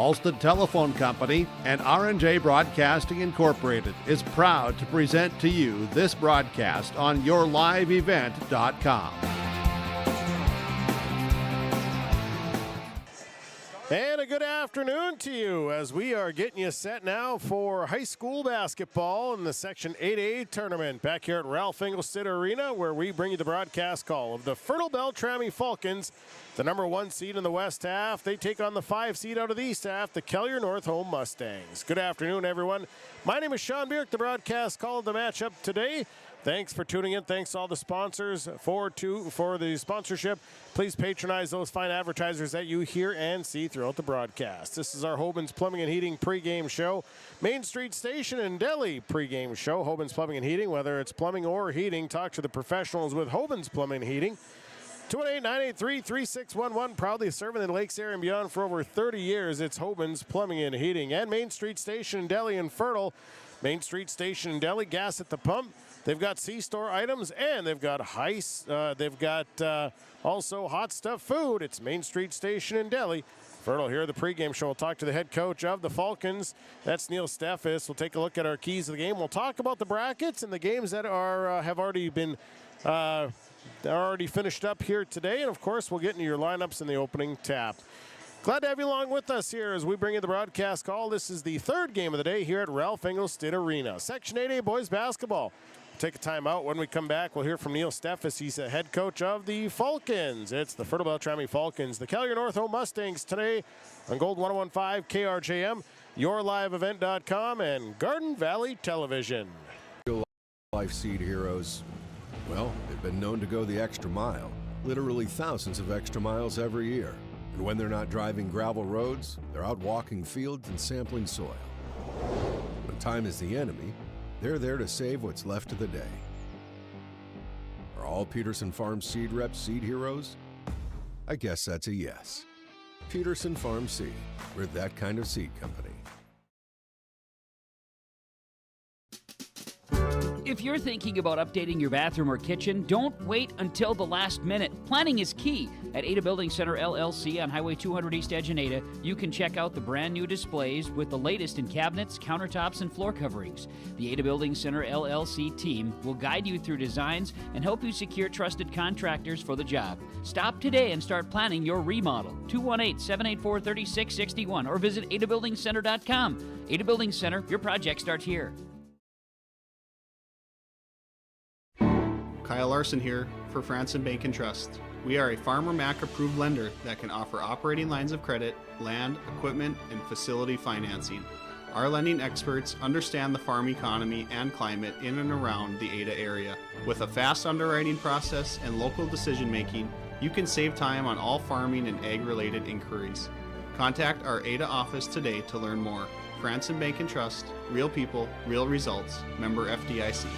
Alston Telephone Company and R&J Broadcasting Incorporated is proud to present to you this broadcast on yourliveevent.com. And a good afternoon to you as we are getting you set now for high school basketball in the Section 8A tournament back here at Ralph Engelstad Arena, where we bring you the broadcast call of the Fertile-Beltrami Falcons, the number 1 seed in the West half. They take on the 5 seed out of the East half, the Kelliher Northome Mustangs. Good afternoon, everyone. My name is Sean Bierk, the broadcast call of the matchup today. Thanks for tuning in. Thanks to all the sponsors for the sponsorship. Please patronize those fine advertisers that you hear and see throughout the broadcast. This is our Hoban's Plumbing and Heating pregame show. Main Street Station in Delhi pregame show. Hoban's Plumbing and Heating, whether it's plumbing or heating, talk to the professionals with Hoban's Plumbing and Heating. 218-983-3611, proudly serving the Lakes area and beyond for over 30 years. It's Hoban's Plumbing and Heating. And Main Street Station in Delhi and Fertile. Main Street Station in Delhi, gas at the pump. They've got C-store items, and they've got also hot stuff food. It's Main Street Station in Delhi. Fertile here, the pregame show. We'll talk to the head coach of the Falcons. That's Neil Stephis. We'll take a look at our keys of the game. We'll talk about the brackets and the games that are have already been already finished up here today. And, of course, we'll get into your lineups in the opening tap. Glad to have you along with us here as we bring you the broadcast call. This is the third game of the day here at Ralph Engelstad Arena. Section 8A boys basketball. Take a timeout. When we come back, we'll hear from Neil Stephis. He's the head coach of the Falcons. It's the Fertile-Beltrami Falcons. The Kelliher Northome Mustangs today on Gold 101.5 KRJM, yourliveevent.com, and Garden Valley Television. Life Seed heroes, well, they've been known to go the extra mile, literally thousands of extra miles every year. And when they're not driving gravel roads, they're out walking fields and sampling soil. When time is the enemy, they're there to save what's left of the day. Are all Peterson Farm Seed reps seed heroes? I guess that's a yes. Peterson Farm Seed, we're that kind of seed company. If you're thinking about updating your bathroom or kitchen, don't wait until the last minute. Planning is key. At Ada Building Center LLC on Highway 200 East Edge in Ada, you can check out the brand new displays with the latest in cabinets, countertops, and floor coverings. The Ada Building Center LLC team will guide you through designs and help you secure trusted contractors for the job. Stop today and start planning your remodel. 218-784-3661 or visit adabuildingcenter.com. Ada Building Center, your project starts here. Kyle Larson here for Franson Bank and Trust. We are a Farmer Mac approved lender that can offer operating lines of credit, land, equipment, and facility financing. Our lending experts understand the farm economy and climate in and around the Ada area. With a fast underwriting process and local decision making, you can save time on all farming and ag-related inquiries. Contact our Ada office today to learn more. Franson Bank and Trust, real people, real results. Member FDIC.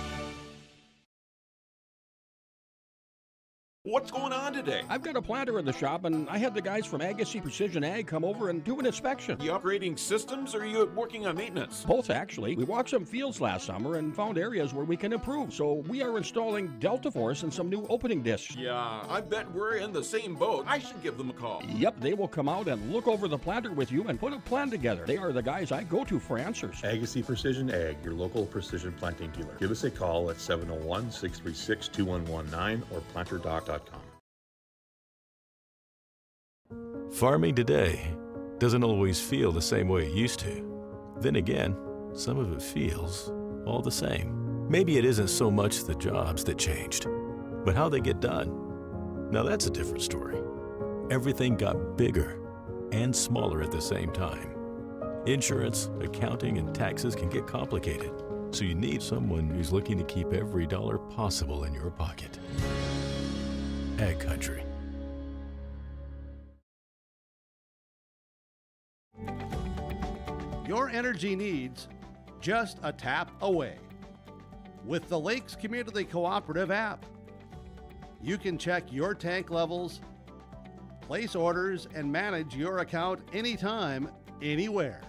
What's going on today? I've got a planter in the shop, and I had the guys from Agassiz Precision Ag come over and do an inspection. You upgrading systems, or are you working on maintenance? Both, actually. We walked some fields last summer and found areas where we can improve. So we are installing Delta Force and some new opening discs. Yeah, I bet we're in the same boat. I should give them a call. Yep, they will come out and look over the planter with you and put a plan together. They are the guys I go to for answers. Agassiz Precision Ag, your local precision planting dealer. Give us a call at 701-636-2119 or planterdoc.com. Farming today doesn't always feel the same way it used to. Then again, some of it feels all the same. Maybe it isn't so much the jobs that changed, but how they get done. Now that's a different story. Everything got bigger and smaller at the same time. Insurance, accounting, and taxes can get complicated, so you need someone who's looking to keep every dollar possible in your pocket. Ag Country. Your energy needs just a tap away. With the Lakes Community Cooperative app, you can check your tank levels, place orders, and manage your account anytime, anywhere.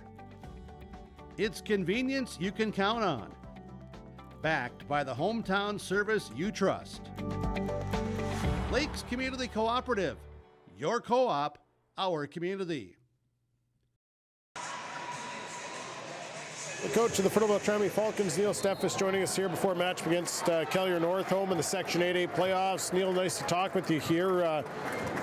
It's convenience you can count on. Backed by the hometown service you trust. Lakes Community Cooperative, your co-op, our community. The coach of the Fertile-Beltrami Falcons, Neil Stephis, joining us here before a match against Kelliher Northome in the Section 8A playoffs. Neil, nice to talk with you here.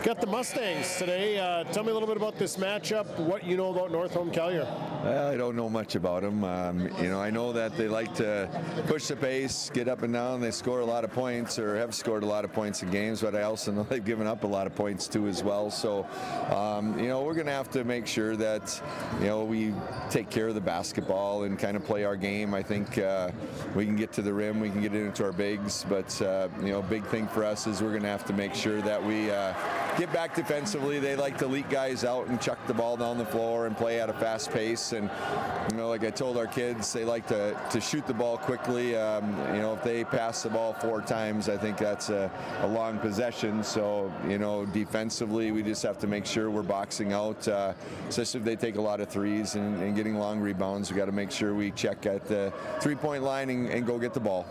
Got the Mustangs today. Tell me a little bit about this matchup, what you know about Northome Kelliher. Well, I don't know much about them. I know that they like to push the pace, get up and down. They score a lot of points, or have scored a lot of points in games, but I also know they've given up a lot of points too as well. So, we're going to have to make sure that, we take care of the basketball and kind of play our game. I think we can get to the rim, we can get into our bigs, but big thing for us is we're going to have to make sure that we get back defensively. They like to leak guys out and chuck the ball down the floor and play at a fast pace. And like I told our kids, they like to shoot the ball quickly. If they pass the ball 4 times, I think that's a long possession. So defensively, we just have to make sure we're boxing out, especially if they take a lot of threes and getting long rebounds. We got to make sure we check at the 3-point line and go get the ball.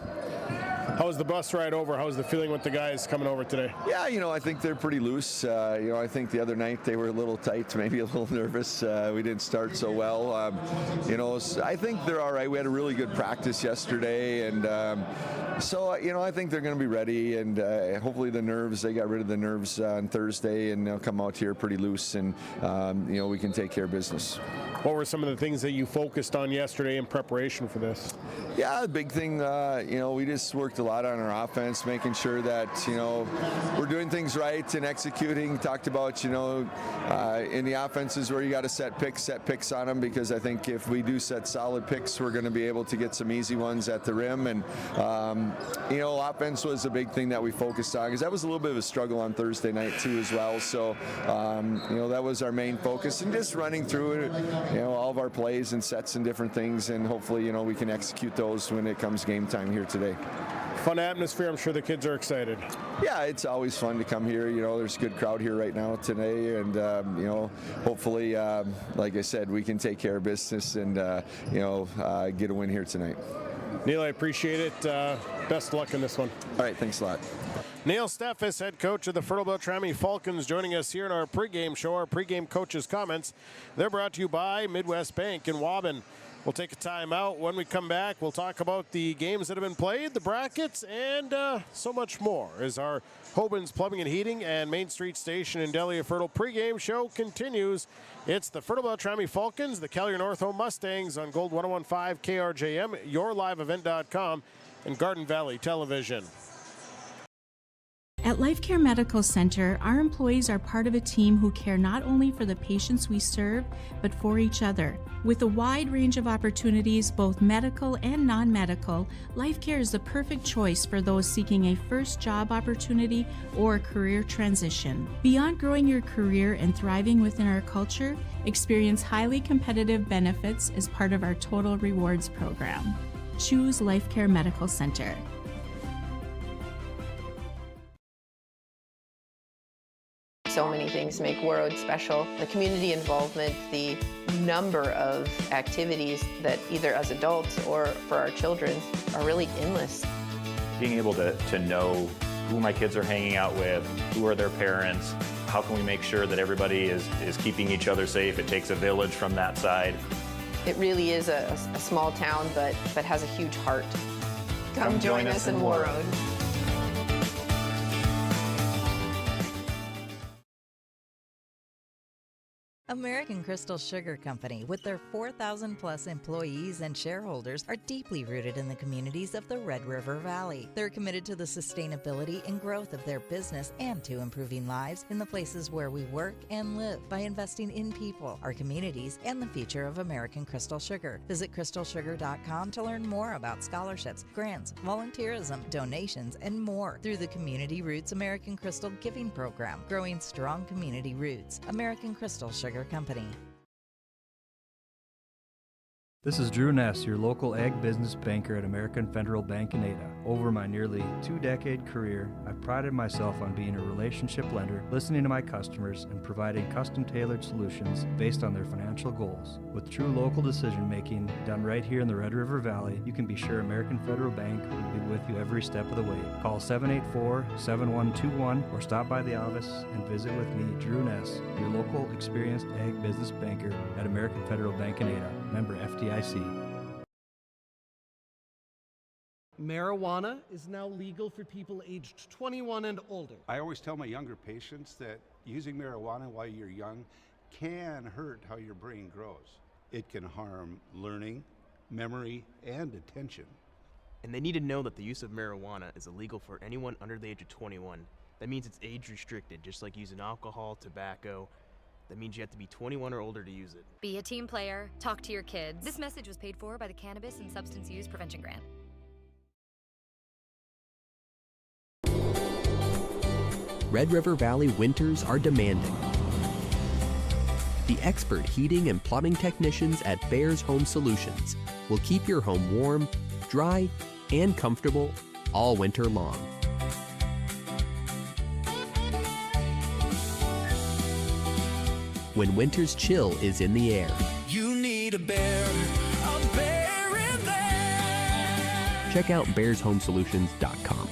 How was the bus ride over? How was the feeling with the guys coming over today? Yeah, I think they're pretty loose. I think the other night they were a little tight, maybe a little nervous. We didn't start so well. I think they're all right. We had a really good practice yesterday, and I think they're going to be ready. And hopefully they got rid of the nerves on Thursday, and they'll come out here pretty loose, and we can take care of business. What were some of the things that you focused on yesterday in preparation for this? Yeah, the big thing, we just worked a lot on our offense, making sure that, we're doing things right and executing. Talked about, in the offenses where you got to set picks on them, because I think if we do set solid picks, we're going to be able to get some easy ones at the rim. And, offense was a big thing that we focused on, because that was a little bit of a struggle on Thursday night too as well. So, that was our main focus, and just running through it, all of our plays and sets and different things, and hopefully, we can execute those when it comes game time here today. Fun atmosphere. I'm sure the kids are excited. Yeah, it's always fun to come here. There's a good crowd here right now today, and hopefully, like I said, we can take care of business and get a win here tonight. Neil, I appreciate it. Best of luck in this one. All right, thanks a lot. Neil Stephis, head coach of the Fertile-Beltrami Falcons, joining us here in our pregame show. Our pregame coaches' comments, they're brought to you by Midwest Bank in Waubun. We'll take a time out. When we come back, we'll talk about the games that have been played, the brackets, and so much more as our Hoban's Plumbing and Heating and Main Street Station in Delia Fertile pregame show continues. It's the Fertile-Beltrami Falcons, the Kelliher Northome Mustangs on Gold 101.5 KRJM, yourliveevent.com, and Garden Valley Television. At Life Care Medical Center, our employees are part of a team who care not only for the patients we serve, but for each other. With a wide range of opportunities, both medical and non-medical, Life Care is the perfect choice for those seeking a first job opportunity or career transition. Beyond growing your career and thriving within our culture, experience highly competitive benefits as part of our Total Rewards program. Choose Life Care Medical Center. So many things make Warroad special. The community involvement, the number of activities that either as adults or for our children are really endless. Being able to know who my kids are hanging out with, who are their parents, how can we make sure that everybody is keeping each other safe? It takes a village from that side. It really is a small town, but has a huge heart. Come join us in Warroad. American Crystal Sugar Company, with their 4,000 plus employees and shareholders, are deeply rooted in the communities of the Red River Valley. They're committed to the sustainability and growth of their business and to improving lives in the places where we work and live by investing in people, our communities, and the future of American Crystal Sugar. Visit crystalsugar.com to learn more about scholarships, grants, volunteerism, donations, and more through the Community Roots American Crystal Giving Program, growing strong community roots. American Crystal Sugar Company. This is Drew Ness, your local ag business banker at American Federal Bank in Ada. Over my nearly 2-decade career, I've prided myself on being a relationship lender, listening to my customers, and providing custom-tailored solutions based on their financial goals. With true local decision-making done right here in the Red River Valley, you can be sure American Federal Bank will be with you every step of the way. Call 784-7121 or stop by the office and visit with me, Drew Ness, your local experienced ag business banker at American Federal Bank in Ada, member FDIC. Marijuana is now legal for people aged 21 and older. I always tell my younger patients that using marijuana while you're young can hurt how your brain grows. It can harm learning, memory, and attention. And they need to know that the use of marijuana is illegal for anyone under the age of 21. That means it's age restricted, just like using alcohol, tobacco. That means you have to be 21 or older to use it. Be a team player. Talk to your kids. This message was paid for by the Cannabis and Substance Use Prevention Grant. Red River Valley winters are demanding. The expert heating and plumbing technicians at Bears Home Solutions will keep your home warm, dry, and comfortable all winter long. When winter's chill is in the air, You need a bear in there. check out bearshomesolutions.com.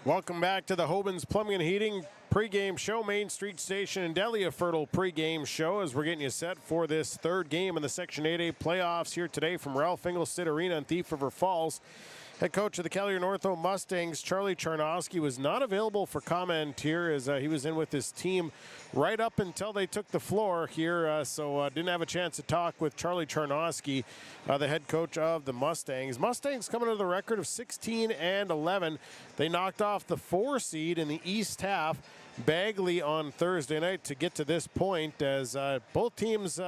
Welcome back to the Hoban's Plumbing and Heating pregame show, Main Street Station in Delhi, a fertile pregame show as we're getting you set for this third game in the Section 8A playoffs here today from Ralph Engelstad Arena in Thief River Falls. Head coach of the Kelliher Northome Mustangs, Charlie Charnosky, was not available for comment here as he was in with his team right up until they took the floor here, so didn't have a chance to talk with Charlie Charnosky, the head coach of the Mustangs. Mustangs coming to the record of 16-11. They knocked off the 4 seed in the East half, Bagley, on Thursday night to get to this point as both teams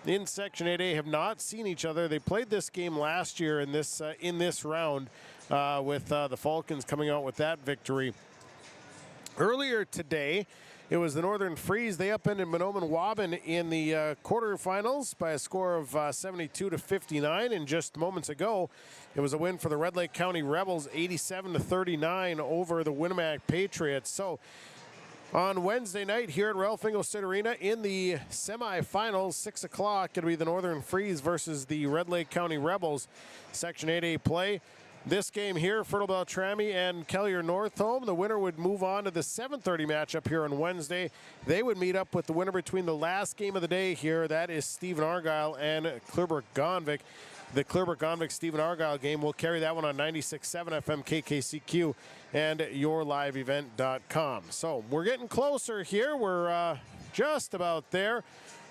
in Section 8A have not seen each other. They played this game last year in this round with the Falcons coming out with that victory. Earlier today, it was the Northern Freeze. They upended Mahnomen Wabin in the quarterfinals by a score of 72-59. And just moments ago, it was a win for the Red Lake County Rebels, 87-39 over the Winnemac Patriots. So on Wednesday night here at Ralph Engelstad Arena in the semifinals, 6 o'clock, it'll be the Northern Freeze versus the Red Lake County Rebels. Section 8A play. This game here, Fertile-Beltrami and Kelliher Northome. The winner would move on to the 7:30 matchup here on Wednesday. They would meet up with the winner between the last game of the day here. That is Stephen Argyle and Clearbrook-Gonvick. The Clearbrook-Gonvick-Stephen Argyle game, will carry that one on 96.7 FM KKCQ and yourliveevent.com. So we're getting closer here. We're just about there.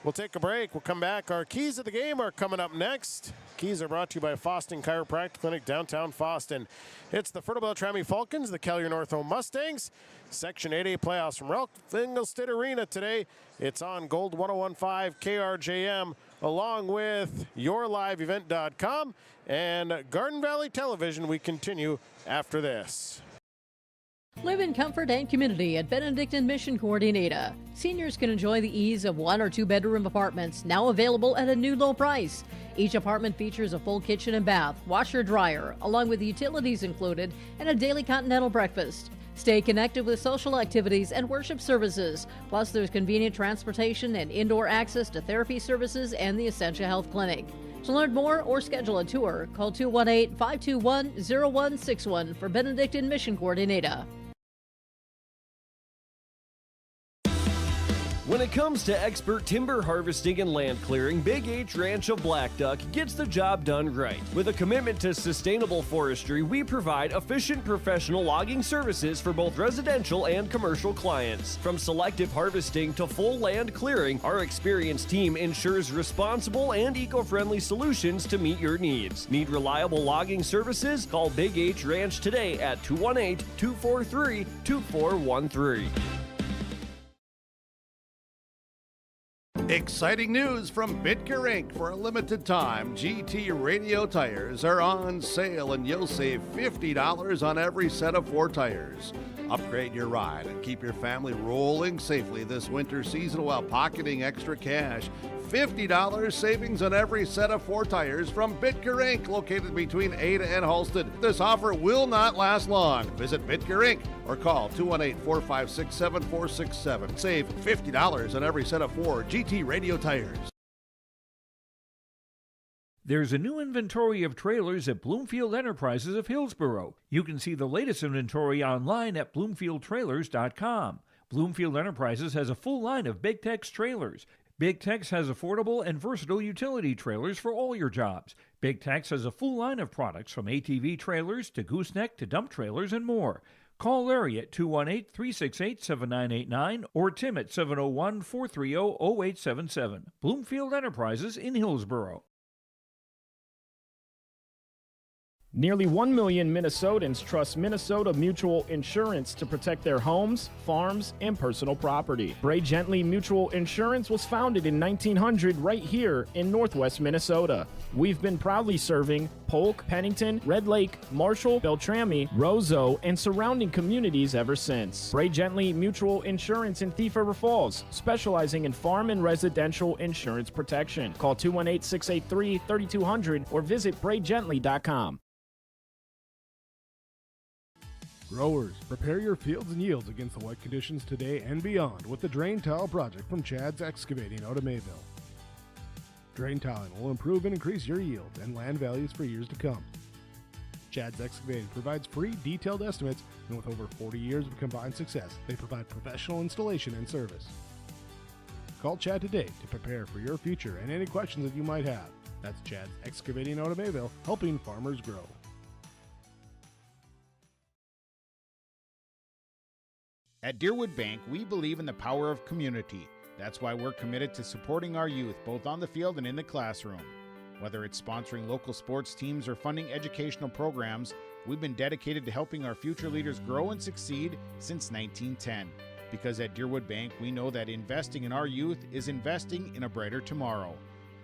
We'll take a break. We'll come back. Our keys of the game are coming up next. Keys are brought to you by Foston Chiropractic Clinic, downtown Foston. It's the Fertile-Beltrami Falcons, the Kelliher Northome Mustangs. Section 8A playoffs from Ralph Engelstad Arena today. It's on Gold 101.5 KRJM, along with yourliveevent.com and Garden Valley Television. We continue after this. Live in comfort and community at Benedictine Mission Coordinator. Seniors can enjoy the ease of 1 or 2 bedroom apartments, now available at a new low price. Each apartment features a full kitchen and bath, washer, dryer, along with utilities included, and a daily continental breakfast. Stay connected with social activities and worship services. Plus, there's convenient transportation and indoor access to therapy services and the Essentia Health Clinic. To learn more or schedule a tour, call 218-521-0161 for Benedictine Mission Coordinator. When it comes to expert timber harvesting and land clearing, Big H Ranch of Black Duck gets the job done right. With a commitment to sustainable forestry, we provide efficient professional logging services for both residential and commercial clients. From selective harvesting to full land clearing, our experienced team ensures responsible and eco-friendly solutions to meet your needs. Need reliable logging services? Call Big H Ranch today at 218-243-2413. Exciting news from Bitker Inc. For a limited time, GT radio tires are on sale and you'll save $50 on every set of 4 tires. Upgrade your ride and keep your family rolling safely this winter season while pocketing extra cash. $50 savings on every set of 4 tires from Bitker Inc., located between Ada and Halsted. This offer will not last long. Visit Bitker Inc. or call 218-456-7467. Save $50 on every set of 4 GT radio tires. There's a new inventory of trailers at Bloomfield Enterprises of Hillsborough. You can see the latest inventory online at bloomfieldtrailers.com. Bloomfield Enterprises has a full line of Big Tex trailers. Big Tex has affordable and versatile utility trailers for all your jobs. Big Tex has a full line of products from ATV trailers to gooseneck to dump trailers and more. Call Larry at 218-368-7989 or Tim at 701-430-0877. Bloomfield Enterprises in Hillsboro. Nearly 1 million Minnesotans trust Minnesota Mutual Insurance to protect their homes, farms, and personal property. Bray Gently Mutual Insurance was founded in 1900 right here in northwest Minnesota. We've been proudly serving Polk, Pennington, Red Lake, Marshall, Beltrami, Roseau, and surrounding communities ever since. Bray Gently Mutual Insurance in Thief River Falls, specializing in farm and residential insurance protection. Call 218-683-3200 or visit braygently.com. Growers, prepare your fields and yields against the wet conditions today and beyond with the Drain Tile project from Chad's Excavating out of Mayville. Drain tiling will improve and increase your yield and land values for years to come. Chad's Excavating provides free, detailed estimates, and with over 40 years of combined success, they provide professional installation and service. Call Chad today to prepare for your future and any questions that you might have. That's Chad's Excavating out of Mayville, helping farmers grow. At Deerwood Bank, we believe in the power of community. That's why we're committed to supporting our youth, both on the field and in the classroom. Whether it's sponsoring local sports teams or funding educational programs, we've been dedicated to helping our future leaders grow and succeed since 1910. Because at Deerwood Bank, we know that investing in our youth is investing in a brighter tomorrow.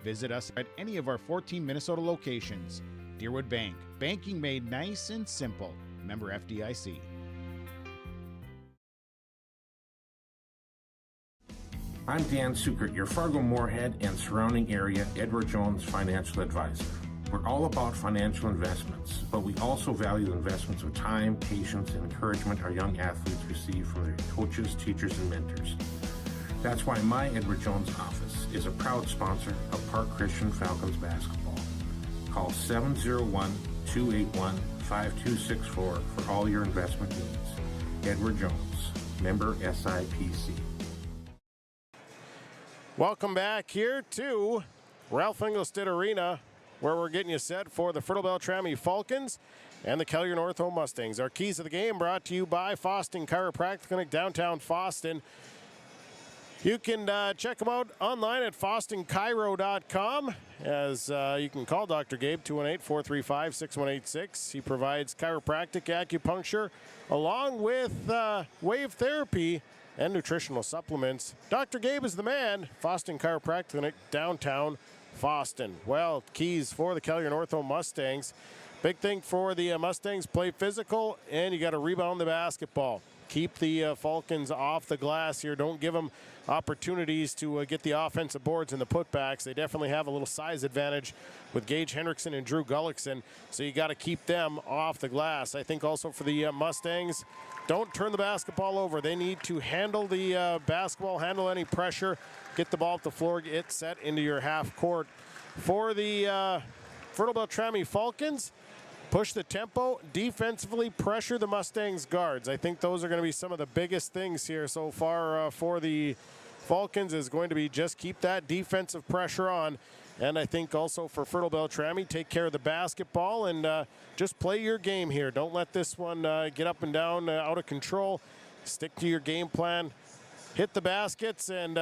Visit us at any of our 14 Minnesota locations. Deerwood Bank, banking made nice and simple. Member FDIC. I'm Dan Sukert, your Fargo-Moorhead and surrounding area Edward Jones financial advisor. We're all about financial investments, but we also value investments of time, patience, and encouragement our young athletes receive from their coaches, teachers, and mentors. That's why my Edward Jones office is a proud sponsor of Park Christian Falcons basketball. Call 701-281-5264 for all your investment needs. Edward Jones, member SIPC. Welcome back here to Ralph Engelstad Arena, where we're getting you set for the Fertile-Beltrami Falcons and the Kelliher Northome Mustangs. Our keys of the game brought to you by Foston Chiropractic Clinic, downtown Foston. You can check them out online at FostonChiro.com, as you can call Dr. Gabe, 218-435-6186. He provides chiropractic, acupuncture, along with wave therapy and nutritional supplements. Dr. Gabe is the man. Foston Chiropractic Clinic, downtown Foston. Well, keys for the Kelliher Northome Mustangs. Big thing for the Mustangs, play physical, and you got to rebound the basketball. Keep the Falcons off the glass here. Don't give them opportunities to get the offensive boards and the putbacks. They definitely have a little size advantage with Gage Hendrickson and Drew Gullickson, so you got to keep them off the glass. I think also for the Mustangs, don't turn the basketball over. They need to handle the basketball, handle any pressure, get the ball up the floor, get set into your half court. For the Fertile-Beltrami Falcons, push the tempo, defensively pressure the Mustangs guards. I think those are going to be some of the biggest things here so far for the Falcons, is going to be just keep that defensive pressure on. And I think also for Fertile-Beltrami, take care of the basketball and just play your game here. Don't let this one get up and down, out of control. Stick to your game plan. Hit the baskets, and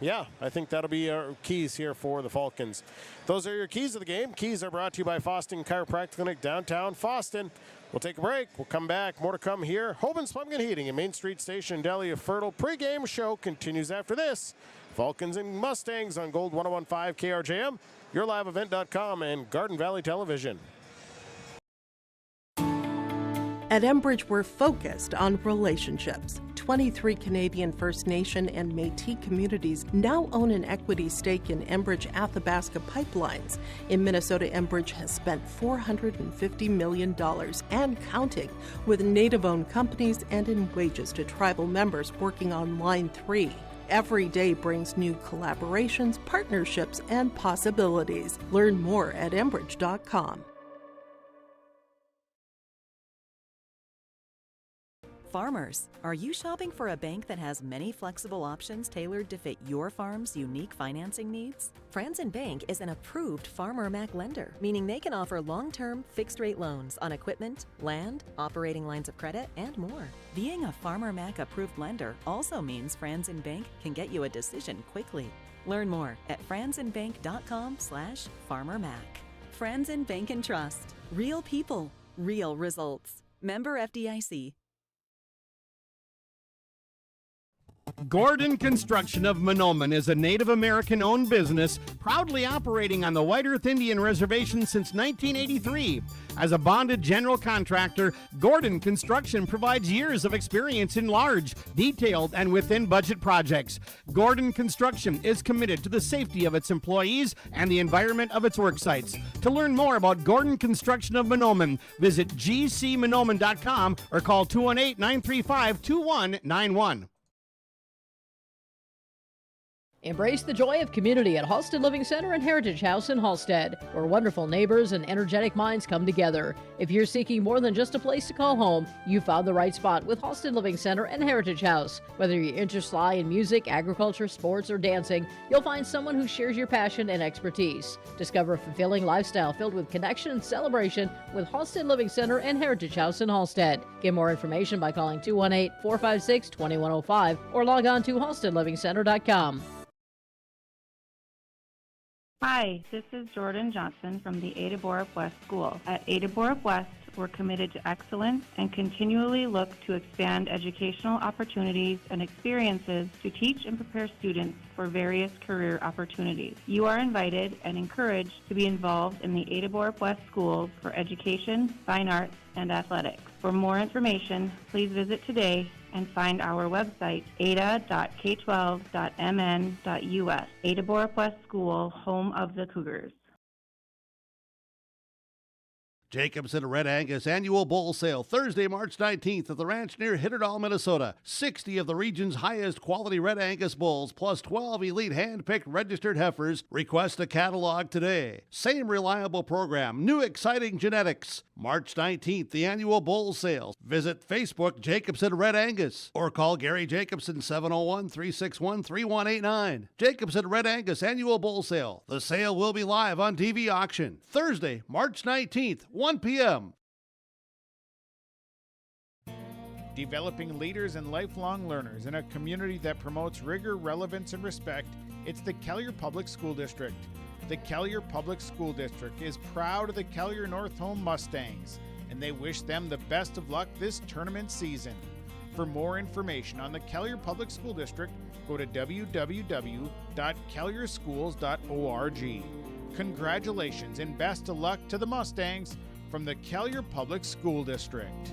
yeah, I think that'll be our keys here for the Falcons. Those are your keys of the game. Keys are brought to you by Foston Chiropractic Clinic, downtown Foston. We'll take a break. We'll come back. More to come here. Hoban's Pumpkin Heating and Main Street Station, Deli of Fertile. Pre-game show continues after this. Falcons and Mustangs on Gold 101.5 KRJM, YourLiveEvent.com, and Garden Valley Television. At Enbridge, we're focused on relationships. 23 Canadian First Nation and Métis communities now own an equity stake in Enbridge Athabasca Pipelines. In Minnesota, Enbridge has spent $450 million and counting, with Native-owned companies and in wages to tribal members working on Line 3. Every day brings new collaborations, partnerships, and possibilities. Learn more at Enbridge.com. Farmers, are you shopping for a bank that has many flexible options tailored to fit your farm's unique financing needs? Franzen Bank is an approved Farmer Mac lender, meaning they can offer long-term, fixed-rate loans on equipment, land, operating lines of credit, and more. Being a Farmer Mac approved lender also means Franzen Bank can get you a decision quickly. Learn more at franzenbank.com/farmermac. Franzen Bank and Trust. Real people, real results. Member FDIC. Gordon Construction of Mahnomen is a Native American-owned business proudly operating on the White Earth Indian Reservation since 1983. As a bonded general contractor, Gordon Construction provides years of experience in large, detailed, and within-budget projects. Gordon Construction is committed to the safety of its employees and the environment of its work sites. To learn more about Gordon Construction of Mahnomen, visit gcmahnomen.com or call 218-935-2191. Embrace the joy of community at Halstead Living Center and Heritage House in Halstead, where wonderful neighbors and energetic minds come together. If you're seeking more than just a place to call home, you found the right spot with Halstead Living Center and Heritage House. Whether your interests lie in music, agriculture, sports, or dancing, you'll find someone who shares your passion and expertise. Discover a fulfilling lifestyle filled with connection and celebration with Halstead Living Center and Heritage House in Halstead. Get more information by calling 218-456-2105 or log on to halsteadlivingcenter.com. Hi, this is Jordan Johnson from the Ada Borup West School. At Ada Borup West, we're committed to excellence and continually look to expand educational opportunities and experiences to teach and prepare students for various career opportunities. You are invited and encouraged to be involved in the Ada Borup West Schools for education, fine arts, and athletics. For more information, please visit today and find our website, ada.k12.mn.us. Ada Borup West School, home of the Cougars. Jacobson Red Angus Annual Bull Sale, Thursday, March 19th at the ranch near Hitterdall, Minnesota. 60 of the region's highest quality Red Angus bulls, plus 12 elite hand-picked registered heifers. Request a catalog today. Same reliable program, new exciting genetics. March 19th, the Annual Bull Sale. Visit Facebook Jacobson Red Angus or call Gary Jacobson 701-361-3189. Jacobson Red Angus Annual Bull Sale. The sale will be live on TV auction. Thursday, March 19th, 1 p.m. Developing leaders and lifelong learners in a community that promotes rigor, relevance, and respect, it's the Kelliher Public School District. The Kelliher Public School District is proud of the Kelliher Northome Mustangs, and they wish them the best of luck this tournament season. For more information on the Kelliher Public School District, go to www.kellierschools.org. Congratulations and best of luck to the Mustangs from the Kelliher Public School District.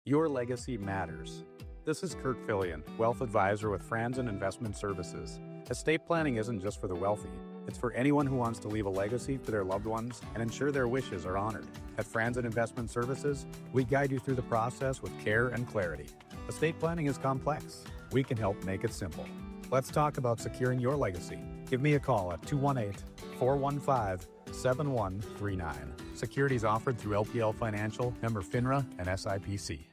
Your legacy matters. This is Kurt Fillion, Wealth Advisor with Franzen Investment Services. Estate planning isn't just for the wealthy. It's for anyone who wants to leave a legacy to their loved ones and ensure their wishes are honored. At Franzen Investment Services, we guide you through the process with care and clarity. Estate planning is complex. We can help make it simple. Let's talk about securing your legacy. Give me a call at 218-415-7139. Securities offered through LPL Financial, member FINRA, and SIPC.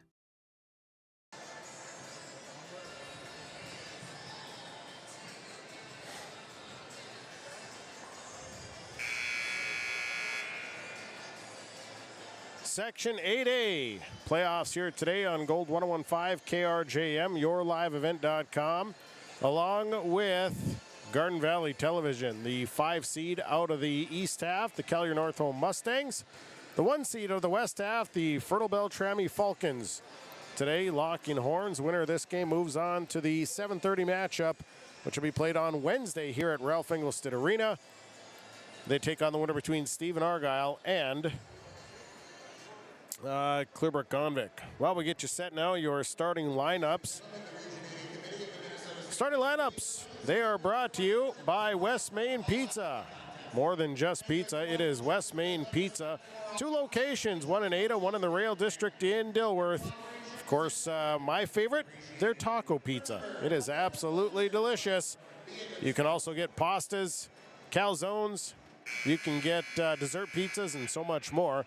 Section 8A playoffs here today on Gold 1015 KRJM, yourliveevent.com, along with Garden Valley Television. The 5 seed out of the east half, the Kelliher Northome Mustangs. The 1 seed out of the west half, the Fertile-Beltrami Falcons. Today, locking horns. Winner of this game moves on to the 7:30 matchup, which will be played on Wednesday here at Ralph Engelstad Arena. They take on the winner between Stephen Argyle and Clearbrook Gonvick. Well, we get you set now. Your starting lineups. Starting lineups, they are brought to you by West Main Pizza. More than just pizza, it is West Main Pizza. 2 locations, one in Ada, one in the Rail District in Dilworth. Of course, my favorite, their taco pizza. It is absolutely delicious. You can also get pastas, calzones. You can get dessert pizzas and so much more.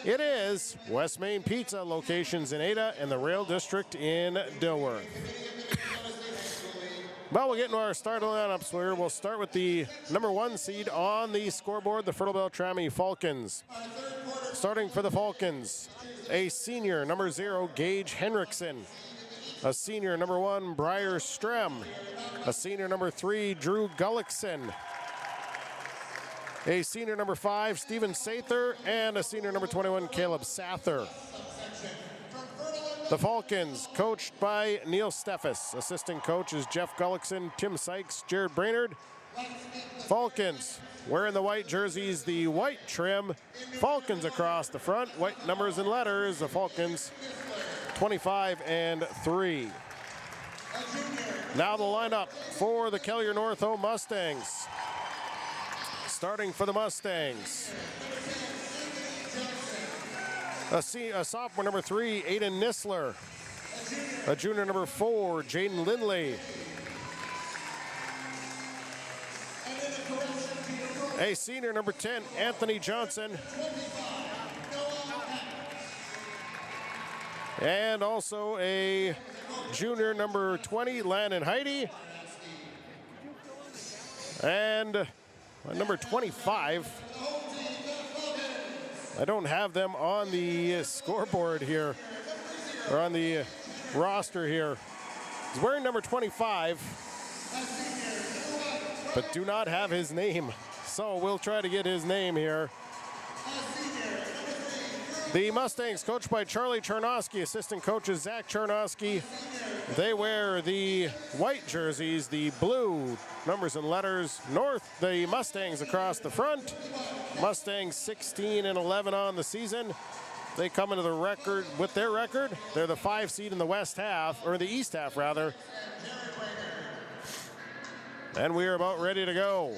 It is West Main Pizza, locations in Ada and the Rail District in Dilworth. Well, we'll get into our starting lineups here. We'll start with the number 1 seed on the scoreboard, the Fertile-Beltrami Falcons. Starting for the Falcons, a senior, number 0, Gage Henriksen. A senior, number 1, Briar Strem. A senior, number 3, Drew Gullickson. A senior, number 5, Stephen Sather. And a senior, number 21, Caleb Sather. The Falcons, coached by Neil Stephis. Assistant coach is Jeff Gullickson, Tim Sykes, Jared Brainerd. Falcons, wearing the white jerseys, the white trim. Falcons across the front, white numbers and letters. The Falcons, 25 and 3. Now the lineup for the Kelliher Northome Mustangs. Starting for the Mustangs, a sophomore, number 3, Aiden Nisler. A junior, number 4, Jaden Lindley. A senior, number 10, Anthony Johnson. And also a junior, number 20, Landon Heidi. And number 25. I don't have them on the scoreboard here, or on the roster here. He's wearing number 25, but do not have his name. So we'll try to get his name here. The Mustangs, coached by Charlie Chernosky, assistant coaches Zach Chernosky. They wear the white jerseys, the blue numbers and letters. The Mustangs across the front. Mustangs 16 and 11 on the season. They come into the record with their record. They're the 5 seed in the West half, or the East half rather. And we are about ready to go.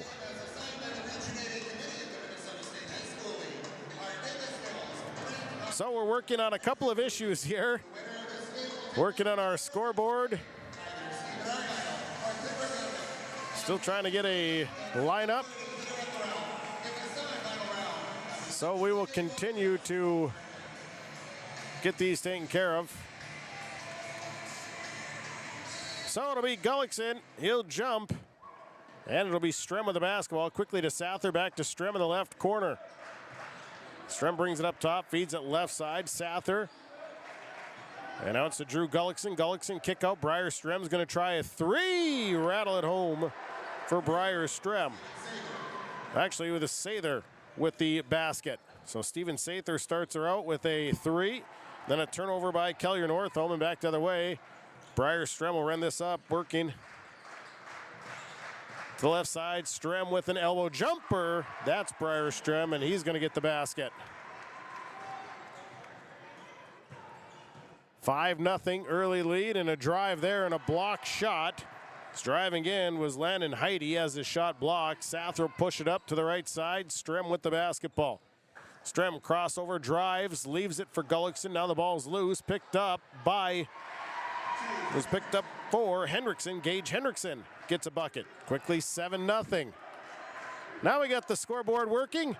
So we're working on a couple of issues here. Working on our scoreboard. Still trying to get a lineup. So we will continue to get these taken care of. So it'll be Gullickson. He'll jump. And it'll be Strem with the basketball. Quickly to Sather, back to Strem in the left corner. Strem brings it up top, feeds it left side. Sather. And out to Drew Gullickson. Gullickson kick out. Briar Strem's going to try a 3. Rattle it home for Briar Strem. Actually, with a Sather with the basket. So Stephen Sather starts her out with a 3. Then a turnover by Kelliher Northome and back the other way. Briar Strem will run this up, working to the left side. Strem with an elbow jumper. That's Briar Strem, and he's going to get the basket. 5-0 early lead, and a drive there and a block shot. Driving in was Landon Heidi as his shot blocked. Sather will push it up to the right side. Strem with the basketball. Strem crossover, drives, leaves it for Gullickson. Now the ball's loose, picked up for Henriksen. Gage Henriksen gets a bucket. Quickly 7-0. Now we got the scoreboard working.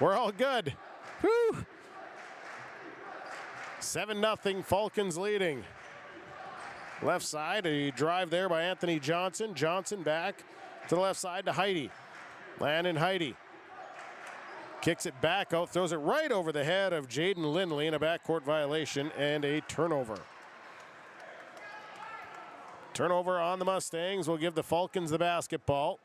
We're all good. Whew. 7-0, Falcons leading. Left side, a drive there by Anthony Johnson. Johnson back to the left side to Heidi. Landon Heidi kicks it back out, throws it right over the head of Jaden Lindley in a backcourt violation and a turnover. Turnover on the Mustangs will give the Falcons the basketball.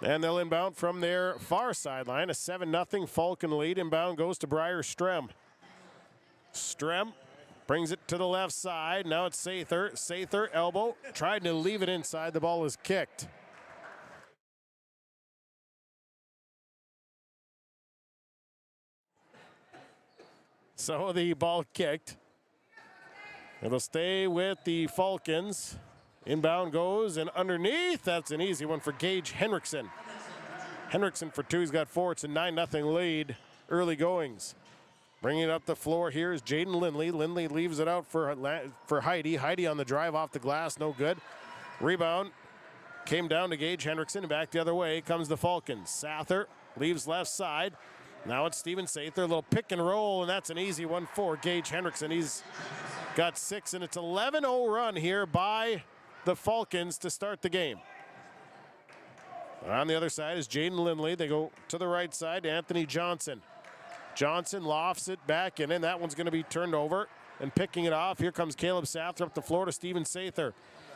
And they'll inbound from their far sideline. A 7-0 Falcon lead. Inbound goes to Briar Strem. Strem brings it to the left side. Now it's Sather. Sather, elbow. Tried to leave it inside. The ball is kicked. So the ball kicked. It'll stay with the Falcons. Inbound goes, and underneath, that's an easy one for Gage Henriksen. Henriksen for 2, he's got 4. It's a 9-0 lead, early goings. Bringing it up the floor here is Jaden Lindley. Lindley leaves it out for Heidi. Heidi on the drive off the glass, no good. Rebound Came down to Gage Hendrickson and back the other way comes the Falcons. Sather leaves left side. Now it's Steven Sather, a little pick and roll, and that's an easy one for Gage Hendrickson. He's got 6, and it's 11-0 run here by the Falcons to start the game. On the other side is Jaden Lindley. They go to the right side to Anthony Johnson. Johnson lofts it back, and then that one's going to be turned over. And picking it off, here comes Caleb Sather up the floor to Steven Sather.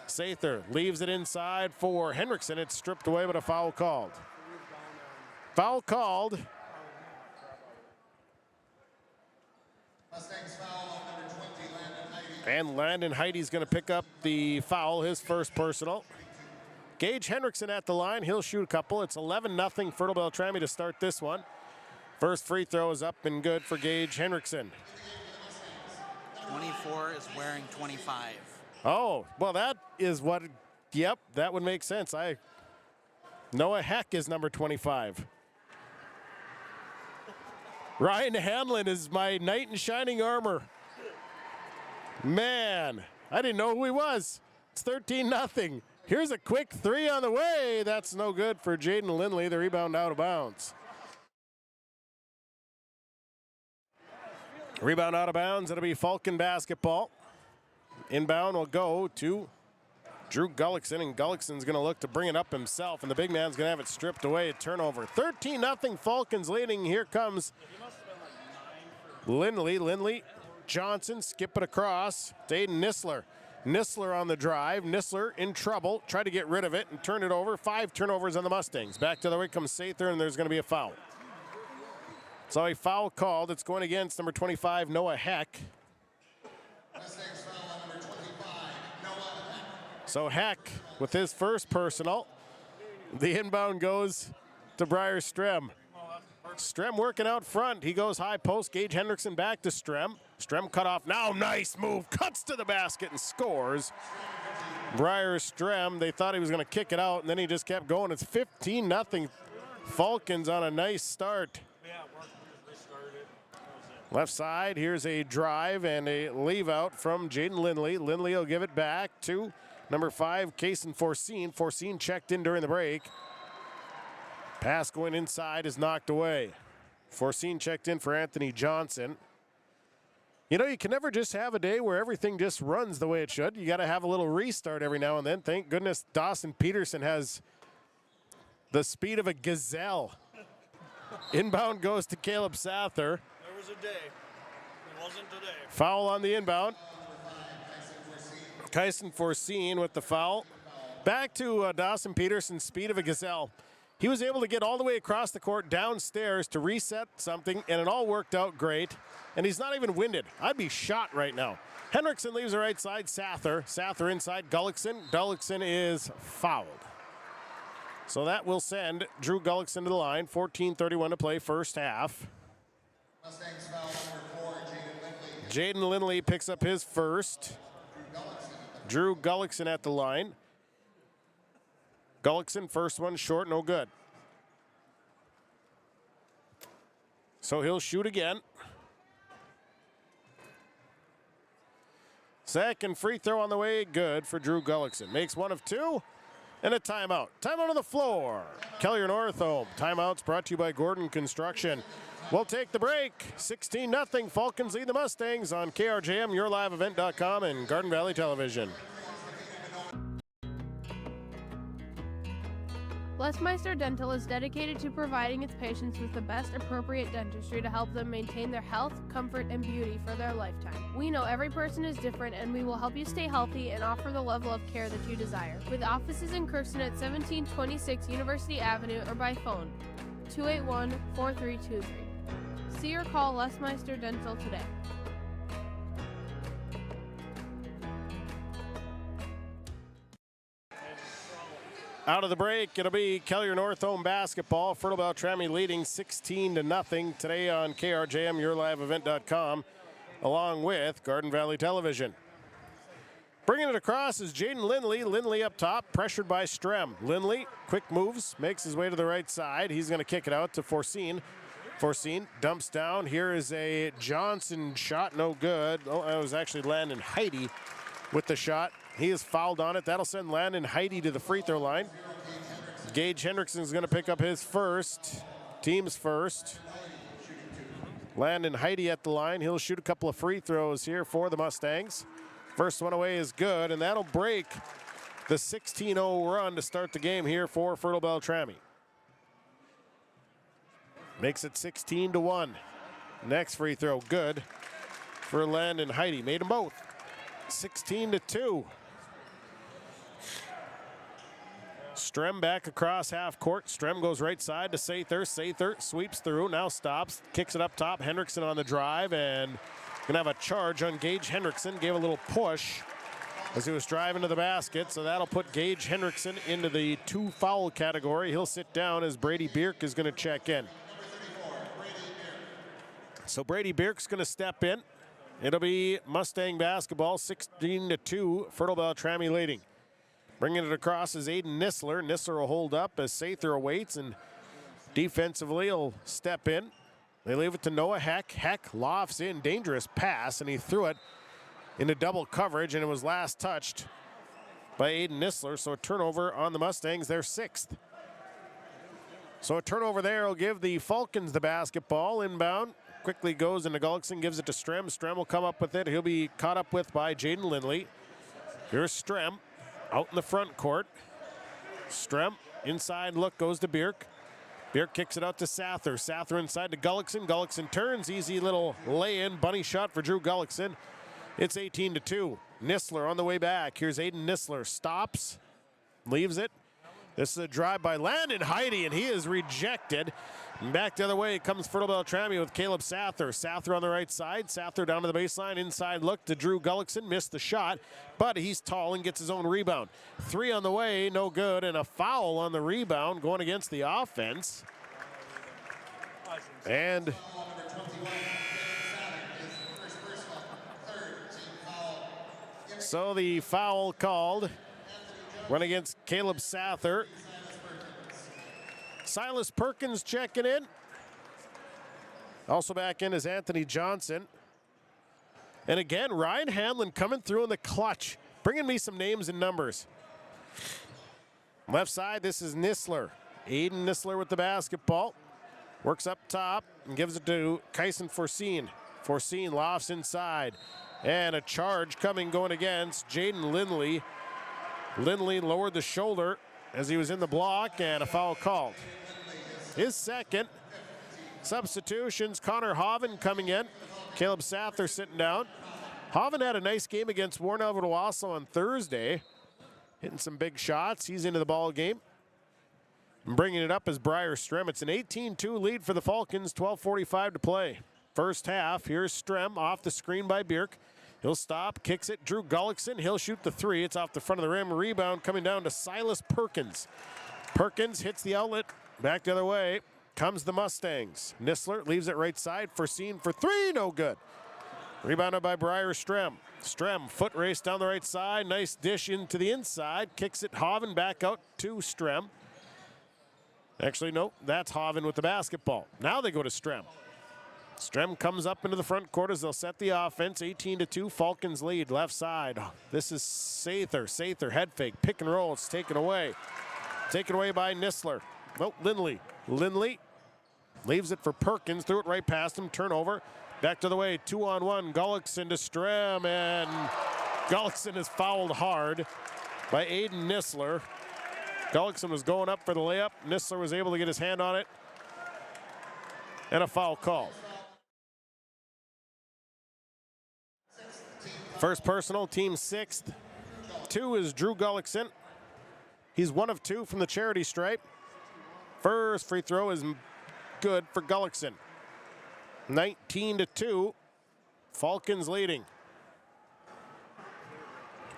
Sather leaves it inside for Hendrickson. It's stripped away, but a foul called. Foul called. And Landon Heidi's going to pick up the foul, his first personal. Gage Hendrickson at the line. He'll shoot a couple. It's 11-0 Fertile-Beltrami to start this one. First free throw is up and good for Gage Hendrickson. 24 is wearing 25. Oh, well, that is what, yep, that would make sense. Noah Heck is number 25. Ryan Hanlon is my knight in shining armor. Man, I didn't know who he was. It's 13-0. Here's a quick 3 on the way. That's no good for Jaden Lindley. The rebound out of bounds. Rebound out of bounds. It'll be Falcon basketball. Inbound will go to Drew Gullickson, and Gullickson's going to look to bring it up himself, and the big man's going to have it stripped away. A turnover. 13-0 Falcons leading. Here comes Lindley. Lindley, Johnson, skip it across to Aiden Nissler. Nissler on the drive. Nissler in trouble. Tried to get rid of it and turn it over. 5 turnovers on the Mustangs. Back to the way comes Sather, and there's going to be a foul. So a foul called. It's going against number 25, Noah Heck. So Heck with his first personal. The inbound goes to Briar Strem. Strem working out front. He goes high post. Gage Hendrickson back to Strem. Strem cut off. Now nice move. Cuts to the basket and scores. Briar Strem, they thought he was going to kick it out, and then he just kept going. It's 15-0 Falcons on a nice start. Left side, here's a drive and a leave out from Jaden Lindley. Lindley will give it back to number 5, Kaysen Forcine. Forcine checked in during the break. Pass going inside is knocked away. Forcine checked in for Anthony Johnson. You know, you can never just have a day where everything just runs the way it should. You got to have a little restart every now and then. Thank goodness Dawson Peterson has the speed of a gazelle. Inbound goes to Caleb Sather. There was a day. It wasn't today. Foul on the inbound. Kaysen Forcine with the foul. Back to Dawson Peterson, speed of a gazelle. He was able to get all the way across the court downstairs to reset something, and it all worked out great. And he's not even winded. I'd be shot right now. Hendrickson leaves the right side. Sather. Sather inside. Gullickson. Gullickson is fouled. So that will send Drew Gullickson to the line. 14:31 to play, first half. Mustangs foul number 4, Jaden Lindley. Jaden Lindley picks up his first. Drew Gullickson at the line. Gullickson, first one short, no good. So he'll shoot again. Second free throw on the way, good for Drew Gullickson. Makes 1 of 2, and a timeout. Timeout on the floor. Kelliher Northome. Timeouts brought to you by Gordon Construction. We'll take the break. 16-0. Falcons lead the Mustangs on KRJM, YourLiveEvent.com, and Garden Valley Television. Westmeister Dental is dedicated to providing its patients with the best appropriate dentistry to help them maintain their health, comfort, and beauty for their lifetime. We know every person is different, and we will help you stay healthy and offer the level of care that you desire. With offices in Kirsten at 1726 University Avenue or by phone, 281-4323. See or call Westmeister Dental today. Out of the break, it'll be Kelliher Northome basketball. Fertile-Beltrami leading 16-0 today on KRJM, YourLiveEvent.com, along with Garden Valley Television. Bringing it across is Jaden Lindley. Lindley up top, pressured by Strem. Lindley, quick moves, makes his way to the right side. He's going to kick it out to Forcine. Forcine dumps down. Here is a Johnson shot, no good. Oh, that was actually Landon Heidi with the shot. He is fouled on it. That'll send Landon Heidi to the free throw line. Gage Hendrickson is going to pick up his first, team's first. Landon Heidi at the line. He'll shoot a couple of free throws here for the Mustangs. First one away is good, and that'll break the 16-0 run to start the game here for Fertile-Beltrami. Makes it 16-1. Next free throw, good for Landon Heidi. Made them both. 16-2. Strem back across half court. Strem goes right side to Sather. Sather sweeps through, now stops, kicks it up top. Hendrickson on the drive, and gonna have a charge on Gage Hendrickson. Gave a little push as he was driving to the basket, so that'll put Gage Hendrickson into the 2 foul category. He'll sit down as Brady Bierk is gonna check in. So Brady Bierk's gonna step in. It'll be Mustang basketball, 16-2, Fertile-Beltrami leading. Bringing it across is Aiden Nissler. Nissler will hold up as Sather awaits, and defensively he'll step in. They leave it to Noah Heck. Heck lofts in, dangerous pass, and he threw it into double coverage, and it was last touched by Aiden Nissler. So a turnover on the Mustangs, their 6th. So a turnover there will give the Falcons the basketball. Inbound, quickly goes into Gullickson, gives it to Strem. Strem will come up with it. He'll be caught up with by Jaden Lindley. Here's Strem. Out in the front court. Strem, inside look goes to Bierk. Bierk kicks it out to Sather. Sather inside to Gullickson. Gullickson turns, easy little lay-in, bunny shot for Drew Gullickson. It's 18-2. Nissler on the way back. Here's Aiden Nissler. Stops, leaves it. This is a drive by Landon Heidi, and he is rejected. And back the other way comes Fertile-Beltrami with Caleb Sather. Sather on the right side. Sather down to the baseline. Inside look to Drew Gullickson. Missed the shot, but he's tall and gets his own rebound. 3 on the way, no good, and a foul on the rebound going against the offense. And so the foul called went against Caleb Sather. Silas Perkins checking in. Also back in is Anthony Johnson. And again, Ryan Hanlon coming through in the clutch, bringing me some names and numbers. Left side, this is Nissler. Aiden Nissler with the basketball. Works up top and gives it to Kyson Forcine. Forcine lofts inside. And a charge coming going against Jaden Lindley. Lindley lowered the shoulder as he was in the block, and a foul called. His second. Substitutions, Connor Hoven coming in. Caleb Sather sitting down. Hoven had a nice game against Warren Alvarado on Thursday. Hitting some big shots. He's into the ball game. And bringing it up is Briar Strem. It's an 18-2 lead for the Falcons, 12:45 to play. First half, here's Strem off the screen by Bierk. He'll stop, kicks it, Drew Gullickson. He'll shoot the 3. It's off the front of the rim. Rebound coming down to Silas Perkins. Perkins hits the outlet. Back the other way comes the Mustangs. Nissler leaves it right side. Forcine for 3, no good. Rebounded by Briar Strem. Strem, foot race down the right side. Nice dish into the inside. Kicks it, Hoven back out to Strem. Actually, no, that's Hoven with the basketball. Now they go to Strem. Strem comes up into the front court as they'll set the offense. 18-2, Falcons lead, left side. This is Sather. Sather, head fake, pick and roll. It's taken away. Taken away by Nissler. Nope, Lindley. Lindley leaves it for Perkins. Threw it right past him. Turnover. Back to the way. 2-on-1. Gullickson to Strem. And Gullickson is fouled hard by Aiden Nissler. Gullickson was going up for the layup. Nissler was able to get his hand on it. And a foul call. First personal, team 6th. 2 is Drew Gullickson. He's 1 of 2 from the charity stripe. First free throw is good for Gullickson. 19-2, Falcons leading.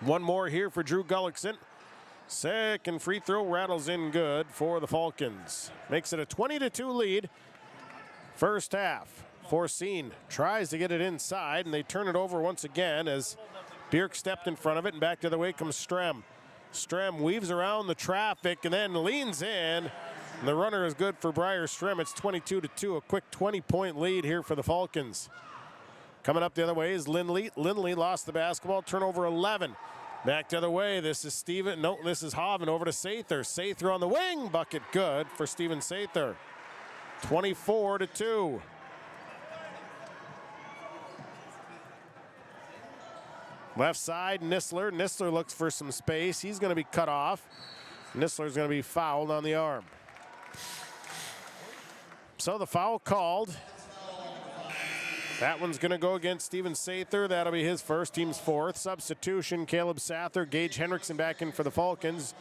One more here for Drew Gullickson. Second free throw rattles in good for the Falcons. Makes it a 20-2 lead. First half. Forcine tries to get it inside, and they turn it over once again as Bierk stepped in front of it, and back the other way comes Strem. Strem weaves around the traffic and then leans in. And the runner is good for Briar Strem. It's 22-2, a quick 20-point lead here for the Falcons. Coming up the other way is Lindley. Lindley lost the basketball. Turnover 11. Back the other way. This is Steven. No, this is Hoven over to Sather. Sather on the wing. Bucket good for Steven Sather. 24-2. Left side, Nistler. Nistler looks for some space. He's going to be cut off. Nistler's going to be fouled on the arm. So the foul called. That one's going to go against Steven Sather. That'll be his first, team's fourth. Substitution, Caleb Sather, Gage Hendrickson back in for the Falcons.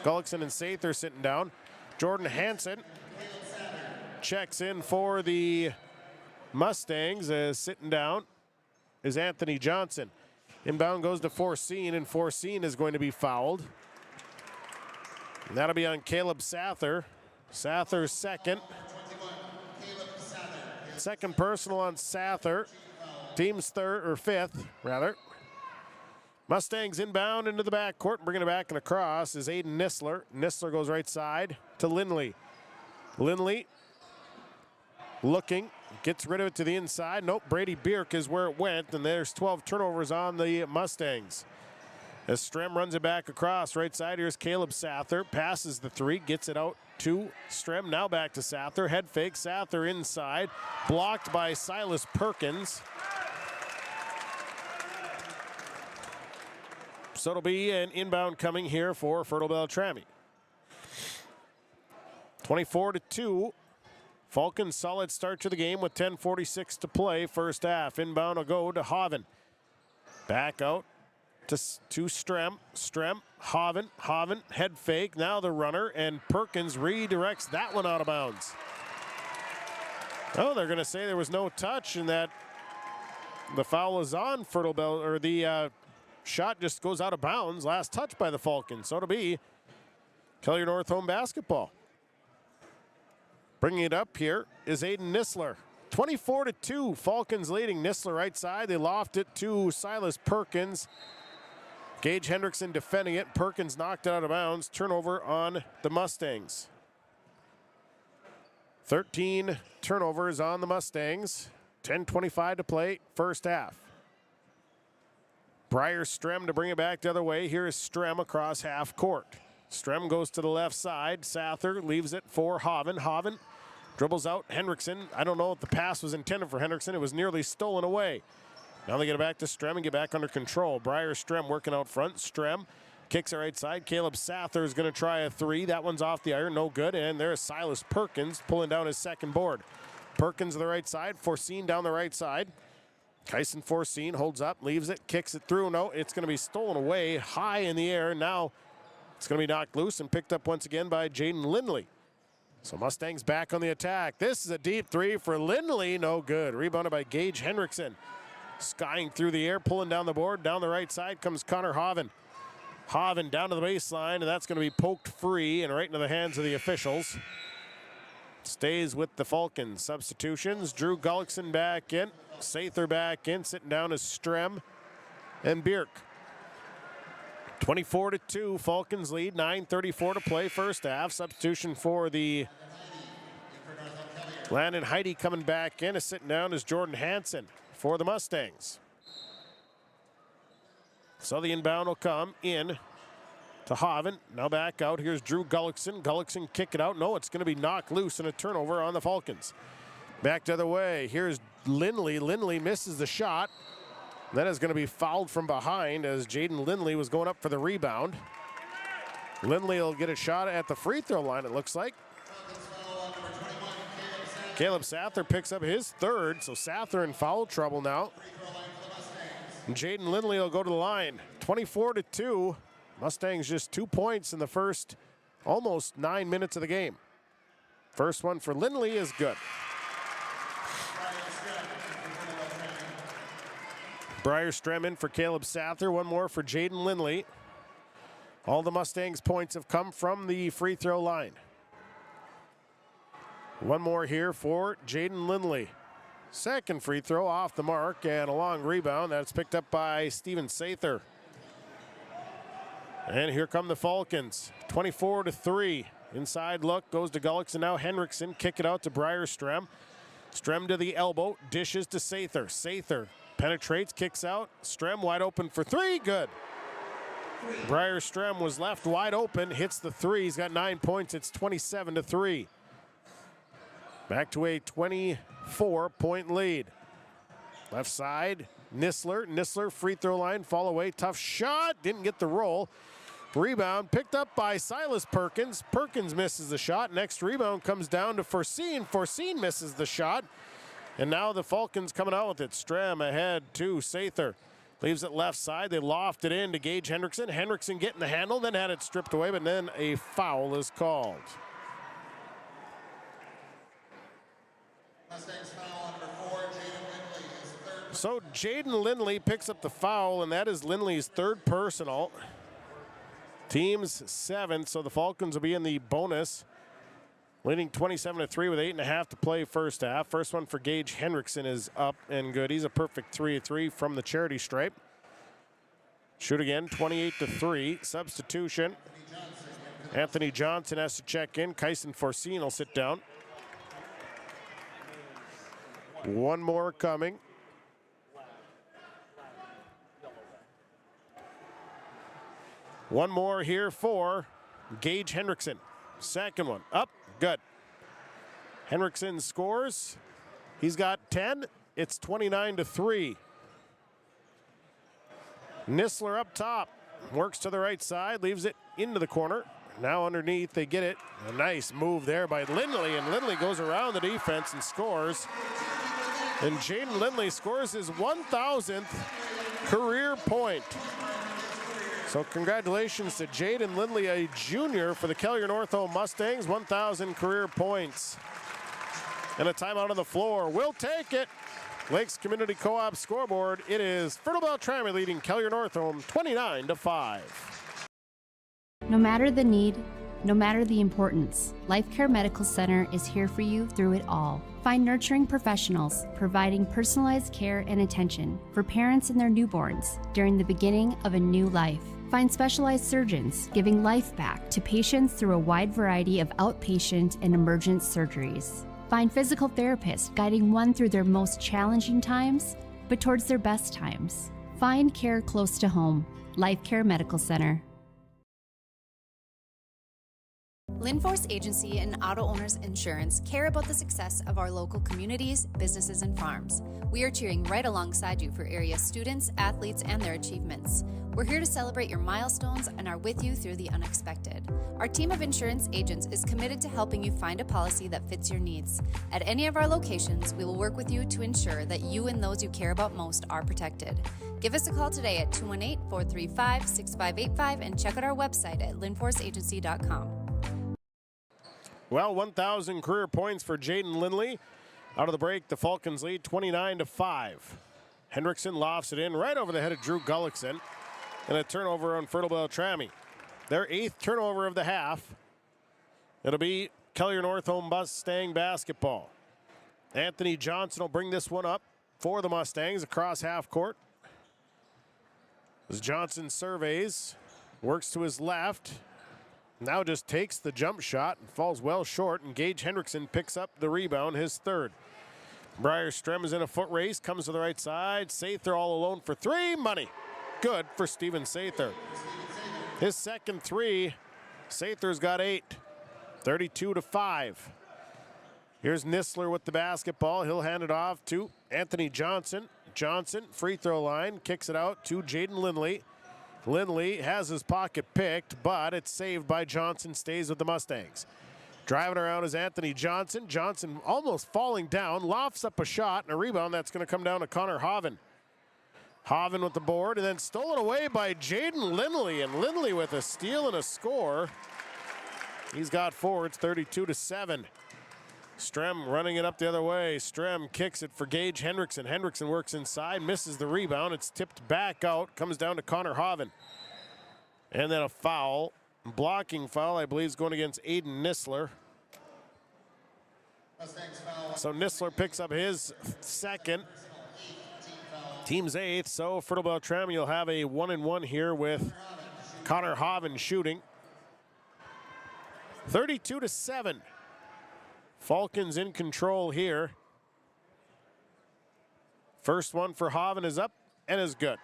Gullickson and Sather sitting down. Jordan Hansen checks in for the Mustangs. Sitting down is Anthony Johnson. Inbound goes to Forcine, and Forcine is going to be fouled. And that'll be on Caleb Sather. Sather's second. Second personal on Sather. Team's third, or fifth, rather. Mustangs inbound into the backcourt, bringing it back and across is Aiden Nistler. Nistler goes right side to Lindley. Lindley looking, gets rid of it to the inside. Nope, Brady Bierk is where it went, and there's 12 turnovers on the Mustangs. As Strem runs it back across, right side, here's Caleb Sather, passes the three, gets it out to Strem, now back to Sather, head fake, Sather inside, blocked by Silas Perkins. So it'll be an inbound coming here for Fertile-Beltrami. 24-2. Falcons solid start to the game with 10:46 to play, first half. Inbound will go to Hoven. Back out to Strem. Strem, Hoven, head fake. Now the runner, and Perkins redirects that one out of bounds. Oh, they're going to say there was no touch and that the foul is on Fertile-Beltrami, or the shot just goes out of bounds. Last touch by the Falcons. So it'll be Kelliher Northome basketball. Bringing it up here is Aiden Nistler. 24-2, Falcons leading. Nistler right side. They loft it to Silas Perkins. Gage Hendrickson defending it. Perkins knocked it out of bounds. Turnover on the Mustangs. 13 turnovers on the Mustangs. 10:25 to play, first half. Briar Strem to bring it back the other way. Here is Strem across half court. Strem goes to the left side. Sather leaves it for Hoven. Hoven dribbles out Hendrickson. I don't know if the pass was intended for Hendrickson. It was nearly stolen away. Now they get it back to Strem and get back under control. Briar Strem working out front. Strem kicks it right side. Caleb Sather is going to try a three. That one's off the iron, no good. And there's Silas Perkins pulling down his second board. Perkins to the right side. Forcine down the right side. Kyson Forcine holds up, leaves it, kicks it through. No, it's going to be stolen away high in the air. Now it's going to be knocked loose and picked up once again by Jaden Lindley. So Mustangs back on the attack. This is a deep three for Lindley. No good. Rebounded by Gage Hendrickson. Skying through the air, pulling down the board. Down the right side comes Connor Hoven. Hoven down to the baseline, and that's going to be poked free and right into the hands of the officials. Stays with the Falcons. Substitutions. Drew Gullickson back in. Sather back in. Sitting down is Strem and Bierk. 24-2. Falcons lead. 9:34 to play, first half. Substitution for the Landon Heidi coming back in. Is sitting down is Jordan Hansen for the Mustangs. So the inbound will come in to Hoven. Now back out. Here's Drew Gullickson. Gullickson kick it out. No, it's going to be knocked loose and a turnover on the Falcons. Back the other way. Here's Lindley. Lindley misses the shot. That is going to be fouled from behind as Jaden Lindley was going up for the rebound. Lindley will get a shot at the free throw line, it looks like. Caleb Sather picks up his third, so Sather in foul trouble now. And Jaden Lindley will go to the line. 24-2. Mustangs just 2 points in the first almost 9 minutes of the game. First one for Lindley is good. Briar Strem in for Caleb Sather. One more for Jaden Lindley. All the Mustangs' points have come from the free throw line. One more here for Jaden Lindley. Second free throw off the mark and a long rebound. That's picked up by Steven Sather. And here come the Falcons. 24-3. Inside look goes to Gullickson. Now Hendrickson kick it out to Briar Strem. Strem to the elbow. Dishes to Sather. Sather penetrates, kicks out. Strem wide open for three, good. Briar Strem was left wide open, hits the three. He's got 9 points. It's 27-3. Back to a 24-point lead. Left side, Nissler, free throw line, fall away, tough shot, didn't get the roll. Rebound picked up by Silas Perkins. Perkins misses the shot. Next rebound comes down to Forseen. Forseen misses the shot. And now the Falcons coming out with it. Strem ahead to Sather. Leaves it left side. They loft it in to Gage Hendrickson. Hendrickson getting the handle, then had it stripped away, but then a foul is called. Mustangs foul number 4, Jaden Lindley, his third. So Jaden Lindley picks up the foul, and that is Lindley's third personal. Team's 7th, so the Falcons will be in the bonus. Leading 27-3 with 8.5 to play first half. First one for Gage Hendrickson is up and good. He's a perfect 3-3 from the charity stripe. Shoot again, 28-3. Substitution. Anthony Johnson has to check in. Kyson Forseen will sit down. One more coming. One more here for Gage Hendrickson. Second one up. Good. Hendrickson scores. He's got 10. It's 29-3. Nissler up top. Works to the right side. Leaves it into the corner. Now underneath they get it. A nice move there by Lindley. And Lindley goes around the defense and scores. And Jaden Lindley scores his 1,000th career point. So congratulations to Jaden Lindley, a junior for the Kelliher Northome Mustangs, 1,000 career points. And a timeout on the floor. We'll take it. Lakes Community Co-op scoreboard. It is Fertile-Beltrami leading Kelliher Northome 29-5. No matter the need, no matter the importance, Life Care Medical Center is here for you through it all. Find nurturing professionals providing personalized care and attention for parents and their newborns during the beginning of a new life. Find specialized surgeons giving life back to patients through a wide variety of outpatient and emergent surgeries. Find physical therapists guiding one through their most challenging times, but towards their best times. Find care close to home. Life Care Medical Center. Lindforce Agency and Auto Owners Insurance care about the success of our local communities, businesses, and farms. We are cheering right alongside you for area students, athletes, and their achievements. We're here to celebrate your milestones and are with you through the unexpected. Our team of insurance agents is committed to helping you find a policy that fits your needs. At any of our locations, we will work with you to ensure that you and those you care about most are protected. Give us a call today at 218-435-6585 and check out our website at lindforceagency.com. Well, 1,000 career points for Jaden Lindley. Out of the break, the Falcons lead 29-5. Hendrickson lofts it in right over the head of Drew Gullickson. And a turnover on Fertile-Beltrami. Their 8th turnover of the half. It'll be Kelliher Northome Mustang basketball. Anthony Johnson will bring this one up for the Mustangs across half court. As Johnson surveys, works to his left. Now just takes the jump shot and falls well short, and Gage Hendrickson picks up the rebound, his third. Briar Strem is in a foot race, comes to the right side. Sather all alone for three, money. Good for Steven Sather. His second three, Sather's got 8, 32-5. Here's Nissler with the basketball. He'll hand it off to Anthony Johnson. Johnson, free throw line, kicks it out to Jaden Lindley. Lindley has his pocket picked, but it's saved by Johnson, stays with the Mustangs. Driving around is Anthony Johnson. Johnson almost falling down, lofts up a shot and a rebound that's going to come down to Connor Hoven. Hoven with the board and then stolen away by Jaden Lindley, and Lindley with a steal and a score. He's got 4, it's 32-7. Strem running it up the other way. Strem kicks it for Gage Hendrickson. Hendrickson works inside, misses the rebound. It's tipped back out, comes down to Connor Hoven. And then a foul, blocking foul, I believe, is going against Aiden Nissler. So Nissler picks up his second. Team's 8th, so Fertile-Beltrami will have a 1-and-1 here with Connor Hoven shooting. 32-7. Falcons in control here. First one for Hoven is up and is good.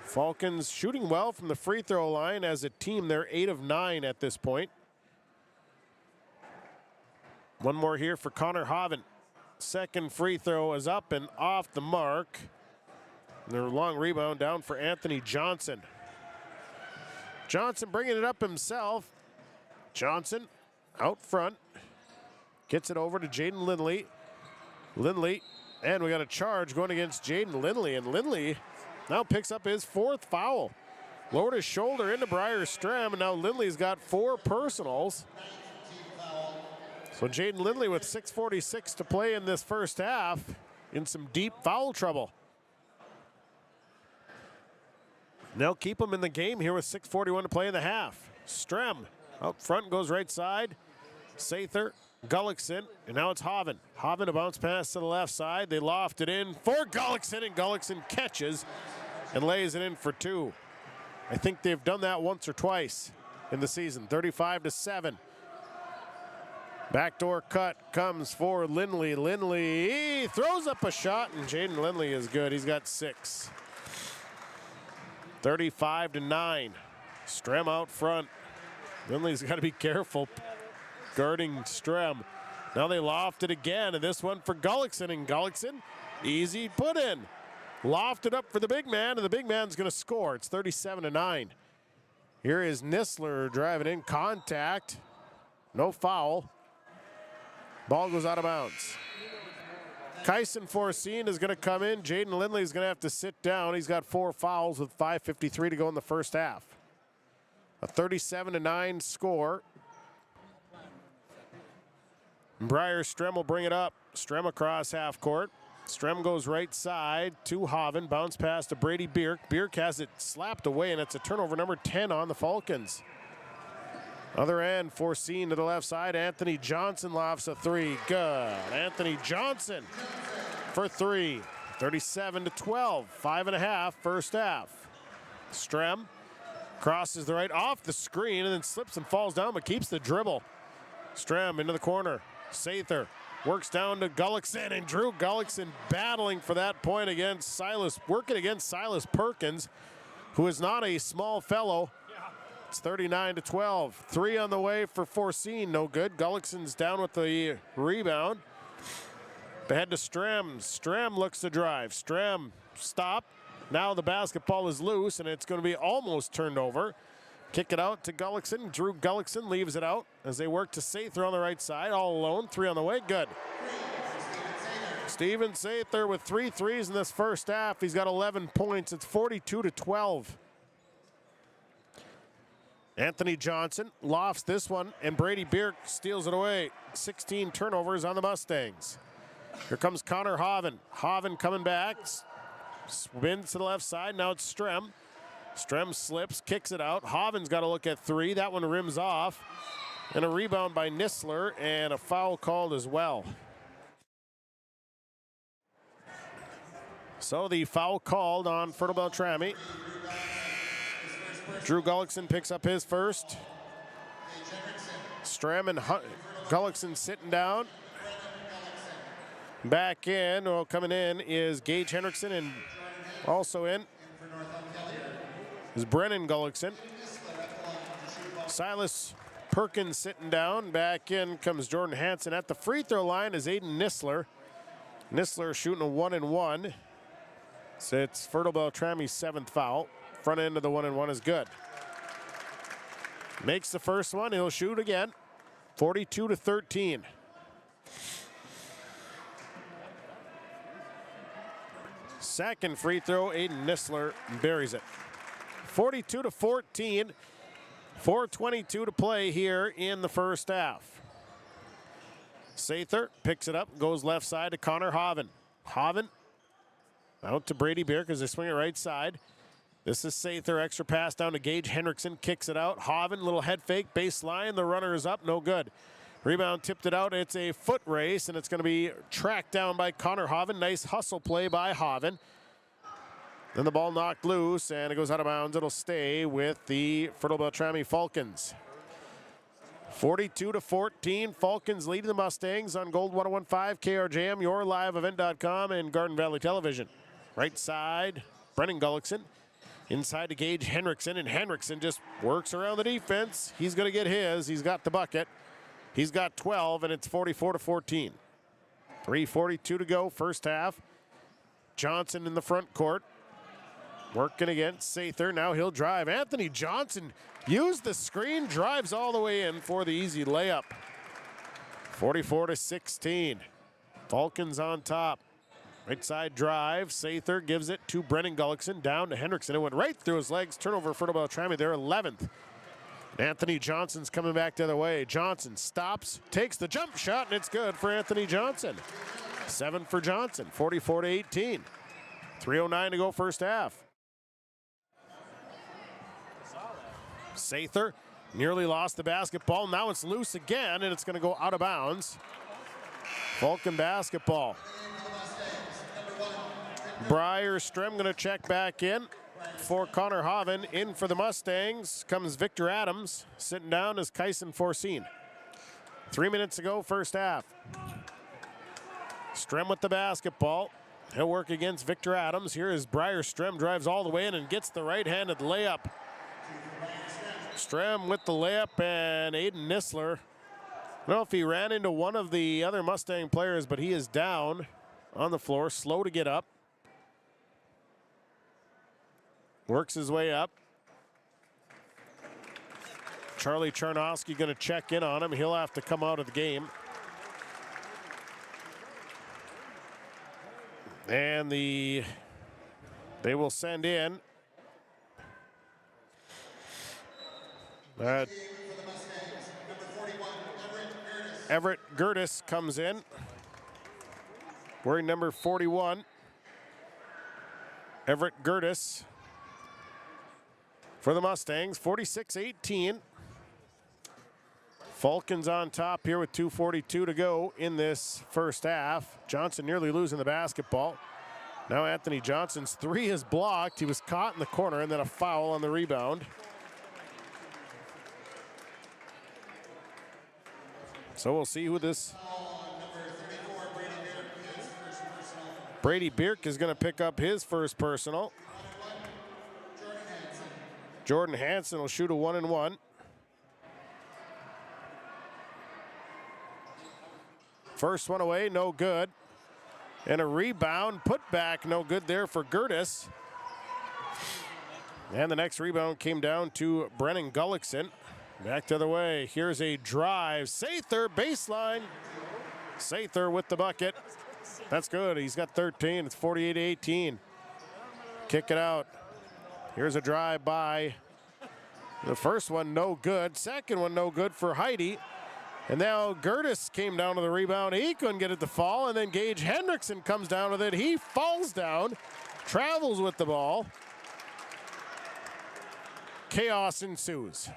Falcons shooting well from the free throw line as a team. They're 8 of 9 at this point. One more here for Connor Hoven. Second free throw is up and off the mark. And their long rebound down for Anthony Johnson. Johnson bringing it up himself. Johnson out front. Gets it over to Jaden Lindley. Lindley, and we got a charge going against Jaden Lindley. And Lindley now picks up his 4th foul. Lowered his shoulder into Briar Stram, and now Lindley's got 4 personals. So Jaden Lindley with 6:46 to play in this first half in some deep foul trouble. They'll keep him in the game here with 6:41 to play in the half. Strem out front goes right side. Sather, Gullickson, and now it's Hoven. Hoven a bounce pass to the left side. They loft it in for Gullickson, and Gullickson catches and lays it in for 2. I think they've done that once or twice in the season. 35-7. Backdoor cut comes for Lindley. Lindley throws up a shot, and Jaden Lindley is good. He's got 6. 35-9. Strem out front. Lindley's got to be careful guarding Strem. Now they loft it again, and this one for Gullickson, and Gullickson, easy put in. Lofted up for the big man, and the big man's going to score. It's 37-9. Here is Nissler driving in, contact. No foul. Ball goes out of bounds. Kyson Forseen is going to come in. Jaden Lindley is going to have to sit down. He's got 4 fouls with 5:53 to go in the first half. A 37-9 score. Briar Strem will bring it up. Strem across half court. Strem goes right side to Hoven. Bounce pass to Brady Bierk. Bierk has it slapped away, and it's a turnover number 10 on the Falcons. Other end, Forseen to the left side. Anthony Johnson lofts a 3. Good. Anthony Johnson for 3. 37-12. 5.5 first half. Strem crosses the right off the screen and then slips and falls down but keeps the dribble. Strem into the corner. Sather works down to Gullickson, and Drew Gullickson battling for that point against Silas, working against Silas Perkins, who is not a small fellow. It's 39-12. 3 on the way for Forseen. No good. Gullickson's down with the rebound. Ahead to Strem. Strem looks to drive. Strem stop. Now the basketball is loose, and it's going to be almost turned over. Kick it out to Gullickson. Drew Gullickson leaves it out as they work to Sather on the right side. All alone. 3 on the way. Good. Steven Sather with 3 threes in this first half. He's got 11 points. It's 42-12. Anthony Johnson lofts this one, and Brady Bierk steals it away. 16 turnovers on the Mustangs. Here comes Connor Hoven. Hoven coming back. Spins to the left side. Now it's Strem. Strem slips, kicks it out. Hoven's got to look at 3. That one rims off. And a rebound by Nissler, and a foul called as well. So the foul called on Fertile-Beltrami. Drew Gullickson picks up his first. Strem and Gullickson sitting down. Back in, well, coming in is Gage Hendrickson, and also in is Brennan Gullickson. Silas Perkins sitting down. Back in comes Jordan Hansen. At the free throw line is Aiden Nissler. Nissler shooting a 1-and-1. So it's Fertile-Beltrami's 7th foul. Front end of the 1-and-1 is good. Makes the first one. He'll shoot again. 42-13. Second free throw, Aiden Nissler buries it. 42-14. 4:22 to play here in the first half. Sather picks it up, goes left side to Connor Hoven. Hoven out to Brady Bierk as they swing it right side. This is Sather, extra pass down to Gage Hendrickson, kicks it out. Hoven, little head fake, baseline, the runner is up, no good. Rebound tipped it out, it's a foot race, and it's going to be tracked down by Connor Hoven. Nice hustle play by Hoven. Then the ball knocked loose, and it goes out of bounds. It'll stay with the Fertile-Beltrami Falcons. 42-14, Falcons leading the Mustangs on Gold 101.5, KRJM, your live event.com, and Garden Valley Television. Right side, Brennan Gullickson. Inside to Gage Henriksen, and Henriksen just works around the defense. He's going to get his. He's got the bucket. He's got 12, and it's 44-14. 3:42 to go, first half. Johnson in the front court. Working against Sather. Now he'll drive. Anthony Johnson used the screen, drives all the way in for the easy layup. 44-16. Falcons on top. Right side drive. Sather gives it to Brennan Gullickson. Down to Henriksen. It went right through his legs. Turnover for Fertile-Beltrami. They're 11th. Anthony Johnson's coming back the other way. Johnson stops, takes the jump shot, and it's good for Anthony Johnson. 7 for Johnson. 44-18. 3:09 to go first half. Sather nearly lost the basketball. Now it's loose again, and it's going to go out of bounds. Falcon basketball. Briar Strem going to check back in for Connor Hoven. In for the Mustangs comes Victor Adams. Sitting down is Kyson Forseen. 3 minutes to go, first half. Strem with the basketball. He'll work against Victor Adams. Here is Briar Strem, drives all the way in and gets the right-handed layup. Strem with the layup, and Aiden Nisler. I don't know if he ran into one of the other Mustang players, but he is down on the floor, slow to get up. Works his way up. Charlie Charnowski going to check in on him. He'll have to come out of the game. And they will send in Everett Gertis comes in, wearing number 41. Everett Gertis for the Mustangs, 46-18. Falcons on top here with 2:42 to go in this first half. Johnson nearly losing the basketball. Now Anthony Johnson's three is blocked. He was caught in the corner, and then a foul on the rebound. So we'll see who this... Brady Bierk is going to pick up his first personal. Jordan Hansen will shoot a 1-and-1. First one away, no good. And a rebound, put back, no good there for Gertis. And the next rebound came down to Brennan Gullickson. Back the other way, here's a drive. Sather, baseline. Sather with the bucket. That's good, he's got 13, it's 48-18. Kick it out. Here's a drive by. The first one, no good. Second one, no good for Heidi. And now Gertis came down to the rebound. He couldn't get it to fall, and then Gage Hendrickson comes down with it. He falls down, travels with the ball. Chaos ensues.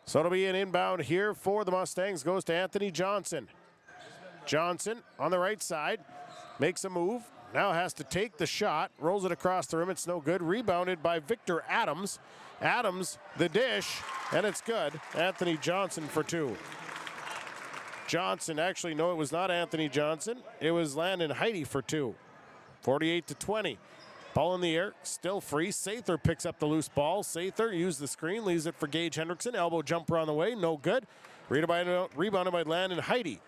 So it'll be an inbound here for the Mustangs. Goes to Anthony Johnson. Johnson on the right side, makes a move. Now has to take the shot, rolls it across the rim. It's no good. Rebounded by Victor Adams. Adams, the dish, and it's good. Anthony Johnson for two. Johnson, actually, no, it was not Anthony Johnson. It was Landon Heidi for two. 48-20. Ball in the air, still free. Sather picks up the loose ball. Sather used the screen, leaves it for Gage Hendrickson. Elbow jumper on the way, no good. Rebounded by Landon Heidi.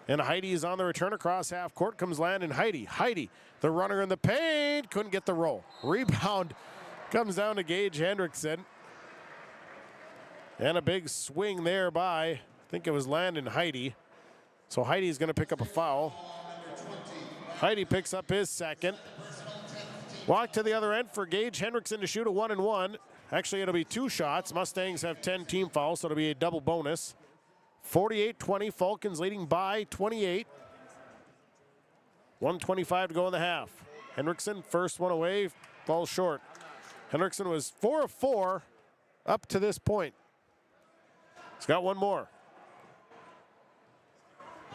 And Heidi is on the return across half court. Comes Landon Heidi. Heidi, the runner in the paint, couldn't get the roll. Rebound comes down to Gage Hendrickson. And a big swing there by, I think it was Landon Heidi. So Heidi's going to pick up a foul. Heidi picks up his second. Walk to the other end for Gage Hendrickson to shoot a 1-and-1. Actually, it'll be two shots. Mustangs have 10 team fouls, so it'll be a double bonus. 48-20, Falcons leading by 28. 1:25 to go in the half. Hendrickson, first one away, falls short. Hendrickson was 4 of 4 up to this point. He's got one more.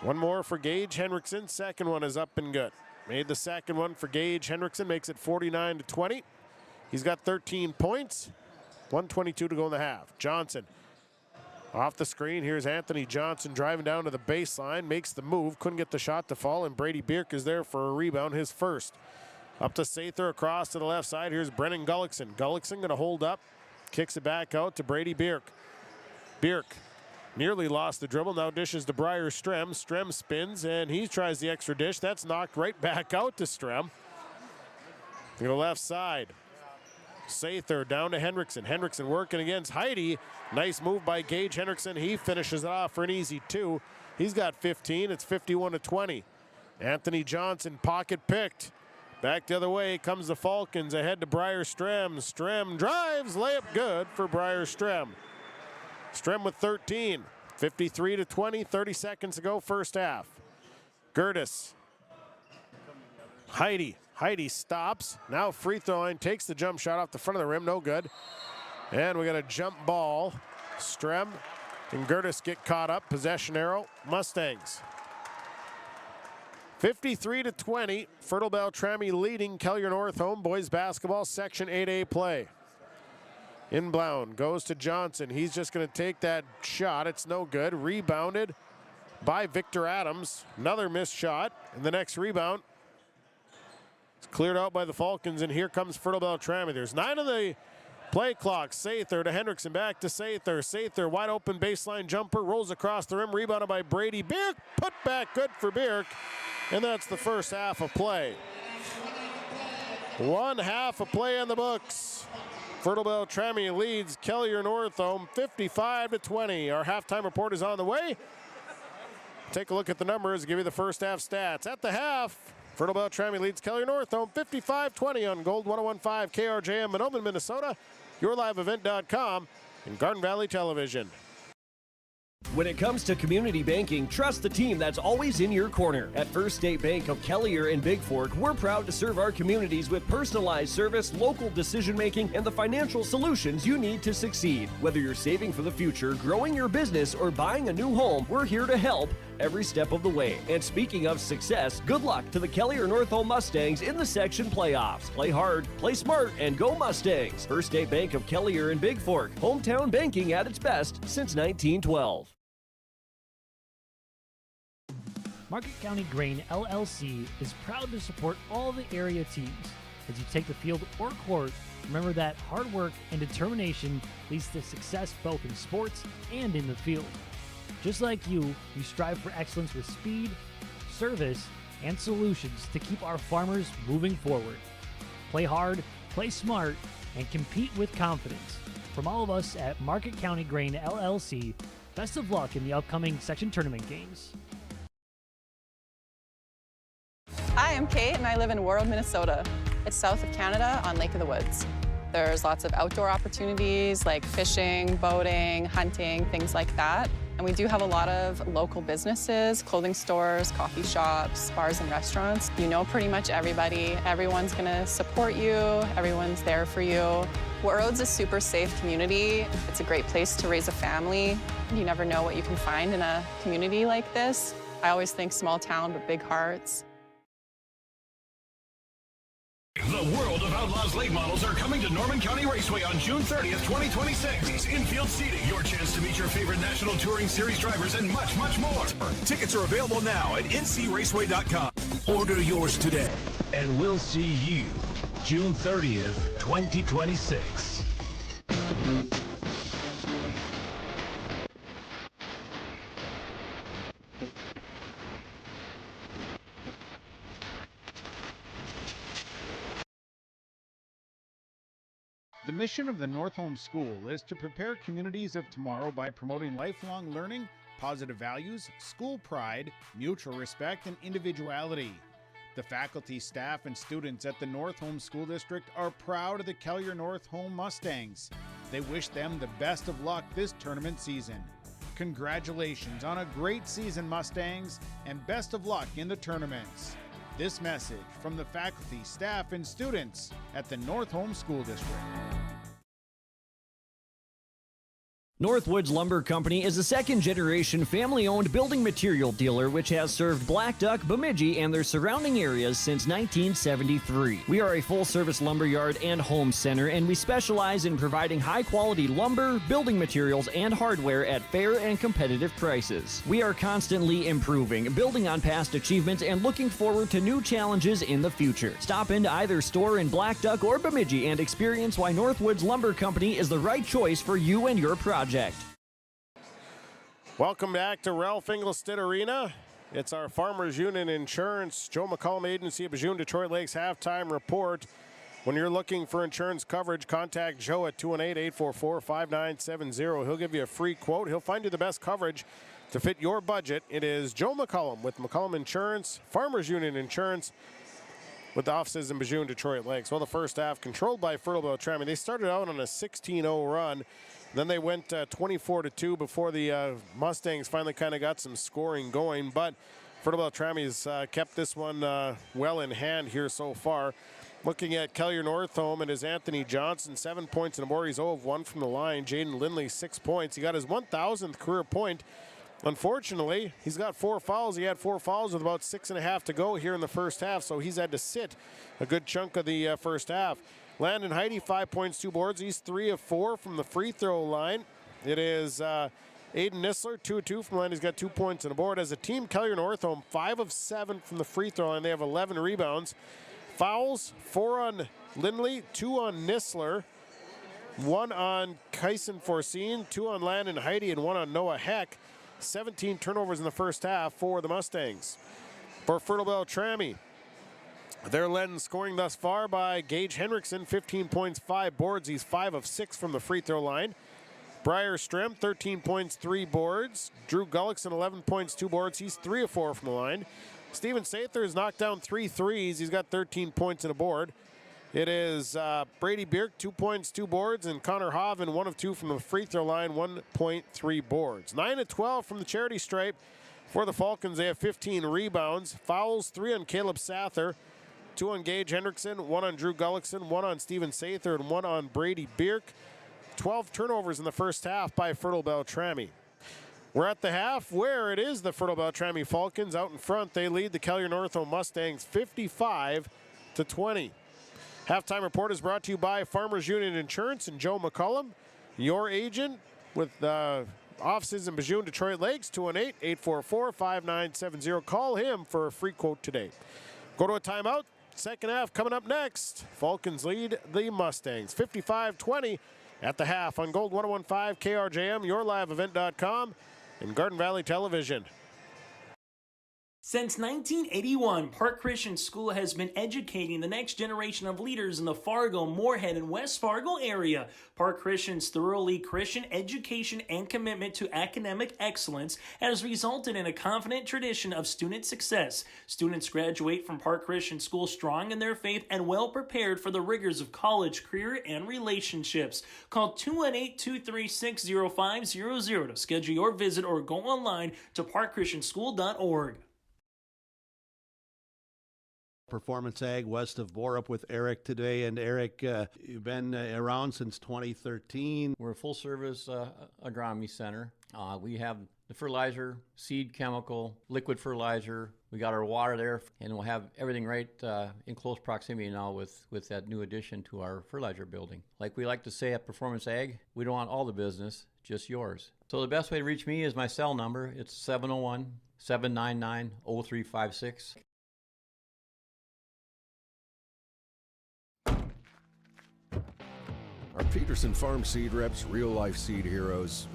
One more for Gage Hendrickson. Second one is up and good. Made the second one for Gage Hendrickson, makes it 49-20. He's got 13 points, 1:22 to go in the half. Johnson off the screen. Here's Anthony Johnson driving down to the baseline, makes the move, couldn't get the shot to fall, and Brady Bierk is there for a rebound, his first. Up to Sather, across to the left side. Here's Brennan Gullickson. Gullickson going to hold up, kicks it back out to Brady Bierk. Bierk nearly lost the dribble, now dishes to Briar Strem. Strem spins, and he tries the extra dish. That's knocked right back out to Strem. To the left side. Sather down to Hendrickson. Hendrickson working against Heidi. Nice move by Gage Hendrickson. He finishes it off for an easy 2. He's got 15. It's 51-20. Anthony Johnson pocket picked. Back the other way comes the Falcons, ahead to Briar Strem. Strem drives, layup good for Briar Strem. Strem with 13, 53-20, 30 seconds to go, first half. Gertis. Heidi stops, now free throw line, takes the jump shot off the front of the rim, no good. And we got a jump ball. Strem and Gertis get caught up, possession arrow, Mustangs. 53-20, Fertile-Beltrami leading Kelliher Northome boys basketball section 8A play. Inbound goes to Johnson. He's just going to take that shot. It's no good. Rebounded by Victor Adams. Another missed shot. And the next rebound is cleared out by the Falcons. And here comes Fertile-Beltrami. There's 9 on the play clock. Sather to Hendrickson, back to Sather. Sather, wide open baseline jumper, rolls across the rim, rebounded by Brady Bierk. Put back good for Bierk. And that's the first half of play. 1 half of play in the books. Fertile-Beltrami leads Kelliher Northome 55-20. Our halftime report is on the way. Take a look at the numbers, give you the first half stats. At the half, Fertile-Beltrami leads Kelliher Northome 55-20 on Gold 101.5 KRJM Mahnomen, Minnesota, YourLiveEvent.com, and Garden Valley Television. When it comes to community banking, trust the team that's always in your corner. At First State Bank of Kelliher and Big Fork, we're proud to serve our communities with personalized service, local decision-making, and the financial solutions you need to succeed. Whether you're saving for the future, growing your business, or buying a new home, we're here to help every step of the way. And speaking of success, good luck to the Kelliher Northome Mustangs in the section playoffs. Play hard, play smart, and go Mustangs. First State Bank of Kelliher and Big Fork, hometown banking at its best since 1912. Market County Grain LLC is proud to support all the area teams. As you take the field or court, remember that hard work and determination leads to success both in sports and in the field. Just like you strive for excellence with speed, service, and solutions to keep our farmers moving forward. Play hard, play smart, and compete with confidence. From all of us at Market County Grain LLC, best of luck in the upcoming section tournament games. Hi, I'm Kate and I live in Warroad, Minnesota. It's south of Canada on Lake of the Woods. There's lots of outdoor opportunities like fishing, boating, hunting, things like that. And we do have a lot of local businesses, clothing stores, coffee shops, bars and restaurants. You know pretty much everybody. Everyone's gonna support you. Everyone's there for you. Warroad's a super safe community. It's a great place to raise a family. You never know what you can find in a community like this. I always think small town, but big hearts. The World of Outlaws late models are coming to Norman County Raceway on June 30th, 2026. Infield seating, your chance to meet your favorite National Touring Series drivers, and much, much more. Tickets are available now at ncraceway.com. Order yours today. And we'll see you June 30th, 2026. The mission of the Northome School is to prepare communities of tomorrow by promoting lifelong learning, positive values, school pride, mutual respect, and individuality. The faculty, staff, and students at the Northome School District are proud of the Kelliher Northome Mustangs. They wish them the best of luck this tournament season. Congratulations on a great season, Mustangs, and best of luck in the tournaments. This message from the faculty, staff, and students at the Northome School District. Northwoods Lumber Company is a second-generation family-owned building material dealer which has served Black Duck, Bemidji, and their surrounding areas since 1973. We are a full-service lumberyard and home center, and we specialize in providing high-quality lumber, building materials, and hardware at fair and competitive prices. We are constantly improving, building on past achievements, and looking forward to new challenges in the future. Stop into either store in Black Duck or Bemidji and experience why Northwoods Lumber Company is the right choice for you and your project. Welcome back to Ralph Engelstad Arena. It's our Farmers Union Insurance, Joe McCollum Agency of Bijou Detroit Lakes halftime report. When you're looking for insurance coverage, contact Joe at 218-844-5970. He'll give you a free quote. He'll find you the best coverage to fit your budget. It is Joe McCollum with McCollum Insurance, Farmers Union Insurance, with the offices in Bijou Detroit Lakes. Well, the first half controlled by Fertile-Beltrami. They started out on a 16-0 run. Then they went 24-2 before the Mustangs finally kind of got some scoring going. But Fertile-Beltrami's kept this one well in hand here so far. Looking at Kelliher Northome, and his Anthony Johnson, 7 points and a board. He's 0 of 1 from the line. Jaden Lindley, 6 points. He got his 1,000th career point. Unfortunately, he's got 4 fouls. He had 4 fouls with about 6.5 to go here in the first half, so he's had to sit a good chunk of the first half. Landon Heidi, 5 points, 2 boards. He's 3 of 4 from the free throw line. It is Aiden Nissler, 2 of 2 from the line. He's got 2 points and a board. As a team, Kelliher Northome, 5 of 7 from the free throw line. They have 11 rebounds. Fouls, 4 on Lindley, 2 on Nissler, 1 on Kyson Forseen, 2 on Landon Heidi, and 1 on Noah Heck. 17 turnovers in the first half for the Mustangs. For Fertile-Beltrami, they're led in scoring thus far by Gage Henriksen, 15 points, 5 boards. He's 5 of 6 from the free throw line. Briar Strem, 13 points, 3 boards. Drew Gullickson, 11 points, 2 boards. He's 3 of 4 from the line. Steven Sather has knocked down 3 threes. He's got 13 points and a board. It is Brady Bierk, 2 points, 2 boards, and Connor Hoven, 1 of 2 from the free throw line, 1.3 boards. 9 of 12 from the charity stripe. For the Falcons, they have 15 rebounds. Fouls, 3 on Caleb Sather, 2 on Gage Hendrickson, 1 on Drew Gullickson, 1 on Steven Sather, and 1 on Brady Bierk. 12 turnovers in the first half by Fertile-Beltrami. We're at the half where it is the Fertile-Beltrami Falcons out in front. They lead the Kelliher Northome Mustangs 55-20. Halftime report is brought to you by Farmers Union Insurance and Joe McCollum, your agent with offices in Bijou, Detroit Lakes, 218-844-5970. Call him for a free quote today. Go to a timeout. Second half coming up next. Falcons lead the Mustangs 55-20 at the half on Gold 101.5 KRJM, yourliveevent.com, and Garden Valley Television. Since 1981, Park Christian School has been educating the next generation of leaders in the Fargo, Moorhead, and West Fargo area. Park Christian's thoroughly Christian education and commitment to academic excellence has resulted in a confident tradition of student success. Students graduate from Park Christian School strong in their faith and well prepared for the rigors of college, career, and relationships. Call 218-236-0500 to schedule your visit or go online to parkchristianschool.org. Performance Ag west of Borup with Eric today. And Eric, you've been around since 2013. We're a full-service agronomy center. We have the fertilizer, seed, chemical, liquid fertilizer. We got our water there, and we'll have everything right in close proximity now with that new addition to our fertilizer building. Like we like to say at Performance Ag, we don't want all the business, just yours. So the best way to reach me is my cell number. It's 701-799-0356. Our Peterson Farm seed reps, real-life seed heroes,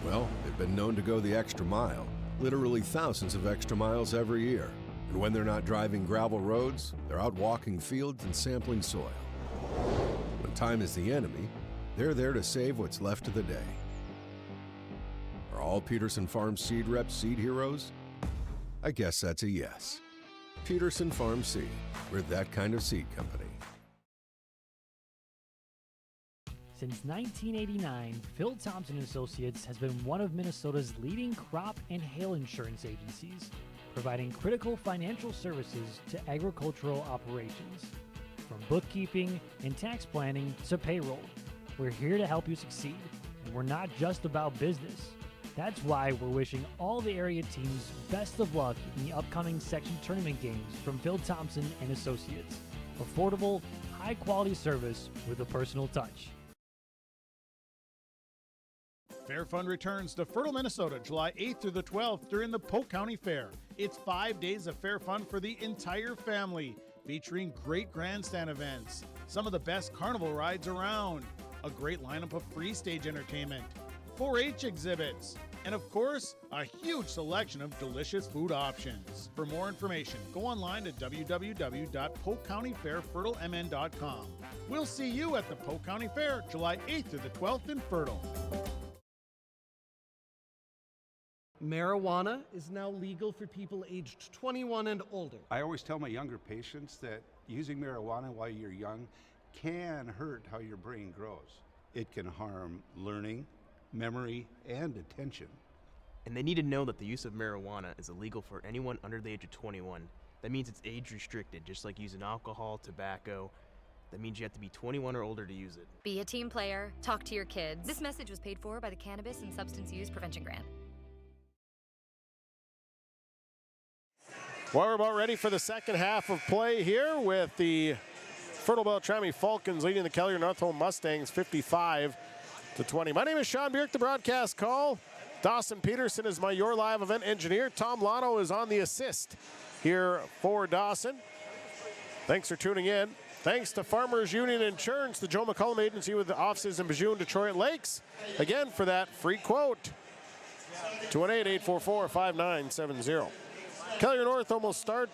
well, they've been known to go the extra mile, literally thousands of extra miles every year. And when they're not driving gravel roads, they're out walking fields and sampling soil. When time is the enemy, they're there to save what's left of the day. Are all Peterson Farm seed reps seed heroes? I guess that's a yes. Peterson Farm Seed, we're that kind of seed company. Since 1989, Phil Thompson Associates has been one of Minnesota's leading crop and hail insurance agencies, providing critical financial services to agricultural operations. From bookkeeping and tax planning to payroll, we're here to help you succeed. and we're not just about business. That's why we're wishing all the area teams best of luck in the upcoming section tournament games from Phil Thompson and Associates. Affordable, high-quality service with a personal touch. Fair Fun returns to Fertile, Minnesota, July 8th through the 12th during the Polk County Fair. It's 5 days of fair fun for the entire family, featuring great grandstand events, some of the best carnival rides around, a great lineup of free stage entertainment, 4-H exhibits, and of course, a huge selection of delicious food options. For more information, go online to www.polkcountyfairfertilemn.com. We'll see you at the Polk County Fair, July 8th through the 12th in Fertile. Marijuana is now legal for people aged 21 and older. I always tell my younger patients that using marijuana while you're young can hurt how your brain grows. It can harm learning, memory, and attention. And they need to know that the use of marijuana is illegal for anyone under the age of 21. That means it's age restricted, just like using alcohol, tobacco. That means you have to be 21 or older to use it. Be a team player. Talk to your kids. This message was paid for by the Cannabis and Substance Use Prevention Grant. Well, we're about ready for the second half of play here with the Fertile-Beltrami Falcons leading the Kelliher Northome Mustangs 55-20. My name is Sean Bierk, the broadcast call. Dawson Peterson is my Your Live event engineer. Tom Lano is on the assist here for Dawson. Thanks for tuning in. Thanks to Farmers Union Insurance, the Joe McCullum Agency with the offices in Bijou and Detroit Lakes. Again, for that free quote, 218-844-5970. Kelliher Northome will start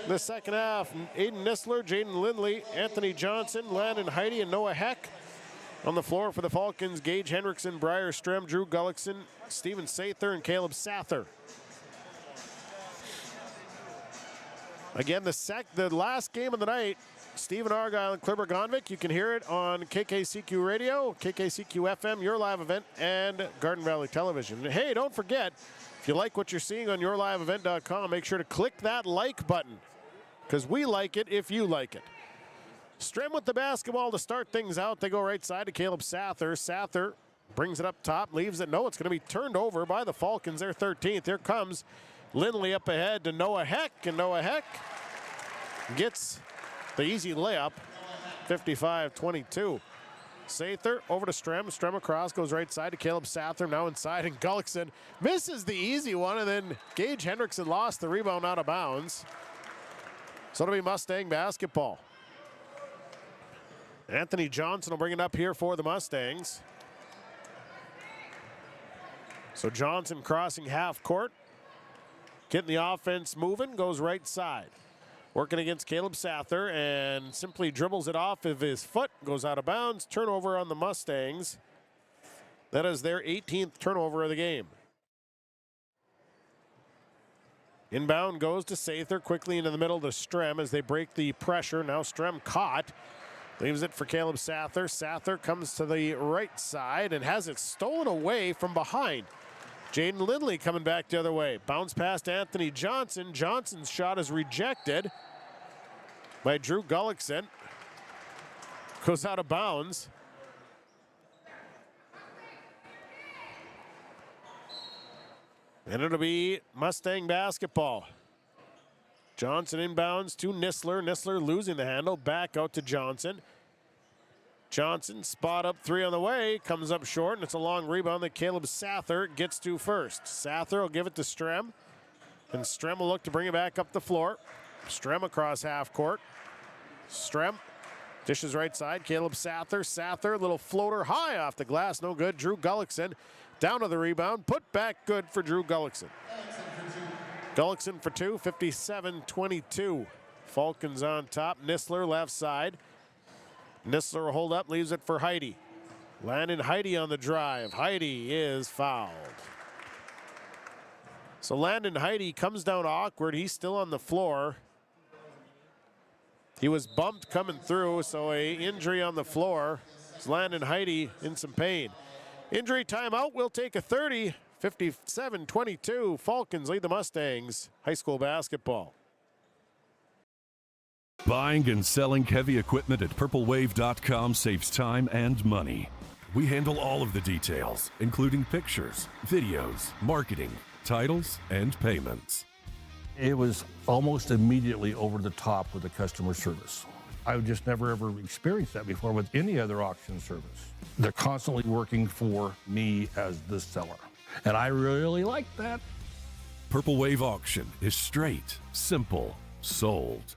the second half. Aiden Nisler, Jaden Lindley, Anthony Johnson, Landon Heidi, and Noah Heck. On the floor for the Falcons, Gage Hendrickson, Briar Strem, Drew Gullickson, Steven Sather, and Caleb Sather. Again, the last game of the night, Stephen Argyle and Kliber Gonvik. You can hear it on KKCQ Radio, KKCQ FM, Your Live Event, and Garden Valley Television. And hey, don't forget, if you like what you're seeing on yourliveevent.com, make sure to click that like button, because we like it if you like it. Strem with the basketball to start things out. They go right side to Caleb Sather. Sather brings it up top, leaves it. No, it's going to be turned over by the Falcons. They're 13th. Here comes Lindley up ahead to Noah Heck, and Noah Heck gets the easy layup, 55-22. Sather over to Strem. Strem across, goes right side to Caleb Sather. Now inside, and Gullickson misses the easy one, and then Gage Hendrickson lost the rebound out of bounds. So it'll be Mustang basketball. Anthony Johnson will bring it up here for the Mustangs. So Johnson crossing half court, getting the offense moving, goes right side. Working against Caleb Sather and simply dribbles it off of his foot, goes out of bounds. Turnover on the Mustangs. That is their 18th turnover of the game. Inbound goes to Sather, quickly into the middle to Strem as they break the pressure. Now Strem caught. Leaves it for Caleb Sather. Sather comes to the right side and has it stolen away from behind. Jaden Lindley coming back the other way. Bounce past Anthony Johnson. Johnson's shot is rejected by Drew Gullickson. Goes out of bounds. And it'll be Mustang basketball. Johnson inbounds to Nisler. Nisler losing the handle. Back out to Johnson. Johnson, spot up three on the way, comes up short, and it's a long rebound that Caleb Sather gets to first. Sather will give it to Strem, and Strem will look to bring it back up the floor. Strem across half court. Strem dishes right side, Caleb Sather. Sather, little floater high off the glass, no good. Drew Gullickson down to the rebound, put back good for Drew Gullickson. Gullickson for two, 57-22. Falcons on top, Nisler left side. Nisler will hold up, leaves it for Heidi. Landon Heidi on the drive. Heidi is fouled. So Landon Heidi comes down awkward. He's still on the floor. He was bumped coming through, so a injury on the floor. It's Landon Heidi in some pain. Injury timeout. We'll take a 30. 57-22. Falcons lead the Mustangs. High school basketball. Buying and selling heavy equipment at purplewave.com saves time and money. We handle all of the details, including pictures, videos, marketing, titles, and payments. It was almost immediately over the top with the customer service. I've just never ever experienced that before with any other auction service. They're constantly working for me as the seller, and I really like that. Purple Wave Auction is straight, simple, sold.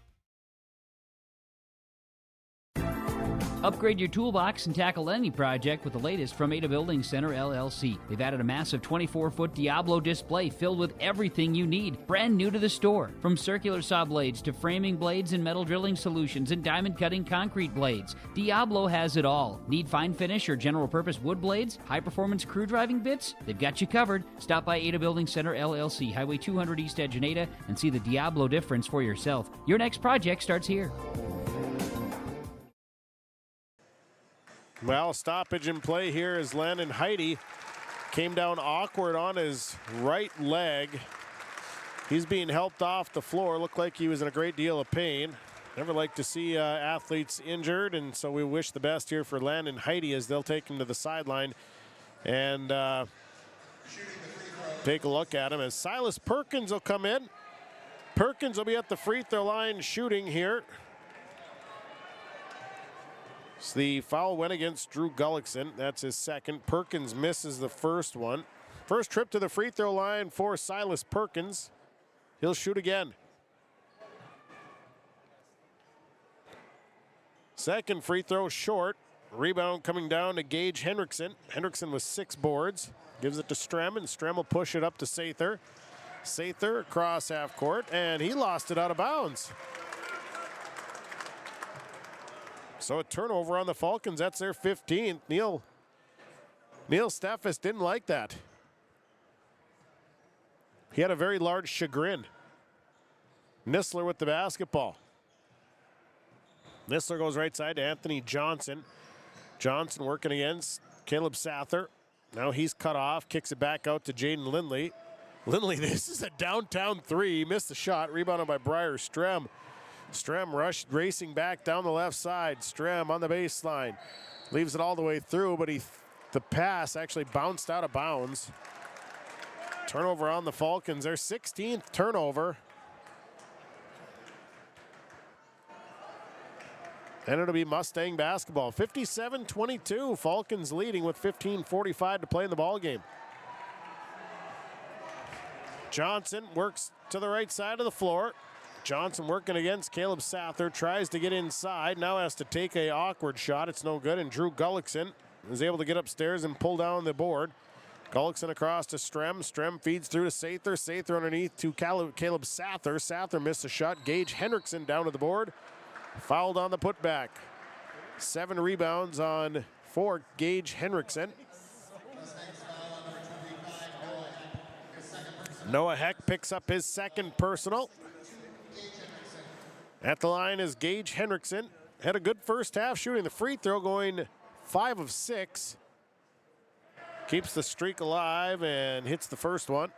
Upgrade your toolbox and tackle any project with the latest from Ada Building Center, LLC. They've added a massive 24-foot Diablo display filled with everything you need, brand new to the store. From circular saw blades to framing blades and metal drilling solutions and diamond cutting concrete blades, Diablo has it all. Need fine finish or general purpose wood blades? High-performance crew driving bits? They've got you covered. Stop by Ada Building Center, LLC, Highway 200 East Edge in Ada, and see the Diablo difference for yourself. Your next project starts here. Well, stoppage in play here as Landon Heidi came down awkward on his right leg. He's being helped off the floor. Looked like he was in a great deal of pain. Never like to see athletes injured, and so we wish the best here for Landon Heidi as they'll take him to the sideline and take a look at him as Silas Perkins will come in. Perkins will be at the free throw line shooting here. So the foul went against Drew Gullickson. That's his second. Perkins misses the first one. First trip to the free throw line for Silas Perkins. He'll shoot again. Second free throw short. Rebound coming down to Gage Hendrickson. Hendrickson with 6 boards. Gives it to Strem, and Strem will push it up to Sather. Sather across half court, and he lost it out of bounds. So a turnover on the Falcons. That's their 15th. Neil Stephis didn't like that. He had a very large chagrin. Nistler with the basketball. Nistler goes right side to Anthony Johnson. Johnson working against Caleb Sather. Now he's cut off. Kicks it back out to Jaden Lindley. Lindley, this is a downtown three. He missed the shot. Rebounded by Briar Strem. Strem rushed, racing back down the left side. Strem on the baseline. Leaves it all the way through, but the pass actually bounced out of bounds. Turnover on the Falcons. Their 16th turnover. And it'll be Mustang basketball. 57-22. Falcons leading with 15:45 to play in the ballgame. Johnson works to the right side of the floor. Johnson working against Caleb Sather, tries to get inside, now has to take a awkward shot. It's no good, and Drew Gullickson is able to get upstairs and pull down the board. Gullickson across to Strem. Strem feeds through to Sather. Sather underneath to Caleb Sather. Sather missed a shot. Gage Hendrickson down to the board. Fouled on the putback. 7 rebounds for Gage Hendrickson. Noah Heck picks up his second personal. At the line is Gage Hendrickson. Had a good first half shooting the free throw, going 5 of 6. Keeps the streak alive and hits the first one.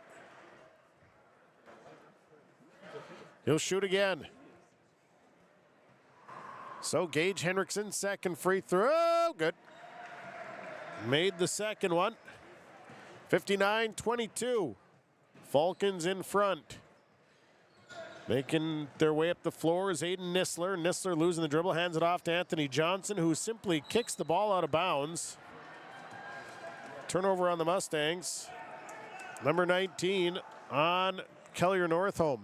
He'll shoot again. So Gage Hendrickson, second free throw, good. Made the second one. 59-22. Falcons in front. Making their way up the floor is Aiden Nistler. Nistler losing the dribble, hands it off to Anthony Johnson, who simply kicks the ball out of bounds. Turnover on the Mustangs. Number 19 on Kelliher Northome.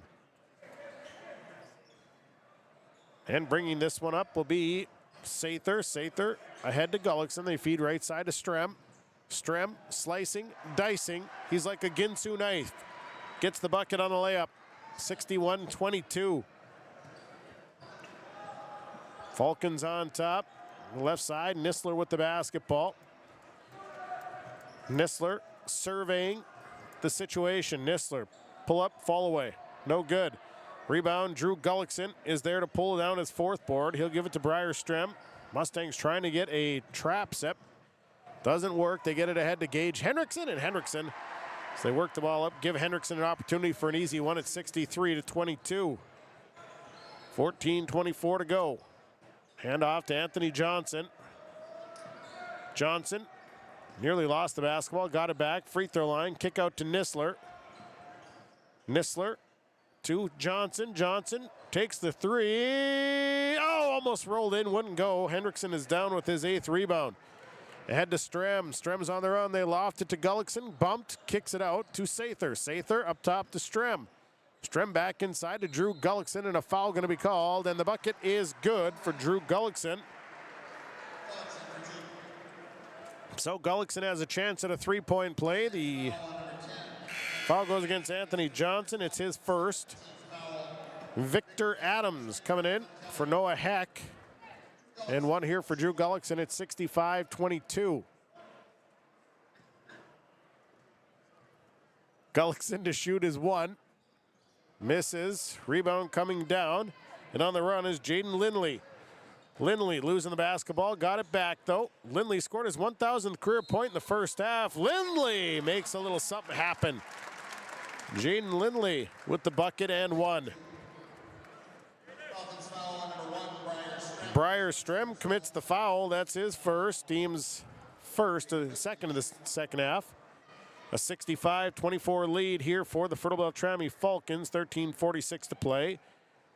And bringing this one up will be Sather. Sather ahead to Gullickson. They feed right side to Strem. Strem slicing, dicing. He's like a Ginsu knife. Gets the bucket on the layup. 61-22. Falcons on top. Left side, Nistler with the basketball. Nistler surveying the situation. Nistler, pull up, fall away. No good. Rebound, Drew Gullickson is there to pull down his 4th board. He'll give it to Briar Strem. Mustangs trying to get a trap set. Doesn't work. They get it ahead to Gage Hendrickson, and Hendrickson, as they work the ball up, give Hendrickson an opportunity for an easy one at 63-22. 14:24 to go. Hand off to Anthony Johnson. Johnson Nearly lost the basketball, got it back. Free throw line, kick out to Nistler. Nistler to Johnson. Johnson takes the three. Oh, almost rolled in, wouldn't go. Hendrickson is down with his 8th rebound. Ahead to Strem. Strem's on the run. They loft it to Gullickson. Bumped, kicks it out to Sather. Sather up top to Strem. Strem back inside to Drew Gullickson, and a foul going to be called, and the bucket is good for Drew Gullickson. So Gullickson has a chance at a 3-point play. The foul goes against Anthony Johnson. It's his first. Victor Adams coming in for Noah Heck. And one here for Drew Gullickson at 65-22. Gullickson to shoot is one. Misses. Rebound coming down. And on the run is Jaden Lindley. Lindley losing the basketball. Got it back, though. Lindley scored his 1,000th career point in the first half. Lindley makes a little something happen. Jaden Lindley with the bucket and one. Briar Strem commits the foul. That's his first. Team's first, second of the second half. A 65-24 lead here for the Fertile-Beltrami Falcons. 13:46 to play.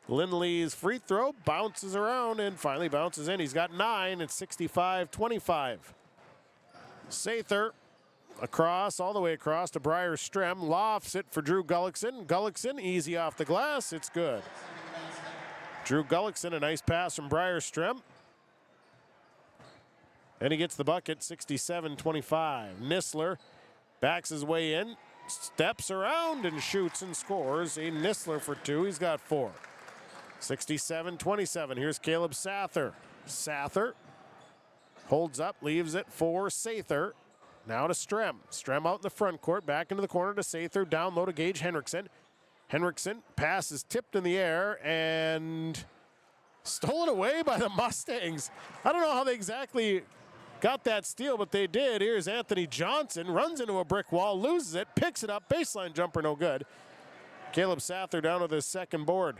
Lindley's free throw bounces around and finally bounces in. He's got 9 at 65-25. Sather across, all the way across to Briar Strem. Lofts it for Drew Gullickson. Gullickson easy off the glass. It's good. Drew Gullickson, a nice pass from Briar Strem. And he gets the bucket, 67-25. Nistler backs his way in, steps around and shoots and scores. A Nistler for 2. He's got 4. 67-27. Here's Caleb Sather. Sather holds up, leaves it for Sather. Now to Strem. Strem out in the front court, back into the corner to Sather. Down low to Gage Hendrickson. Hendrickson pass is tipped in the air and stolen away by the Mustangs. I don't know how they exactly got that steal, but they did. Here's Anthony Johnson, runs into a brick wall, loses it, picks it up, baseline jumper, no good. Caleb Sather down with his second board.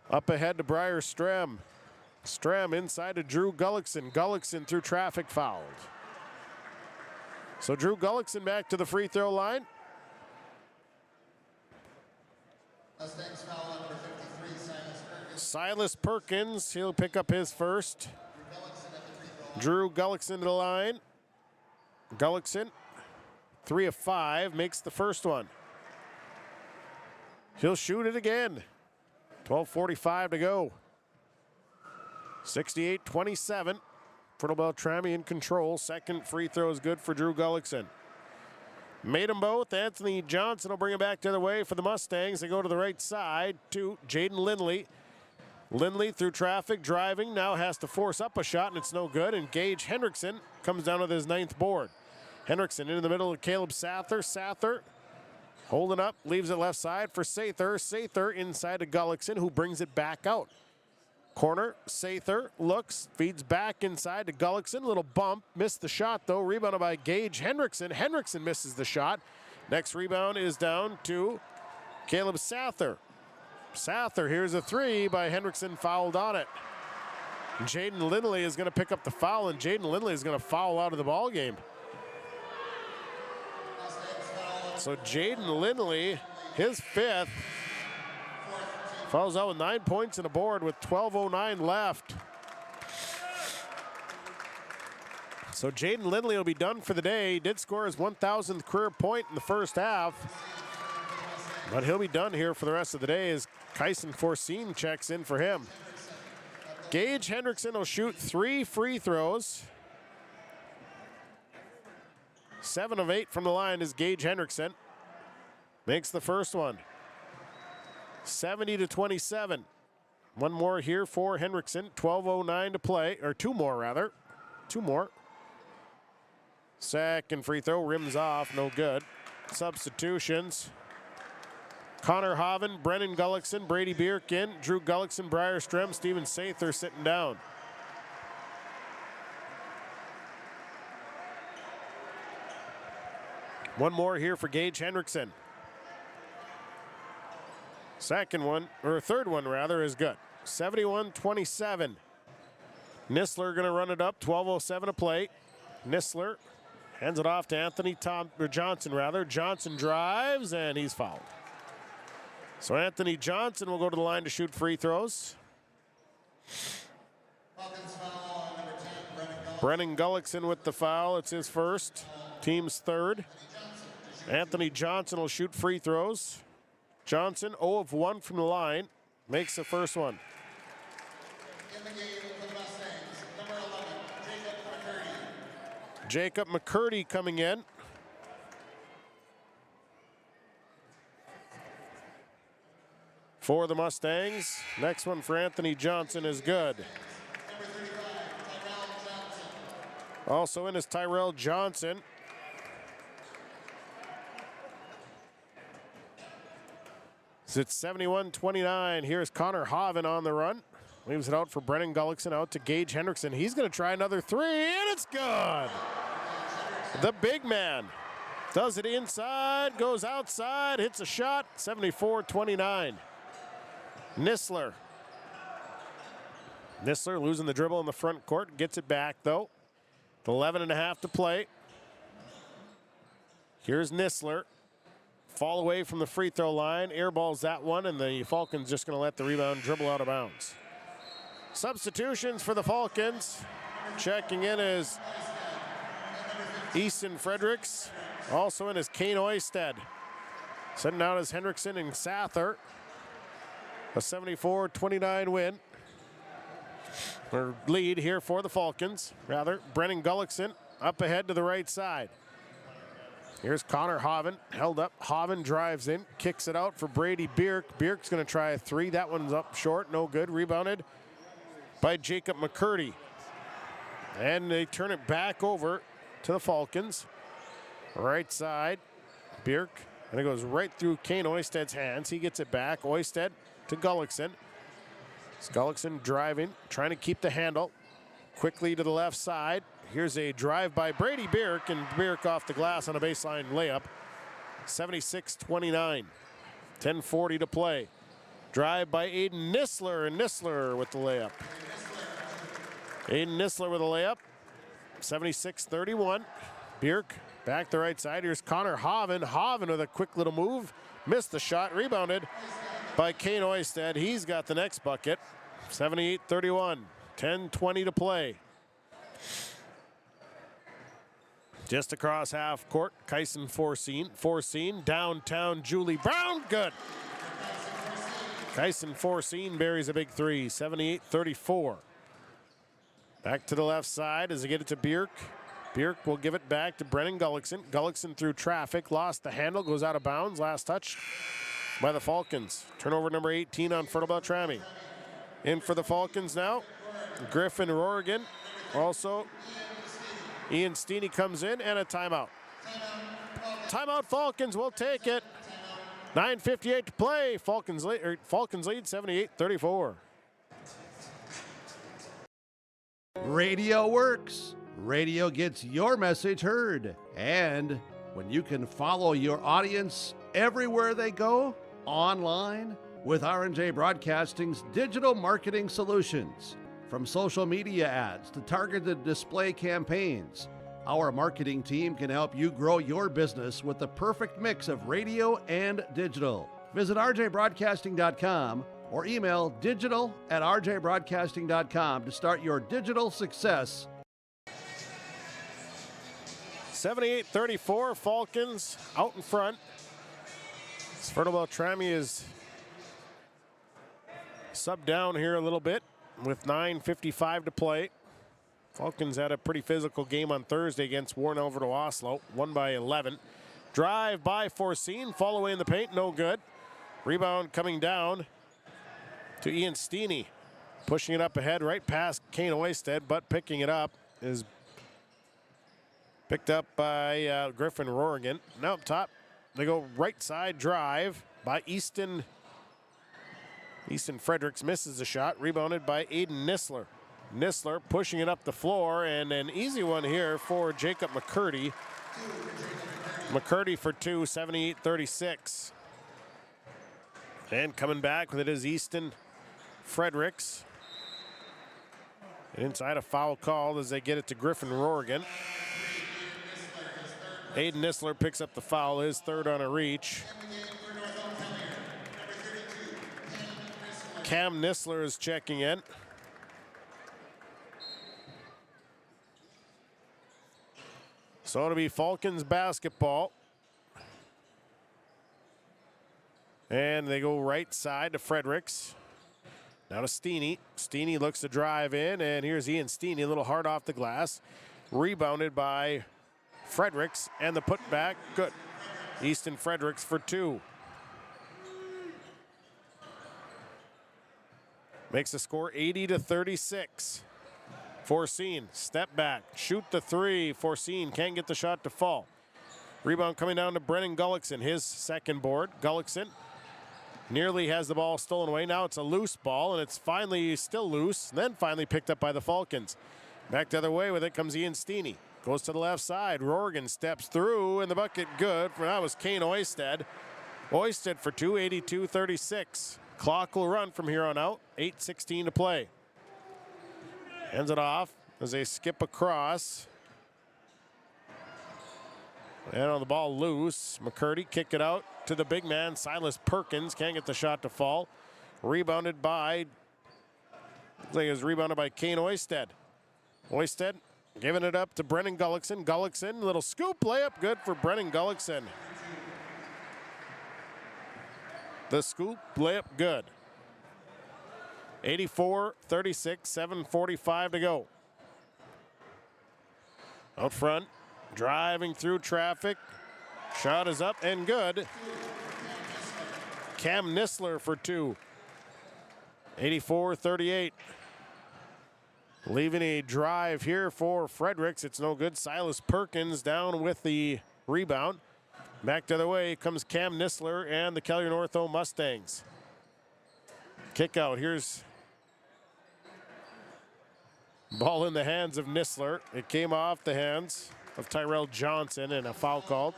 Up ahead to Briar Strem. Strem inside to Drew Gullickson. Gullickson through traffic fouled. So Drew Gullickson back to the free throw line. Mustangs foul number 53, Silas Perkins, he'll pick up his first. Drew Gullickson to the line. Gullickson, 3 of 5, makes the first one. He'll shoot it again. 12:45 to go. 68-27. Fertile-Beltrami in control. Second free throw is good for Drew Gullickson. Made them both. Anthony Johnson will bring it back the other way for the Mustangs. They go to the right side to Jaden Lindley. Lindley through traffic, driving, now has to force up a shot, and it's no good. And Gage Hendrickson comes down with his 9th board. Hendrickson into the middle of Caleb Sather. Sather holding up, leaves it left side for Sather. Sather inside to Gullickson, who brings it back out. Corner, Sather looks, feeds back inside to Gullickson. Little bump, missed the shot though. Rebounded by Gage Hendrickson. Hendrickson misses the shot. Next rebound is down to Caleb Sather. Sather, here's a 3 by Hendrickson, fouled on it. Jaden Lindley is going to pick up the foul, and Jaden Lindley is going to foul out of the ball game. So Jaden Lindley, his 5th, fouls out with 9 points and a board with 12:09 left. So Jaden Lindley will be done for the day. He did score his 1,000th career point in the first half, but he'll be done here for the rest of the day as Kyson Forseen checks in for him. Gage Hendrickson will shoot 3 free throws. 7 of 8 from the line is Gage Hendrickson. Makes the first one. 70-27. One more here for Hendrickson. 12:09 to play, or 2 more rather. 2 more. Second free throw, rims off, no good. Substitutions. Connor Hoven, Brennan Gullickson, Brady Bierkin, Drew Gullickson, Briar Strem, Steven Sather sitting down. One more here for Gage Hendrickson. Second one, or third one rather, is good. 71-27. Nistler going to run it up, 12:07 to play. Nistler Hands it off to Johnson. Johnson drives, and he's fouled. So Anthony Johnson will go to the line to shoot free throws. Brennan Gullickson with the foul. It's his first, team's third. Anthony Johnson will shoot free throws. Johnson 0 of 1 from the line, makes the first one. Jacob McCurdy coming in. For the Mustangs. Next one for Anthony Johnson is good. Also in is Tyrell Johnson. So it's 71-29. Here's Connor Hoven on the run. Leaves it out for Brennan Gullickson, out to Gage Hendrickson. He's going to try another three, and it's good. The big man does it inside, goes outside, hits a shot, 74-29. Nistler losing the dribble in the front court, gets it back though. 11.5 to play. Here's Nistler. Fall away from the free throw line, airballs that one, and the Falcons just going to let the rebound dribble out of bounds. Substitutions for the Falcons. Checking in is Easton Fredericks. Also in is Kane Oisted. Sitting out is Hendrickson and Sather. A 74-29 win. Or lead here for the Falcons. Brennan Gullickson up ahead to the right side. Here's Connor Hoven, held up. Hoven drives in, kicks it out for Brady Bierk. Bierk's going to try a three. That one's up short, no good. Rebounded by Jacob McCurdy. And they turn it back over to the Falcons. Right side, Bierk. And it goes right through Kane Oisted's hands. He gets it back. Oisted to Gullickson. It's Gullickson driving, trying to keep the handle. Quickly to the left side. Here's a drive by Brady Bierk, and Bierk off the glass on a baseline layup. 76-29. 10:40 to play. Drive by Aiden Nistler, and Nistler with the layup. Aiden Nistler with a layup. 76-31. Bierk back the right side. Here's Connor Hoven. Hoven with a quick little move. Missed the shot. Rebounded by Kane Oisted. He's got the next bucket. 78-31. 10:20 to play. Just across half court, Kyson Forcine, downtown Julie Brown, good. Kyson Forcine buries a big three, 78-34. Back to the left side as they get it to Bierk. Bierk will give it back to Brennan Gullickson. Gullickson through traffic, lost the handle, goes out of bounds. Last touch by the Falcons. Turnover number 18 on Fertile-Beltrami. In for the Falcons now, Griffin Rorigan. Also, Ian Steeney comes in, and a timeout. Timeout, Falcons will take it. 9:58 to play. Falcons lead 78-34. Radio works. Radio gets your message heard. And when you can follow your audience everywhere they go, online, with R&J Broadcasting's digital marketing solutions. From social media ads to targeted display campaigns, our marketing team can help you grow your business with the perfect mix of radio and digital. Visit rjbroadcasting.com or email digital@rjbroadcasting.com to start your digital success. 78-34, Falcons out in front. Fertile-Beltrami is subbed down here a little bit with 9:55 to play. Falcons had a pretty physical game on Thursday against Warren Alvarado Oslo, won by 11. Drive by Forcine, fall away in the paint, no good. Rebound coming down to Ian Steeney. Pushing it up ahead, right past Kane Oisted, but picking it up is picked up by Griffin Rorigan. Now up top, they go right side drive by Easton Fredericks, misses the shot, rebounded by Aiden Nistler. Nistler pushing it up the floor, and an easy one here for Jacob McCurdy. McCurdy for two, 78-36. And coming back with it is Easton Fredericks. And inside, a foul called as they get it to Griffin Rorigan. Aiden Nistler picks up the foul, his third on a reach. Cam Nistler is checking in. So it'll be Falcons basketball. And they go right side to Fredericks. Now to Steeney. Steeney looks to drive in, and here's Ian Steeney, a little hard off the glass. Rebounded by Fredericks, and the putback, good. Easton Fredericks for 2. Makes the score 80-36. Forcine, step back, shoot the 3. Forcine can't get the shot to fall. Rebound coming down to Brennan Gullickson, his second board. Gullickson nearly has the ball stolen away. Now it's a loose ball, and it's finally still loose, and then finally picked up by the Falcons. Back the other way with it comes Ian Steeney. Goes to the left side. Rorgan steps through, and the bucket good. That was Kane Oisted. Oisted for 2, 82-36. Clock will run from here on out. 8:16 to play. Hands it off as they skip across. And on the ball loose. McCurdy kick it out to the big man, Silas Perkins. Can't get the shot to fall. Rebounded by, looks like it was rebounded by Kane Oisted. Oisted giving it up to Brennan Gullickson. Gullickson, little scoop layup, good for Brennan Gullickson. The scoop layup, good. 84-36, 7:45 to go. Out front, driving through traffic. Shot is up and good. Cam Nistler for 2. 84-38. Leaving a drive here for Fredericks. It's no good. Silas Perkins down with the rebound. Back the other way comes Cam Nistler and the Kelliher Northome Mustangs. Kick out. Here's ball in the hands of Nistler. It came off the hands of Tyrell Johnson, and a foul called.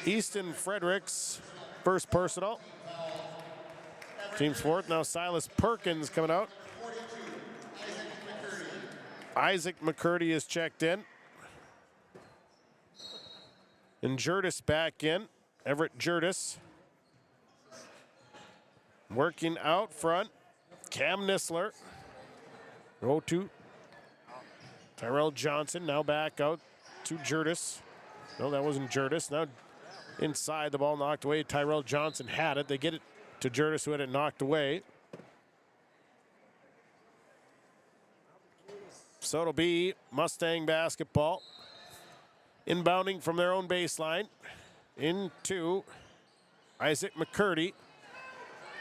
Easton Fredericks, first personal. Team's fourth. Now Silas Perkins coming out. Isaac McCurdy is checked in. And Jurdis back in. Everett Jurdis. Working out front. Cam Nistler. Go to Tyrell Johnson. Now back out to Jurdis. No, that wasn't Jurdis. Now inside, the ball knocked away. Tyrell Johnson had it. They get it to Jurdis, who had it knocked away. So it'll be Mustang basketball. Inbounding from their own baseline into Isaac McCurdy.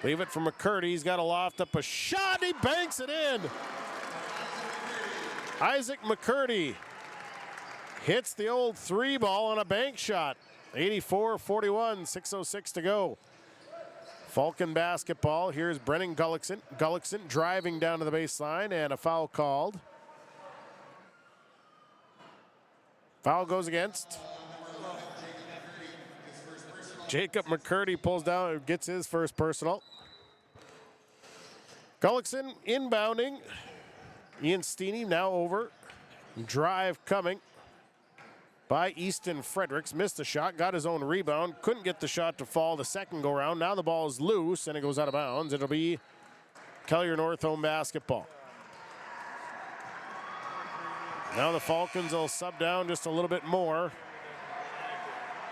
Leave it for McCurdy. He's got to loft up a shot. He banks it in. Isaac McCurdy hits the old 3 ball on a bank shot. 84-41, 6:06 to go. Falcon basketball. Here's Brennan Gullickson. Gullickson driving down to the baseline, and a foul called. Foul goes against. Jacob McCurdy pulls down and gets his first personal. Gullickson inbounding. Ian Steeney now over. Drive coming by Easton Fredericks. Missed the shot, got his own rebound. Couldn't get the shot to fall the second go round. Now the ball is loose and it goes out of bounds. It'll be Kelliher Northome basketball. Now the Falcons will sub down just a little bit more.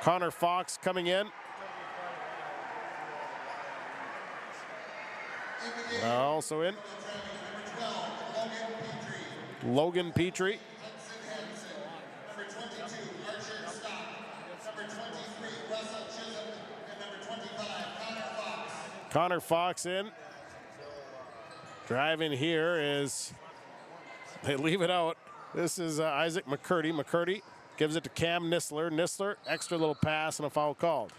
Connor Fox coming in. Also in. Logan Petrie. Connor Fox in. Driving here is, they leave it out. This is Isaac McCurdy. McCurdy gives it to Cam Nistler. Nistler, extra little pass and a foul called.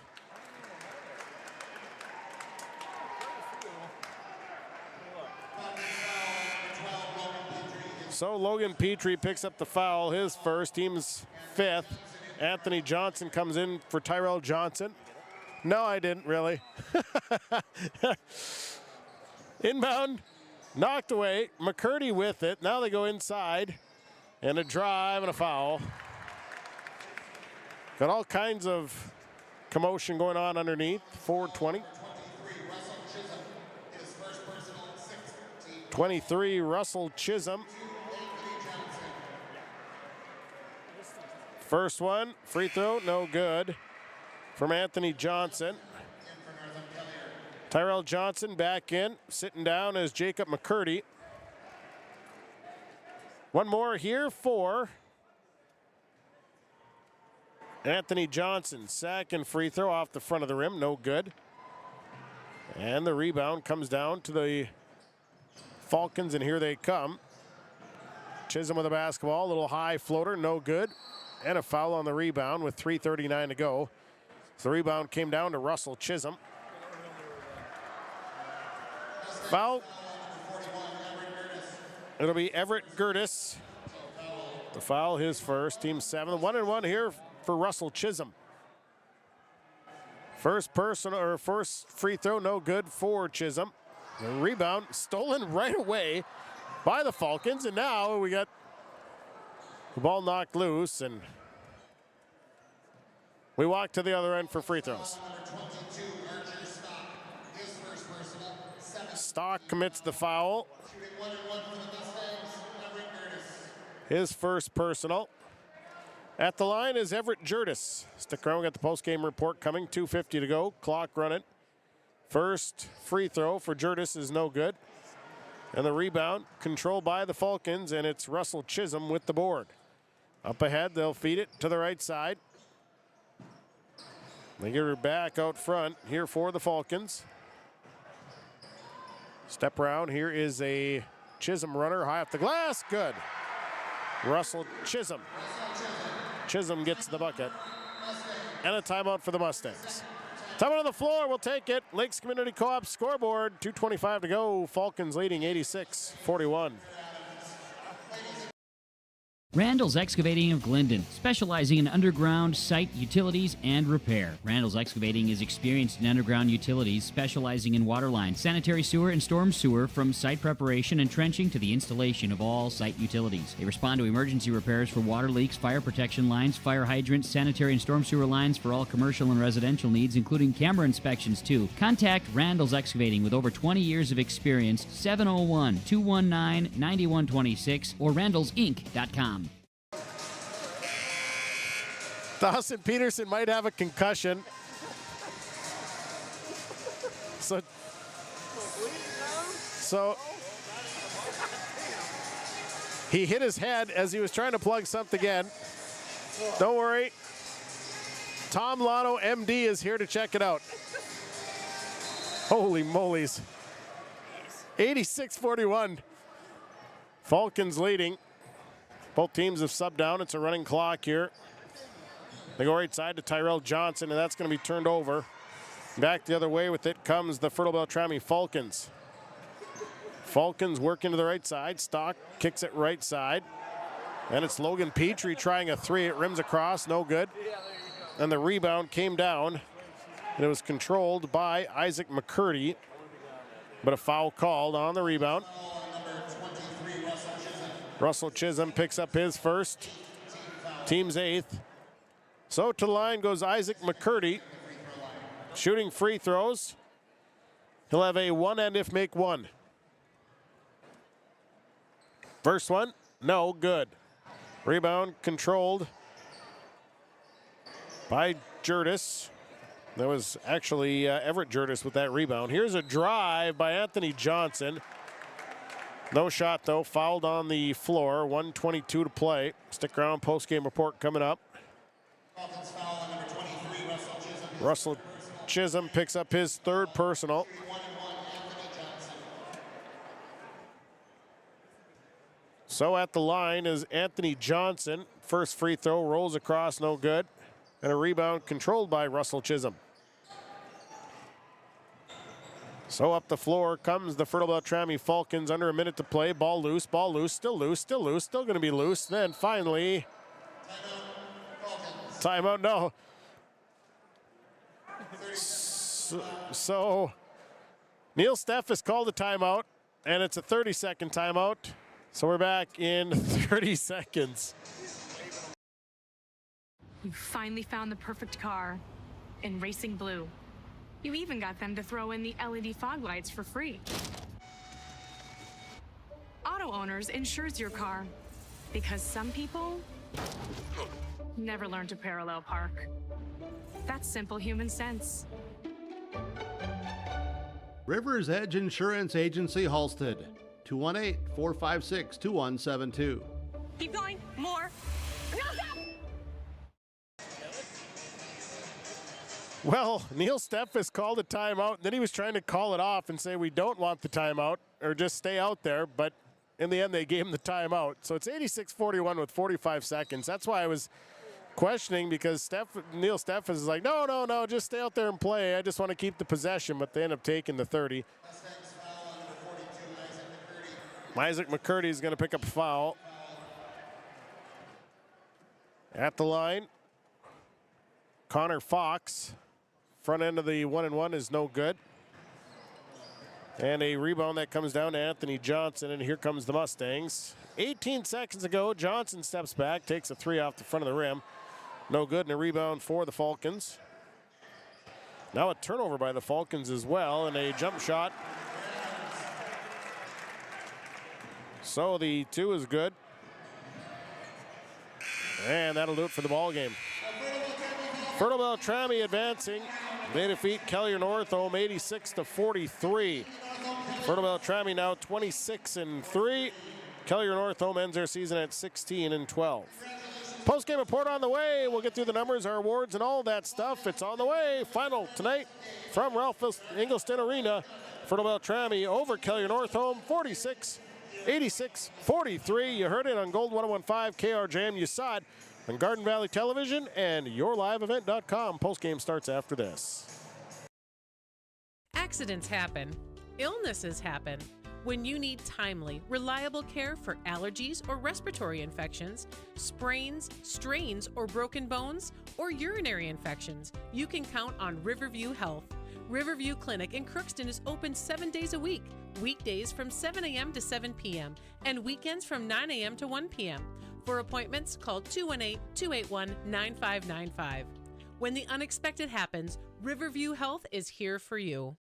So Logan Petrie picks up the foul, his first, team's 5th. Anthony Johnson comes in for Tyrell Johnson. No, I didn't really. Inbound, knocked away. McCurdy with it. Now they go inside. And a drive and a foul. Got all kinds of commotion going on underneath. 4:20. 23, Russell Chisholm. First one, free throw, no good from Anthony Johnson. Tyrell Johnson back in, sitting down as Jacob McCurdy. One more here for Anthony Johnson. Second free throw off the front of the rim, no good. And the rebound comes down to the Falcons, and here they come. Chisholm with a basketball, a little high floater, no good. And a foul on the rebound with 3:39 to go. So the rebound came down to Russell Chisholm. Foul. It'll be Everett Gertis. The foul, his first, team 7. 1-1 here for Russell Chisholm. First free throw, no good for Chisholm. The rebound stolen right away by the Falcons, and now we got the ball knocked loose, and we walk to the other end for free throws. Stock commits the foul. His first personal. At the line is Everett Gertis. Stick around, we got the post-game report coming. 2:50 to go, clock running. First free throw for Gertis is no good. And the rebound controlled by the Falcons, and it's Russell Chisholm with the board. Up ahead, they'll feed it to the right side. They get her back out front here for the Falcons. Step around, here is a Chisholm runner, high off the glass, good. Russell Chisholm. Chisholm gets the bucket. And a timeout for the Mustangs. Timeout on the floor, we'll take it. Lakes Community Co-op scoreboard, 2:25 to go. Falcons leading 86-41. Randall's Excavating of Glendon, specializing in underground site utilities and repair. Randall's Excavating is experienced in underground utilities, specializing in water lines, sanitary sewer, and storm sewer, from site preparation and trenching to the installation of all site utilities. They respond to emergency repairs for water leaks, fire protection lines, fire hydrants, sanitary and storm sewer lines for all commercial and residential needs, including camera inspections too. Contact Randall's Excavating with over 20 years of experience, 701-219-9126 or randallsinc.com. Dawson Peterson might have a concussion. So he hit his head as he was trying to plug something in. Don't worry. Tom Lotto, MD, is here to check it out. Holy moly's. 86-41. Falcons leading. Both teams have subbed down. It's a running clock here. They go right side to Tyrell Johnson, and that's going to be turned over. Back the other way with it comes the Fertile-Beltrami Falcons. Falcons work into the right side. Stock kicks it right side. And it's Logan Petrie trying a three. It rims across, no good. And the rebound came down, and it was controlled by Isaac McCurdy. But a foul called on the rebound. Russell Chisholm picks up his first, team's 8th. So to the line goes Isaac McCurdy, shooting free throws. He'll have a one and if make one. First one, no good. Rebound controlled by Gertis. That was actually Everett Gertis with that rebound. Here's a drive by Anthony Johnson. No shot though, fouled on the floor, 1:22 to play. Stick around, post-game report coming up. Russell Chisholm picks up his third personal. So at the line is Anthony Johnson. First free throw rolls across, no good. And a rebound controlled by Russell Chisholm. So up the floor comes the Fertile-Beltrami Falcons, under a minute to play. Ball loose, still loose, still going to be loose. Then finally, timeout, no. So Neil Stephis called a timeout, and it's a 30-second timeout. So we're back in 30 seconds. You finally found the perfect car in racing blue. You even got them to throw in the LED fog lights for free. Auto Owners insures your car because some people never learn to parallel park. That's simple human sense. River's Edge Insurance Agency, Halstead, 218-456-2172. Keep going. More. No, stop! Well, Neil Stephis called a timeout, and then he was trying to call it off and say we don't want the timeout or just stay out there, but in the end they gave him the timeout. So it's 86-41 with 45 seconds. That's why I was questioning, because Neil Stephis is like, no, just stay out there and play. I just want to keep the possession, but they end up taking the 30. Isaac McCurdy is going to pick up a foul. At the line, Connor Fox. Front end of the 1-and-1 is no good. And a rebound that comes down to Anthony Johnson, and here comes the Mustangs. 18 seconds ago, Johnson steps back, takes a three off the front of the rim. No good, and a rebound for the Falcons. Now a turnover by the Falcons as well, and a jump shot. So the 2 is good. And that'll do it for the ball game. Fertile-Beltrami advancing. They defeat Kelliher Northome 86-43. Fertile-Beltrami now 26-3. Kelliher Northome ends their season at 16-12. Postgame report on the way. We'll get through the numbers, our awards, and all that stuff. It's on the way. Final tonight from Ralph Ingolstadt Arena. Fertile-Beltrami over Kelliher Northome 46-86-43. You heard it on Gold 101.5 KRJM. You saw it on Garden Valley Television and yourliveevent.com. Postgame starts after this. Accidents happen. Illnesses happen. When you need timely, reliable care for allergies or respiratory infections, sprains, strains, or broken bones, or urinary infections, you can count on Riverview Health. Riverview Clinic in Crookston is open 7 days a week, weekdays from 7 a.m. to 7 p.m., and weekends from 9 a.m. to 1 p.m. For appointments, call 218-281-9595. When the unexpected happens, Riverview Health is here for you.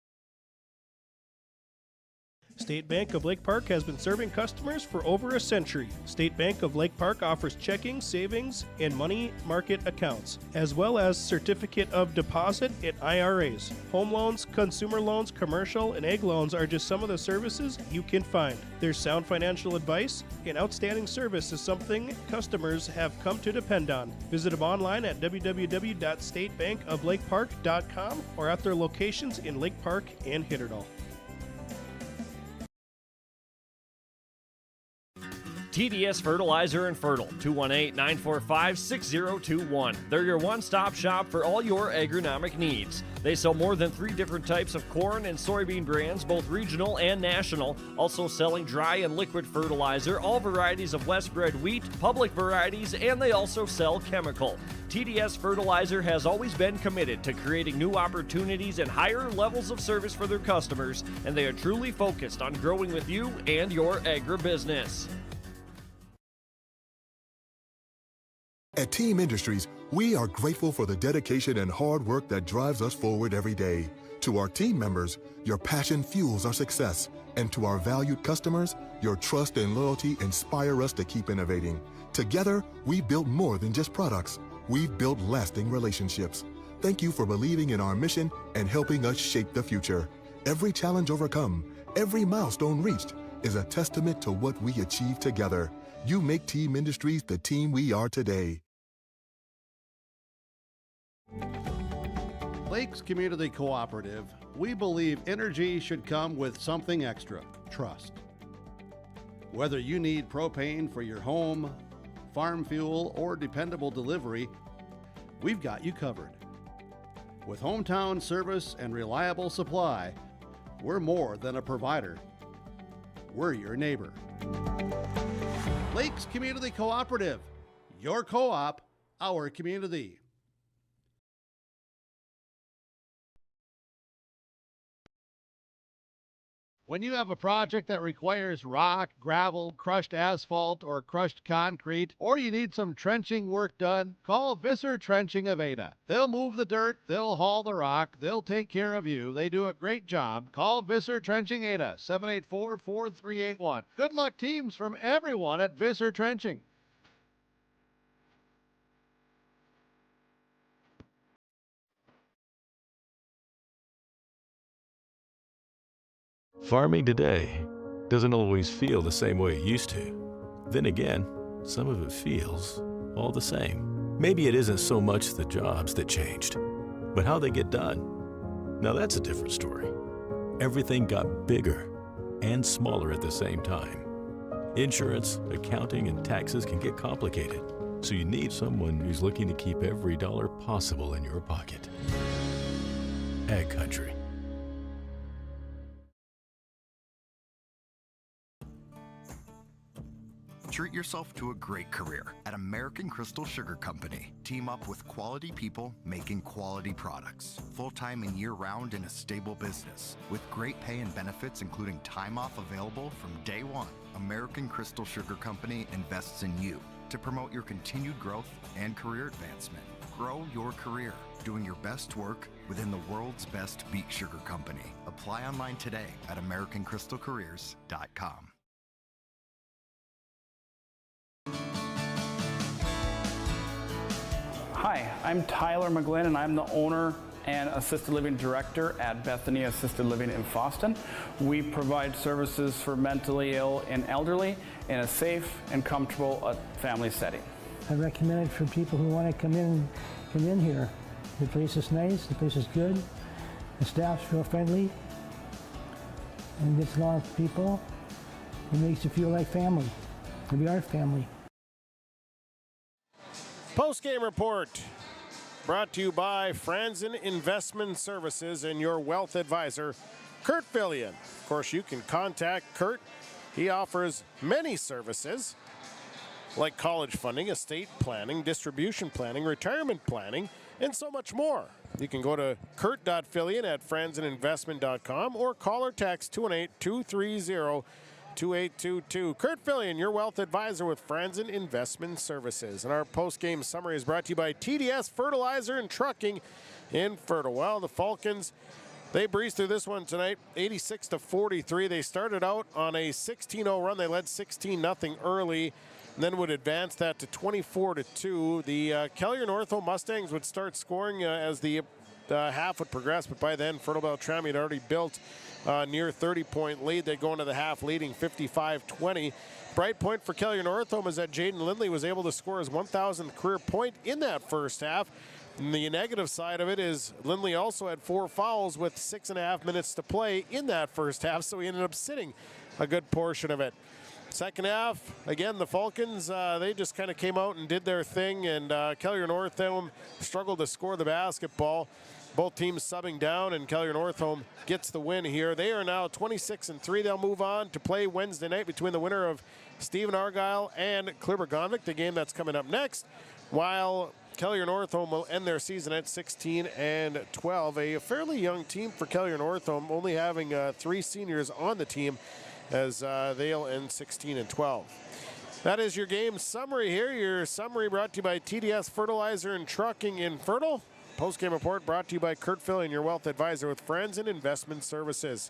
State Bank of Lake Park has been serving customers for over a century. State Bank of Lake Park offers checking, savings, and money market accounts, as well as certificate of deposit and IRAs. Home loans, consumer loans, commercial, and ag loans are just some of the services you can find. Their sound financial advice and outstanding service is something customers have come to depend on. Visit them online at www.statebankoflakepark.com or at their locations in Lake Park and Hitterdal. TDS Fertilizer and Fertile, 218-945-6021. They're your one-stop shop for all your agronomic needs. They sell more than 3 different types of corn and soybean brands, both regional and national, also selling dry and liquid fertilizer, all varieties of Westbred wheat, public varieties, and they also sell chemical. TDS Fertilizer has always been committed to creating new opportunities and higher levels of service for their customers, and they are truly focused on growing with you and your agribusiness. At Team Industries, we are grateful for the dedication and hard work that drives us forward every day. To our team members, your passion fuels our success. And to our valued customers, your trust and loyalty inspire us to keep innovating. Together, we build more than just products. We've built lasting relationships. Thank you for believing in our mission and helping us shape the future. Every challenge overcome, every milestone reached is a testament to what we achieve together. You make Team Industries the team we are today. Lakes Community Cooperative, we believe energy should come with something extra, trust. Whether you need propane for your home, farm fuel, or dependable delivery, we've got you covered. With hometown service and reliable supply, we're more than a provider. We're your neighbor. Lakes Community Cooperative, your co-op, our community. When you have a project that requires rock, gravel, crushed asphalt, or crushed concrete, or you need some trenching work done, call Visser Trenching of Ada. They'll move the dirt, they'll haul the rock, they'll take care of you. They do a great job. Call Visser Trenching Ada, 784-4381. Good luck, teams, from everyone at Visser Trenching. Farming today doesn't always feel the same way it used to. Then again, some of it feels all the same. Maybe it isn't so much the jobs that changed, but how they get done. Now that's a different story. Everything got bigger and smaller at the same time. Insurance, accounting, and taxes can get complicated, so you need someone who's looking to keep every dollar possible in your pocket. Ag Country. Treat yourself to a great career at American Crystal Sugar Company. Team up with quality people making quality products. Full-time and year-round in a stable business. With great pay and benefits including time off available from day one. American Crystal Sugar Company invests in you to promote your continued growth and career advancement. Grow your career doing your best work within the world's best beet sugar company. Apply online today at AmericanCrystalCareers.com. Hi, I'm Tyler McGlynn, and I'm the owner and Assisted Living Director at Bethany Assisted Living in Fosston. We provide services for mentally ill and elderly in a safe and comfortable family setting. I recommend it for people who want to come in here. The place is nice, the place is good, the staff's real friendly, and gets along with people. It makes you feel like family. We are family. Postgame report brought to you by Franzen Investment Services and your wealth advisor, Kurt Fillion. Of course, you can contact Kurt. He offers many services like college funding, estate planning, distribution planning, retirement planning, and so much more. You can go to kurt.fillion@franzeninvestment.com or call or text 218-230-2822. Kurt Fillion, your wealth advisor with Franzen Investment Services. And our post-game summary is brought to you by TDS Fertilizer and Trucking in Fertile. Well, the Falcons, they breezed through this one tonight, 86-43. They started out on a 16-0 run. They led 16-0 early, and then would advance that to 24-2. The Kelliher Northome Mustangs would start scoring as the half would progress, but by then Fertile-Beltrami had already built near 30-point lead. They go into the half leading 55-20. Bright point for Kelliher Northome is that Jaden Lindley was able to score his 1,000th career point in that first half. And the negative side of it is Lindley also had 4 fouls with 6.5 minutes to play in that first half, so he ended up sitting a good portion of it. Second half, again, the Falcons, they just kind of came out and did their thing, and Kelliher Northome struggled to score the basketball. Both teams subbing down, and Kelliher Northome gets the win here. They are now 26-3. They'll move on to play Wednesday night between the winner of Stephen Argyle and Kliber-Gonvik, the game that's coming up next, while Kelliher Northome will end their season at 16-12. A fairly young team for Kelliher Northome, only having 3 seniors on the team, as they'll end 16-12. That is your game summary here. Your summary brought to you by TDS Fertilizer and Trucking in Fertile. Post-game report brought to you by Kurt Fillion, your wealth advisor with Franzen Investment Services.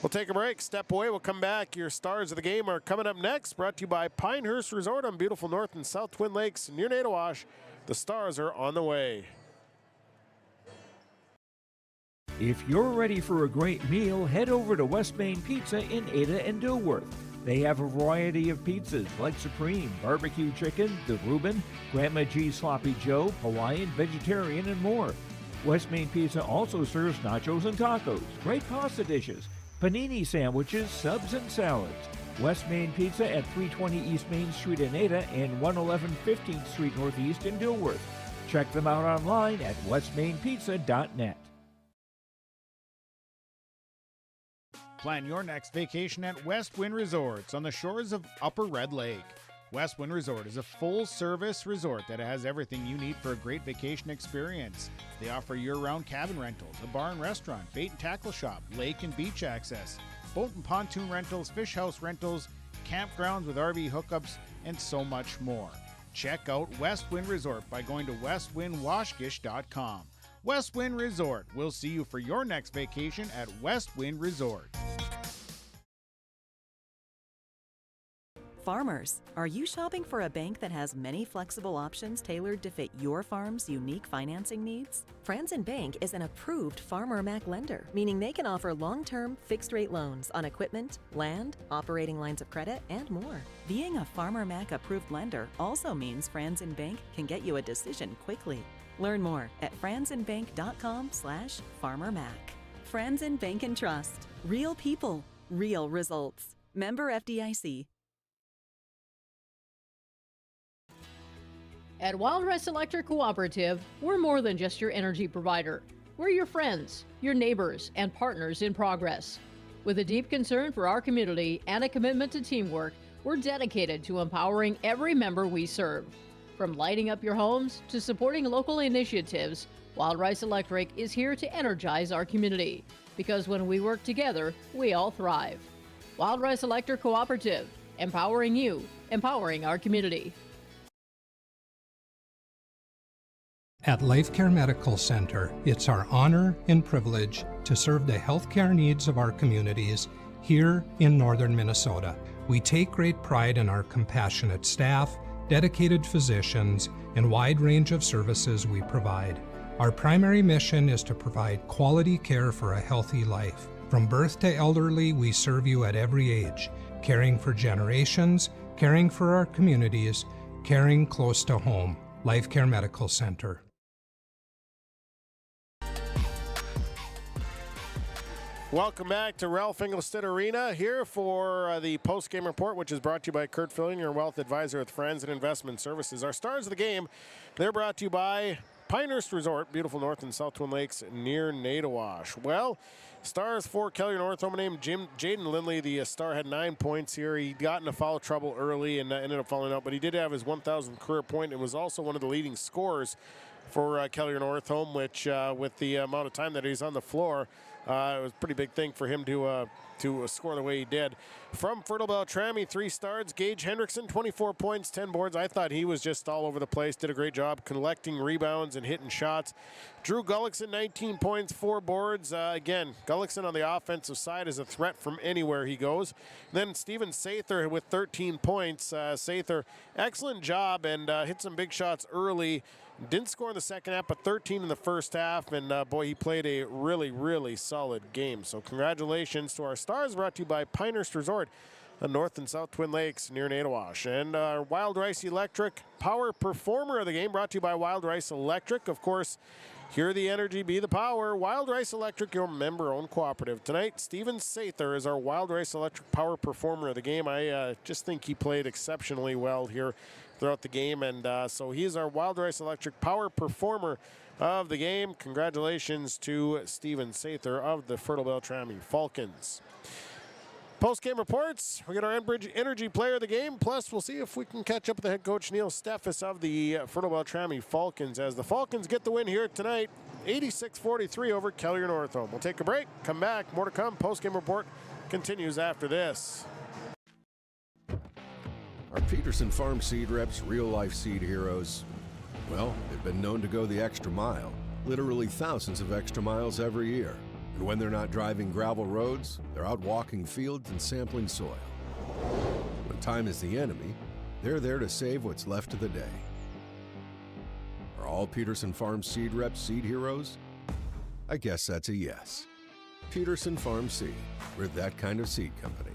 We'll take a break, step away, we'll come back. Your stars of the game are coming up next, brought to you by Pinehurst Resort on beautiful North and South Twin Lakes near Nadawash. The stars are on the way. If you're ready for a great meal, head over to West Main Pizza in Ada and Dilworth. They have a variety of pizzas like Supreme, Barbecue Chicken, The Reuben, Grandma G's Sloppy Joe, Hawaiian, Vegetarian, and more. West Main Pizza also serves nachos and tacos, great pasta dishes, panini sandwiches, subs, and salads. West Main Pizza at 320 East Main Street in Ada and 111 15th Street Northeast in Dilworth. Check them out online at westmainpizza.net. Plan your next vacation at West Wind Resorts on the shores of Upper Red Lake. West Wind Resort is a full-service resort that has everything you need for a great vacation experience. They offer year-round cabin rentals, a bar and restaurant, bait and tackle shop, lake and beach access, boat and pontoon rentals, fish house rentals, campgrounds with RV hookups, and so much more. Check out West Wind Resort by going to westwindwashgish.com. West Wind Resort. We'll see you for your next vacation at West Wind Resort. Farmers, are you shopping for a bank that has many flexible options tailored to fit your farm's unique financing needs? Franzen Bank is an approved Farmer Mac lender, meaning they can offer long-term, fixed-rate loans on equipment, land, operating lines of credit, and more. Being a Farmer Mac approved lender also means Franzen Bank can get you a decision quickly. Learn more at franzenbank.com/farmermac. Franzen Bank and Trust. Real people, real results. Member FDIC. At Wild Rice Electric Cooperative, we're more than just your energy provider. We're your friends, your neighbors, and partners in progress. With a deep concern for our community and a commitment to teamwork, we're dedicated to empowering every member we serve. From lighting up your homes to supporting local initiatives, Wild Rice Electric is here to energize our community. Because when we work together, we all thrive. Wild Rice Electric Cooperative, empowering you, empowering our community. At LifeCare Medical Center, it's our honor and privilege to serve the healthcare needs of our communities here in northern Minnesota. We take great pride in our compassionate staff, dedicated physicians, and wide range of services we provide. Our primary mission is to provide quality care for a healthy life. From birth to elderly, we serve you at every age, caring for generations, caring for our communities, caring close to home. LifeCare Medical Center. Welcome back to Ralph Engelstad Arena, here for the post-game report, which is brought to you by Kurt Fillion, your wealth advisor with Friends and Investment Services. Our stars of the game, they're brought to you by Pinehurst Resort, beautiful North and South Twin Lakes near Nadawash. Well, stars for Kelliher Northome named Jaden Lindley. The star had 9 points here. He got into foul trouble early and ended up falling out, but he did have his 1,000th career point and was also one of the leading scorers for Kelliher Northome, which with the amount of time that he's on the floor, it was a pretty big thing for him to score the way he did. From Fertile-Beltrami, 3 stars. Gage Hendrickson, 24 points, 10 boards. I thought he was just all over the place. Did a great job collecting rebounds and hitting shots. Drew Gullickson, 19 points, 4 boards. Again, Gullickson on the offensive side is a threat from anywhere he goes. Then Steven Sather with 13 points. Sather, excellent job and hit some big shots early. Didn't score in the second half, but 13 in the first half. And boy, he played a really, really solid game. So congratulations to our stars, brought to you by Pinehurst Resort on North and South Twin Lakes near Nadawash. And our Wild Rice Electric Power Performer of the game, brought to you by Wild Rice Electric. Of course, hear the energy, be the power. Wild Rice Electric, your member-owned cooperative. Tonight, Steven Sather is our Wild Rice Electric Power Performer of the game. I just think he played exceptionally well here throughout the game, and so he's our Wild Rice Electric Power Performer of the game. Congratulations to Steven Sather of the Fertile-Beltrami Falcons. Post-game reports, we got our Energy Player of the game, plus we'll see if we can catch up with the head coach Neil Stephis of the Fertile-Beltrami Falcons, as the Falcons get the win here tonight, 86-43 over Kelliher Northome. We'll take a break, come back, more to come. Post-game report continues after this. Our Peterson Farm seed reps, real-life seed heroes, well, they've been known to go the extra mile, literally thousands of extra miles every year. And when they're not driving gravel roads, they're out walking fields and sampling soil. When time is the enemy, they're there to save what's left of the day. Are all Peterson Farm seed reps seed heroes? I guess that's a yes. Peterson Farm Seed, we're that kind of seed company.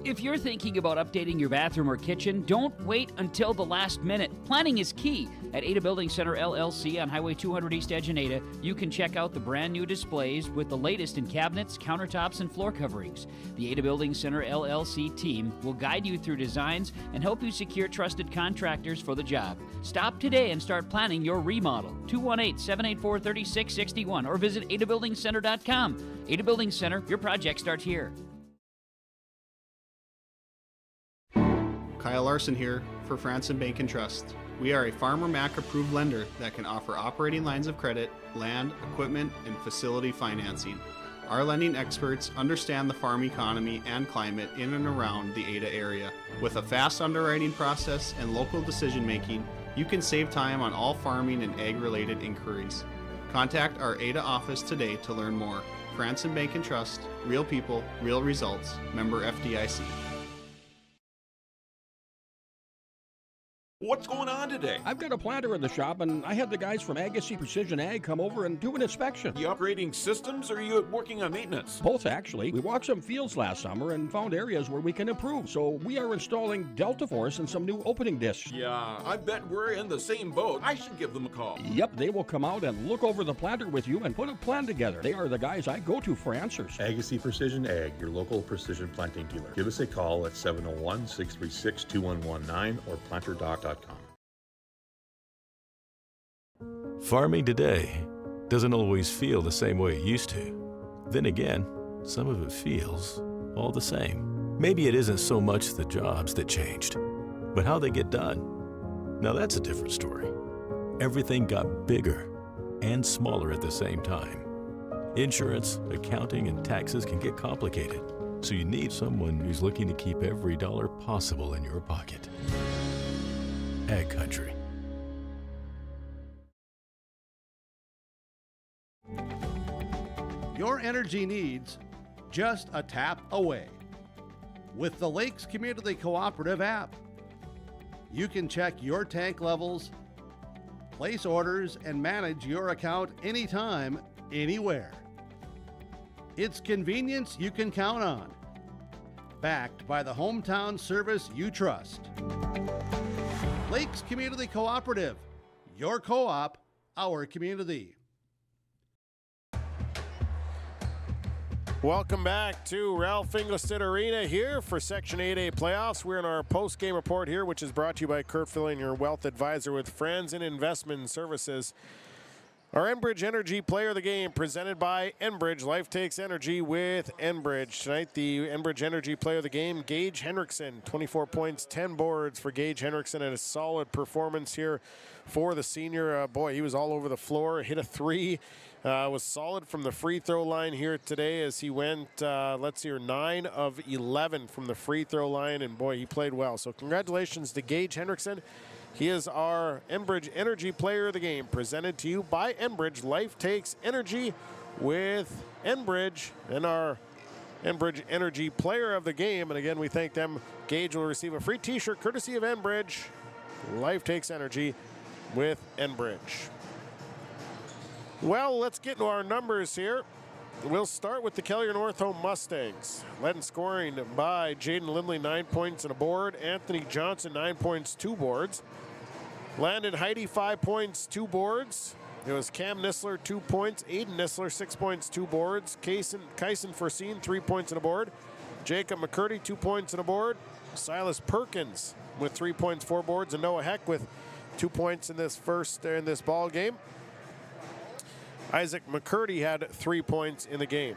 If you're thinking about updating your bathroom or kitchen, don't wait until the last minute. Planning is key. At Ada Building Center LLC on Highway 200 East Edge in Ada, you can check out the brand new displays with the latest in cabinets, countertops, and floor coverings. The Ada Building Center LLC team will guide you through designs and help you secure trusted contractors for the job. Stop today and start planning your remodel. 218-784-3661 or visit adabuildingcenter.com. Ada Building Center, your project starts here. Kyle Larson here for Franson Bank and Trust. We are a Farmer Mac approved lender that can offer operating lines of credit, land, equipment, and facility financing. Our lending experts understand the farm economy and climate in and around the Ada area. With a fast underwriting process and local decision making, you can save time on all farming and ag-related inquiries. Contact our Ada office today to learn more. Franson Bank and Trust, real people, real results. Member FDIC. What's going on today? I've got a planter in the shop, and I had the guys from Agassi Precision Ag come over and do an inspection. You upgrading systems, or are you working on maintenance? Both, actually. We walked some fields last summer and found areas where we can improve. So we are installing Delta Force and some new opening discs. Yeah, I bet we're in the same boat. I should give them a call. Yep, they will come out and look over the planter with you and put a plan together. They are the guys I go to for answers. Agassi Precision Ag, your local precision planting dealer. Give us a call at 701-636-2119 or planterdoc.com. Farming today doesn't always feel the same way it used to. Then again, some of it feels all the same. Maybe it isn't so much the jobs that changed, but how they get done. Now that's a different story. Everything got bigger and smaller at the same time. Insurance, accounting, and taxes can get complicated, so you need someone who's looking to keep every dollar possible in your pocket. Ag Country. Your energy needs just a tap away. With the Lakes Community Cooperative app, you can check your tank levels, place orders, and manage your account anytime, anywhere. It's convenience you can count on. Backed by the hometown service you trust. Lakes Community Cooperative, your co-op, our community. Welcome back to Ralph Engelstad Arena here for Section 8A playoffs. We're in our post-game report here, which is brought to you by Kurt Filling, your wealth advisor with Franson Investment Services. Our Enbridge Energy Player of the Game presented by Enbridge. Life takes energy with Enbridge. Tonight, the Enbridge Energy Player of the Game, Gage Henriksen. 24 points, 10 boards for Gage Henriksen, and a solid performance here for the senior. Boy, he was all over the floor, hit a three. Was solid from the free throw line here today as he went, 9 of 11 from the free throw line, and boy, he played well. So congratulations to Gage Henriksen. He is our Enbridge Energy Player of the Game, presented to you by Enbridge. Life takes energy with Enbridge, and our Enbridge Energy Player of the Game. And again, we thank them. Gage will receive a free t-shirt courtesy of Enbridge. Life takes energy with Enbridge. Well, let's get into our numbers here. We'll start with the Kelliher Northome Mustangs. Led in scoring by Jaden Lindley, 9 points and a board. Anthony Johnson, 9 points, 2 boards. Landon Heidi, 5 points, 2 boards. It was Cam Nissler, 2 points. Aiden Nissler, 6 points, 2 boards. Kyson Forseen, 3 points and a board. Jacob McCurdy, 2 points and a board. Silas Perkins with 3 points, 4 boards. And Noah Heck with 2 points in this ball game. Isaac McCurdy had 3 points in the game.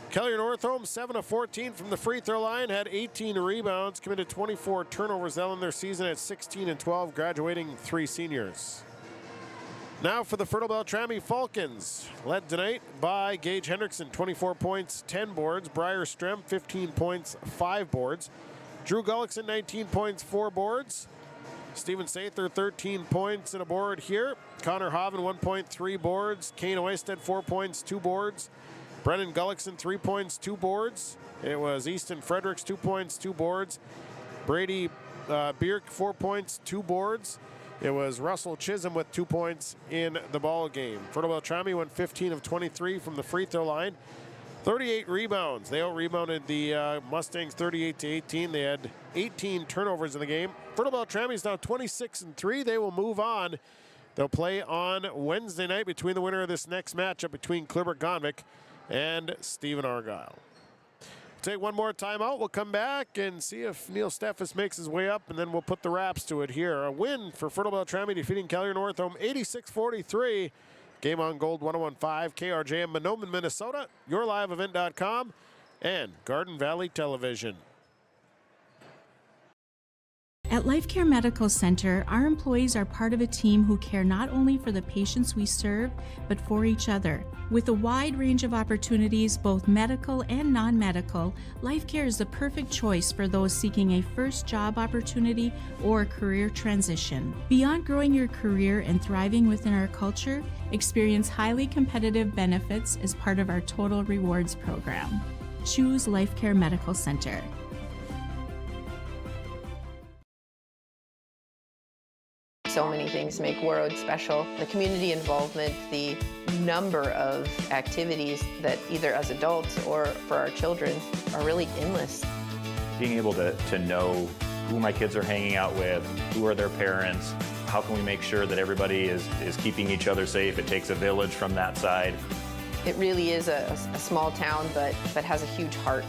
Kelliher Northome, 7 of 14 from the free throw line, had 18 rebounds, committed 24 turnovers. They'll end their season at 16 and 12, graduating 3 seniors. Now for the Fertile-Beltrami Falcons, led tonight by Gage Henriksen, 24 points, 10 boards. Briar Strem, 15 points, 5 boards. Drew Gullickson, 19 points, 4 boards. Steven Sather, 13 points and a board here. Connor Hoven, 1 point, 3 boards. Kane Oisted, 4 points, 2 boards. Brennan Gullickson, 3 points, 2 boards. It was Easton Fredericks, 2 points, 2 boards. Brady Bierk, 4 points, 2 boards. It was Russell Chisholm with 2 points in the ball game. Fertile-Beltrami went 15 of 23 from the free throw line. 38 rebounds. They out-rebounded the Mustangs 38-18. They had 18 turnovers in the game. Fertile-Beltrami is now 26 and 3. They will move on. They'll play on Wednesday night between the winner of this next matchup between Klerbert-Gonvick and Stephen Argyle. Take one more timeout. We'll come back and see if Neil Stephis makes his way up, and then we'll put the wraps to it here. A win for Fertile-Beltrami, defeating Kelliher Northome 86-43. Game on Gold 101.5, KRJM, Mahnomen, Minnesota, YourLiveEvent.com, and Garden Valley Television. At Life Care Medical Center, our employees are part of a team who care not only for the patients we serve, but for each other. With a wide range of opportunities, both medical and non-medical, Life Care is the perfect choice for those seeking a first job opportunity or a career transition. Beyond growing your career and thriving within our culture, experience highly competitive benefits as part of our Total Rewards program. Choose Life Care Medical Center. So many things make Warroad special. The community involvement, the number of activities that either as adults or for our children are really endless. Being able to know who my kids are hanging out with, who are their parents, how can we make sure that everybody is keeping each other safe? It takes a village from that side. It really is a small town, but has a huge heart.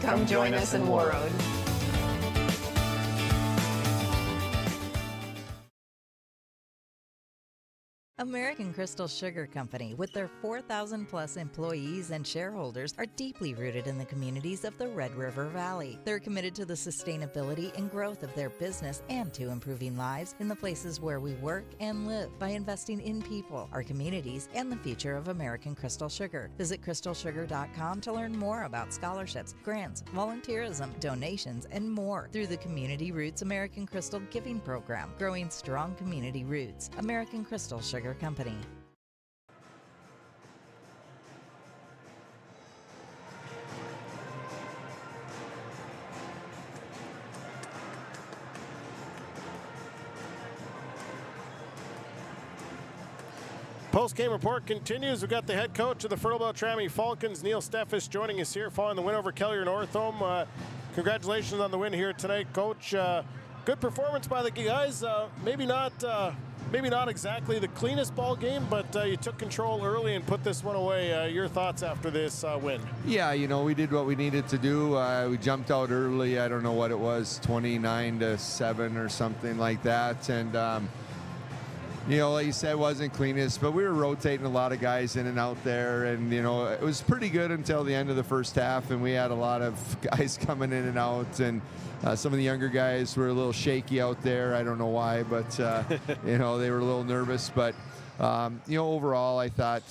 Come join us in Warroad. American Crystal Sugar Company, with their 4,000 plus employees and shareholders, are deeply rooted in the communities of the Red River Valley. They're committed to the sustainability and growth of their business and to improving lives in the places where we work and live by investing in people, our communities, and the future of American Crystal Sugar. Visit crystalsugar.com to learn more about scholarships, grants, volunteerism, donations, and more through the Community Roots American Crystal Giving Program, growing strong community roots. American Crystal Sugar Company. Post-game report continues. We've got the head coach of the Fertile-Beltrami Falcons, Neil Stephis, joining us here following the win over Kelliher Northome. Congratulations on the win here tonight, Coach. Good performance by the guys. Maybe not exactly the cleanest ball game, but you took control early and put this one away. Your thoughts after this win? Yeah, we did what we needed to do. We jumped out early. I don't know what it was, 29-7 or something like that. And, like you said, it wasn't cleanest, but we were rotating a lot of guys in and out there. And, it was pretty good until the end of the first half, and we had a lot of guys coming in and out. And some of the younger guys were a little shaky out there. I don't know why, but, they were a little nervous. But, overall, I thought,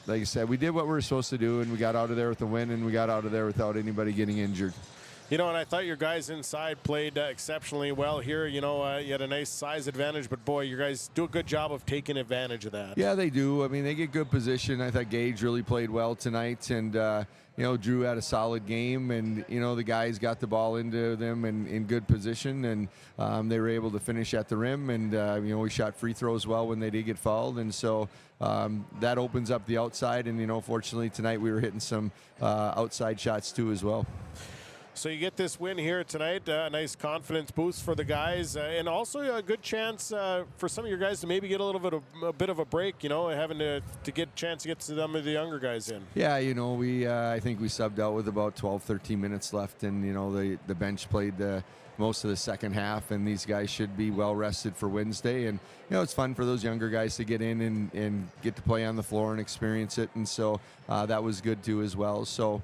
like I said, we did what we were supposed to do, and we got out of there with a win, and we got out of there without anybody getting injured. And I thought your guys inside played exceptionally well here. You had a nice size advantage, but boy, you guys do a good job of taking advantage of that. Yeah, they do. I mean, they get good position. I thought Gage really played well tonight, and Drew had a solid game, and the guys got the ball into them in good position, and they were able to finish at the rim, and we shot free throws well when they did get fouled, and so that opens up the outside, and fortunately tonight we were hitting some outside shots too as well. So you get this win here tonight, a nice confidence boost for the guys, and also a good chance for some of your guys to maybe get a bit of a break, having to get a chance to get some of the younger guys in. Yeah, we I think we subbed out with about 12-13 minutes left, and the bench played most of the second half, and these guys should be well rested for Wednesday. And it's fun for those younger guys to get in and get to play on the floor and experience it, and so that was good too as well. So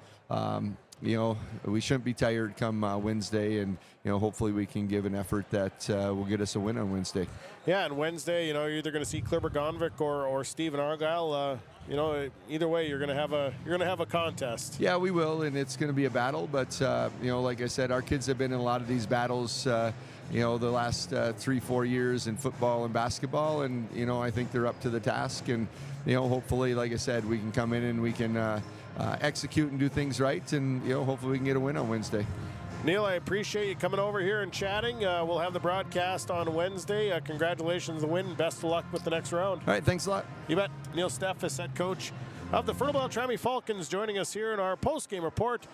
we shouldn't be tired come Wednesday, and hopefully we can give an effort that will get us a win on Wednesday. Yeah, and Wednesday, you're either going to see Clipper Gonvick or Stephen Argyle. Either way, you're going to have a contest. Yeah, we will, and it's going to be a battle. But like I said, our kids have been in a lot of these battles. The last 3-4 years in football and basketball, and I think they're up to the task. And hopefully, like I said, we can come in and we can execute and do things right, and hopefully we can get a win on Wednesday. Neil, I appreciate you coming over here and chatting. We'll have the broadcast on Wednesday. Congratulations on the win, and best of luck with the next round. All right, thanks a lot. You bet. Neil Stephis, head coach of the Fertile-Beltrami Falcons, joining us here in our post-game report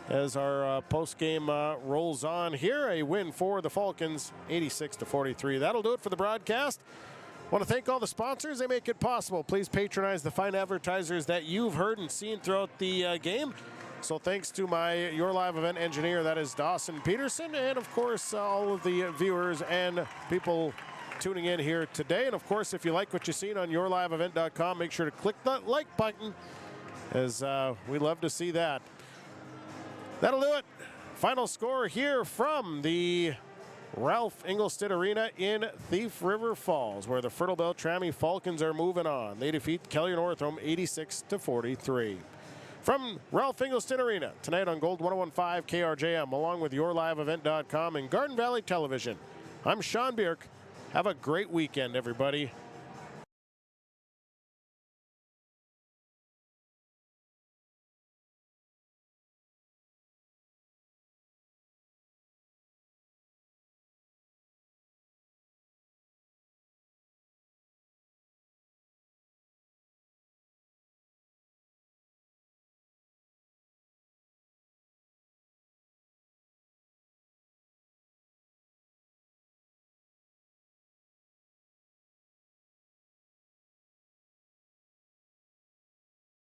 as our post-game rolls on here. A win for the Falcons, 86-43. That'll do it for the broadcast. I want to thank all the sponsors. They make it possible. Please patronize the fine advertisers that you've heard and seen throughout the game. So thanks to Your Live Event engineer, that is Dawson Peterson, and of course all of the viewers and people tuning in here today. And of course, if you like what you've seen on yourliveevent.com, make sure to click that like button, as we love to see that. That'll do it. Final score here from the Ralph Engelstad Arena in Thief River Falls, where the Fertile-Beltrami Falcons are moving on. They defeat Kelliher Northome 86-43. From Ralph Engelstad Arena, tonight on Gold 101.5 KRJM, along with YourLiveEvent.com and Garden Valley Television. I'm Sean Bierk. Have a great weekend, everybody.